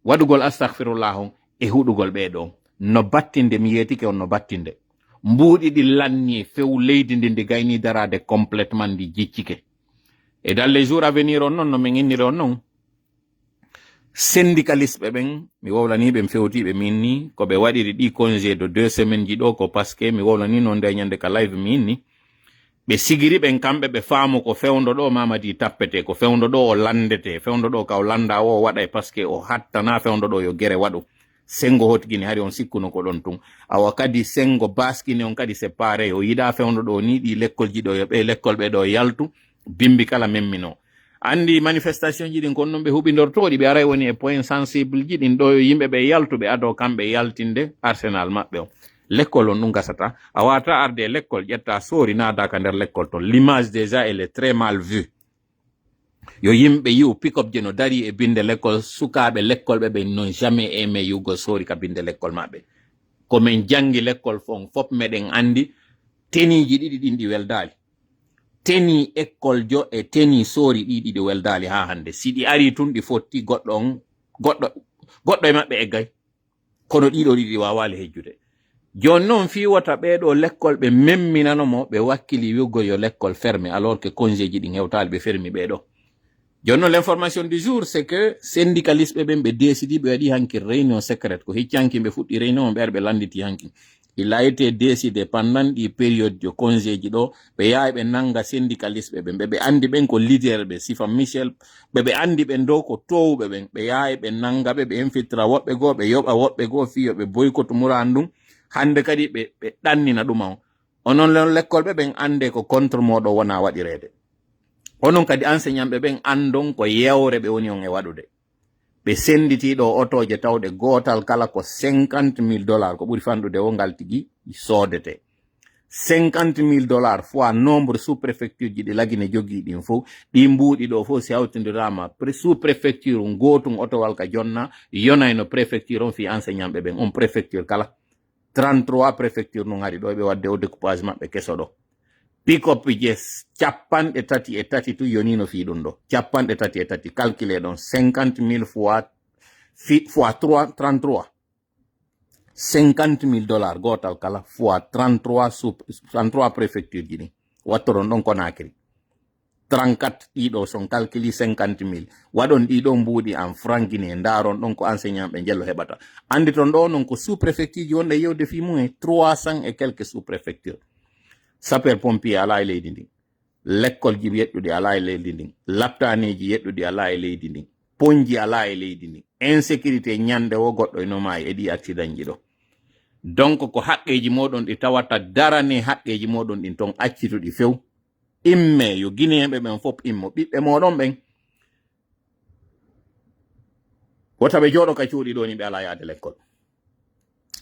Speaker 2: wadugol astaghfirullah e hudugol be do no battinde mi yeti ke on no battinde mbuudi di lanni few leydi ndi gayni darade complètement di jiccike et dans les jours à venir on non no men innire on non syndicaliste ben mi wowlani be fewti be minni ko be wadiri di congé de 2 semaines ji do ko parce que mi wowlani non de nyande ka live minni be sigiri ben kambe be faamu ko fewndo do Mamadi tappete ko fewndo do o landete fewndo do ka o landa o wada parce que o hattana fewndo do yo gere wadu sengo hotgini hari on sikkuno ko don tun awa kadi sengo baskini on kadi séparé o yida fewndo do ni di lekkol ji do yo be lekkol be do yaltu bimbi kala memmino andi manifestation ji din kon non be hubindortodi be aray woni e point sensible ji din do yimbe be yaltu be ado kambe yaltinde arsenal mabbe o l'école on nun gasata awata arde l'école jetta sori nada ka der l'école to l'image déjà elle est très mal vue yo yimbe yu pick up jeno dari e binde l'école sukabe l'école be non jamais aimé yugo sori ka binde l'école mabbe ko men jangi l'école fop meden andi teni ji didi dindi weldali teni école jo e teni sori didi de weldali ha hande sidi ari tun di fotti goddo e mabbe e gay kono dido didi wawale hejjude jon non fi wata ɓeɗo l'école ɓe memminano mo ɓe wakkili wiugo yo l'école fermé alors que congé ji ɗi hewtali ɓe fermi ɓeɗo jon non l'information du jour c'est que syndicaliste ɓe ɓe décidi ɓe waɗi hanki réunion secrète ko hiccanki ɓe fuɗɗi réunion ɓe ɓe landiti hanki il a été décidé pendant ɗi période de congé ji ɗo ɓe yaha ɓe nanga syndicaliste ɓe andi ɓen ko leader ɓe sifa michel ɓe andi ɓen dow ko towɓe ɓen ɓe yaha ɓe nanga ɓe infiltra woɓɓe goo ɓe yoɓa woɓɓe goo fiyo ɓe boycott murandum hande kadi be dannina duma onon l'école be ben ande ko contre modo wona wadirede onon kadi enseignant be ben andon ko yewre be woni on e wadude be senditi do otoje tawde gotal kala ko $50,000 ko buri fandude o ngal tigi sodete $50,000 fois nombre sous préfecture ji di lagine jogi din fo di mbudi do fo si awtindirama sous préfecture ngotum otowal ka jonna yona no préfecture on fi enseignant be ben on préfecture kala 33 préfecture no ngari do be wadde o découpage mabbe keso do pick up jes cappanɗe tati tu yonino fi dum do cappanɗe tati calculer don 50,000 fois 3 33 $50,000 gotal kala fois 33 préfecture jini wattoron don Conakry 34 ɗiɗo son calculi 50,000 waɗon ɗiɗo mbuuɗi en franc guiné ndaron ɗon ko enseignant ɓe jello heɓata andi ton ɗo non ko sous préfecture ji wonɗe yewde fi mum 300 et quelques sous préfecture sapeur pompier ala e leydi ndin l'école ji yeɗɗuɗi ala e leydi ndin laptaneji yeɗɗuɗi ala e leydi ndin ponji ala e leydi ndin insécurité ñande o goɗɗo no maayi e ɗi accident ji ɗo donc ko haqqeji moɗon ɗi tawata darane haqqeji moɗon ɗin ton accituɗi few imme yo guinéɓe ɓen fof immo ɓiɓɓe moɗon ɓen wota ɓe jooɗo ka cuuɗi ɗo ni ɓe ala yaade l'école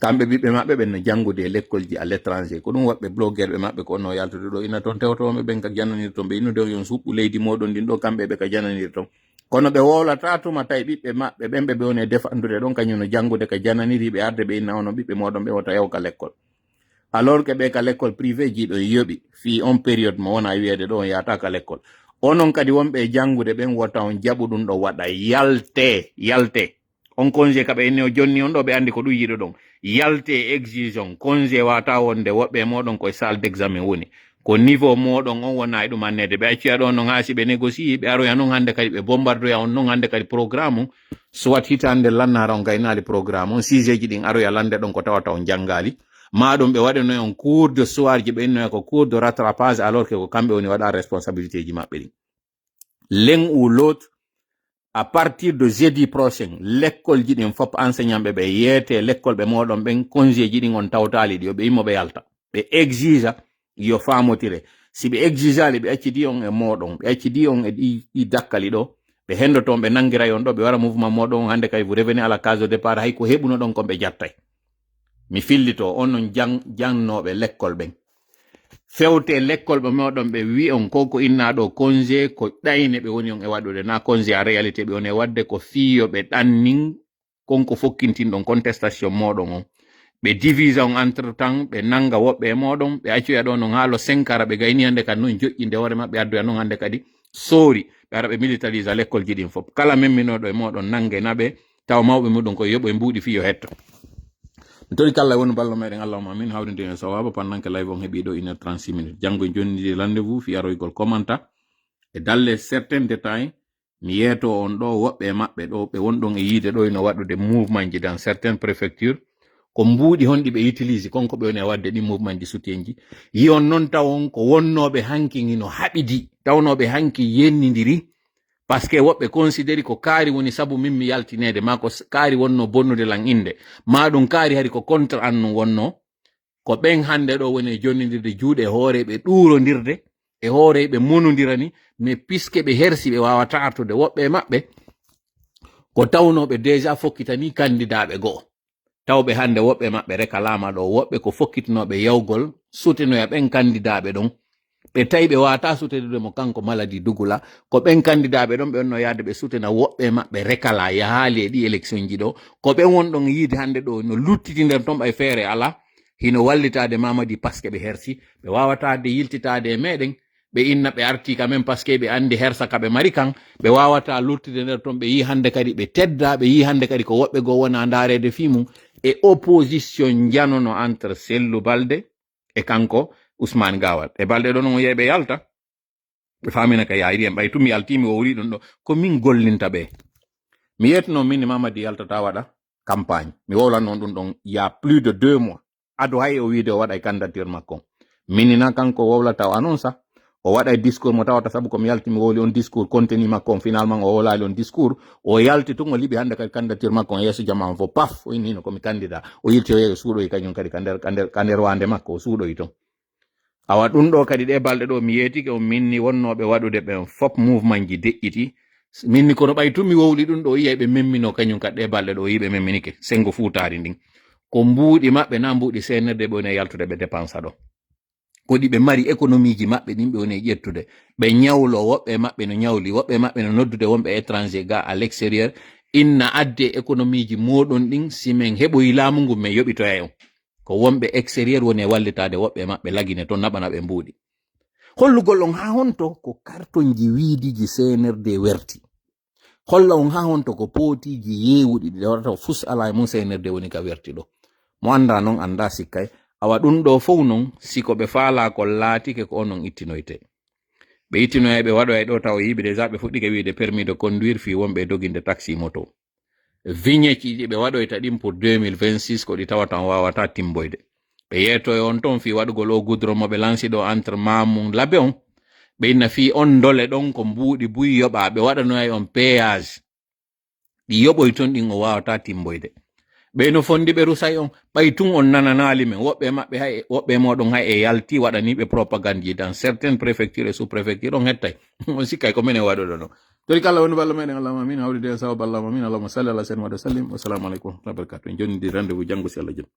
Speaker 2: kamɓe ɓiɓɓe maɓɓe ɓen no janngude e l'école ji à l'étranger ko ɗum waɓɓe blogueur ɓe maɓɓe ko onno yaltude ɗo ina toon tewtoɓe ɓen ka jannanir toon ɓe innude yon suɓɓu leydi moɗon ndin ɗo kamɓe ɓe ka jannanir toon kono ɓe wowlata tuma tawi ɓiɓɓe maɓɓe ɓen ɓe woni e defandude ɗon kañum no janngude ka jannaniri ɓe arde ɓe inna ono ɓiɓɓe moɗon ɓe wota yaw ka l'école alors que ɓe ka l'école privé ji ɗon yoɓi fi on période mo wona wiyeede ɗo on yahata ka l'école onon kadi wonɓe janngude ɓen wota on jaɓu ɗum ɗo waɗa yalte on congé kaɓe inni o jonni on ɗo ɓe andi ko ɗum yiɗo ɗon yalte exigeon congé wata wonde woɓɓe moɗon koye salle d' examen woni ko niveau moɗon on wona e ɗum annede ɓe acciya ɗon no haasi ɓe négocie ɓe aroya noon hannde kadi ɓe bombardoya on noon hannde kadi programme on soit hitande lannara on gaynali programme on sujet ji ɗin aroya lande ɗon ko tawata on janngali maɗum ɓe waɗanoy on cours de soir ji ɓe innoya ko cours de rattrapage alors que ko kamɓe woni waɗa responsabilité ji maɓɓe ɗin l'un ou l'autre à partir de jeudi prochain l'école ji ɗin fop enseignant ɓe yeete l'école ɓe moɗon ɓen congé ji ɗin on tawtali ɗi ɓe immo ɓe yalta ɓe exige yo famotire si ɓe exigali ɓe accidi on e moɗon ɓe accidi on e ɗi dakkali ɗo ɓe hendoton ɓe nangiray on ɗo ɓe wara mouvement moɗon hande kay vous revenez à la case de départ hay ko heɓuno ɗon kon ɓe jattay mi fillito on non jannoɓe l'école ɓen fewte l'école ɓe moɗon ɓe wi on ko inna ɗo congé ko ɗayne ɓe woni on e waɗude na congé a réalité ɓe woni e wadde ko fiyo ɓe ɗannin konko fokkintinɗon contestation moɗon on ɓe divise on entre temps ɓe nanga woɓɓe e moɗon ɓe accoya ɗo non haalo 5 ara ɓe gayni hande kadi noon joƴƴinde hoore maɓɓe addoya noon hande kadi soori ɓe ara ɓe militarisa l'école ji ɗin fof kala memminoɗo e moɗon nangue naɓe taw mawɓe muɗum koye yoɓo e mbuuɗi fiyo hetto mi tori kala woni ballo meɗen allahuma min hawrinde en sawaba pendant que live on heeɓi ɗo 1h36 minutes janggo e jonnidi rendez vous fi aroygol commenta e dalle certains détails mi yeeto on ɗo woɓɓe maɓɓe ɗo ɓe wonɗon e yiide ɗo ino waɗude mouvement ji dans certaines préfectures ko mbuuɗi honɗi ɓe utilise konko ɓe woni e wadde ɗi mouvement ji soutien ji yi on noon tawon ko wonnoɓe hanki ino haɓidi tawnoɓe hanki yennidiri par ce que woɓɓe considéri ko kaari woni sabu min mi yaltinede ma ko kaari wonno bonnude lan inde ma ɗum kaari hari ko contre an no wonno ko ɓen hande ɗo woni e jonnidirde juuɗe hoore ɓe ɗurodirde e hoore ɓe monodirani mais puisque ɓe hersi ɓe wawata artude woɓɓe maɓɓe ko tawnoɓe déjà fokkitani candidat go'o tawɓe hande woɓɓe maɓɓe reka laama ɗo woɓɓe ko fokkitinoɓe yawgol sutinoya ɓen candidat ɓe ɗon ɓe tawi ɓe wata sutenude mo kanko maladi dugula ko ɓen candidat ɓe ɗon ɓe onno yaade ɓe sutena woɓɓe maɓɓe rekala yahaali e ɗi élection ji ɗo ko ɓen wonɗon yiide hande ɗo no luttiti nder ton ɓay feere ala hino wallitade mamadi par ce que ɓe hersi ɓe wawatade yiltitade e meɗen ɓe inna ɓe arti quand même par ce que ɓe andi hersa ka ɓe mari kan ɓe wawata luttude nder ton ɓe yi hande kadi ɓe tedda ɓe yi hande kadi ko woɓɓe go wona darede fimum e opposition janono entre Sellou Balde e kanko Ousmane Gawal e balɗe ɗo non yeeɓe yalta ɓe famina ka yayri en ɓay tumi yaltimi o wuri ɗum ɗo ko min gollinta ɓe mi yetno min Mamadi yaltata waɗa campagne mi wowlanno ɗum ɗon ya plus de 2 mois ado hay o wiide o waɗa e candidature makko minina kanko wowlata o annonça o waɗa e discours mo tawata sabu komi yalti mi wowli on discours contenu makko on finalement o wowlali on discours o yalti tun o liɓi hande kadi candidature makko on yeeso jama on fo paf o innino komi candidat o yilti o yeeyo suuɗoyi kañum kadi ka nder wande makko o suuɗoyi ton awa ɗum ɗo kadi ɗe balɗe ɗo mi yeetike on minni wonnoɓe waɗude ɓen fop mouvement ji deƴƴiti minni kono ɓay tun mi wowli ɗum ɗo yiya ɓe memmino kañum kadi ɗe balɗe ɗo yiɓe memminike sengo fuutari ndin ko mbuuɗi maɓɓe na mbuuɗi sennerde ɓe woni e yaltude ɓe dépensa ɗo kodi ɓe mari économie ji maɓɓe ɗin ɓe woni e ƴettude ɓe ñawlo woɓɓe maɓɓe no ñawli woɓɓe maɓɓe no noddude wonɓe étranger ga à l'extérieur inna adde économie ji moɗon ɗin simen heɓoyi laamu ngu men yoɓitoya en ko wonɓe extérieur woni e wallitade woɓɓe maɓɓe lagine to naɓana ɓe mbuuɗi hollugol on ha honto ko cartonji wiidiji CNRD werti holla on ha honto ko pootiji yeewuɗi ɗi warata fus ala e mum CNRD woni ka werti ɗo mo anda noon anda sikkay awa ɗum ɗo fof noon siko ɓe faala ko laatike ko onon ittinoyte ɓe ittinoya ɓe waɗoya ɗo taw yiɓe déjà ɓe fuɗɗike wiide permis de conduire fi wonɓe doginde taxi moto vignetti ɗi ɓe waɗoyta ɗin pour 2026 ko ɗi tawata on wawata timboyde ɓe yeetoy on ton fi waɗugol o goudron mo ɓe lansi ɗo entre Mamum Labe on ɓe inna fi on dole ɗon ko mbuuɗi buy yoɓa ɓe waɗanoya on péage ɗi yoɓoy ton ɗin o wawata timboyde ɓe no fondi ɓe rusay on ɓay tun on nananali men woɓɓe maɓɓe hay woɓɓe moɗon hay e yalti waɗaniɓe propagande ji dans certaines préfectures et sous préfecture on hettay on sikkay ko minen waɗoɗo no tori kala woni balla meɗen allahuma min hawride sawa ballama min allahuma salli ala sayyidina wa sallim wassalamu aleykum wa barakatuh joni di rendez vous janggo si Allah joni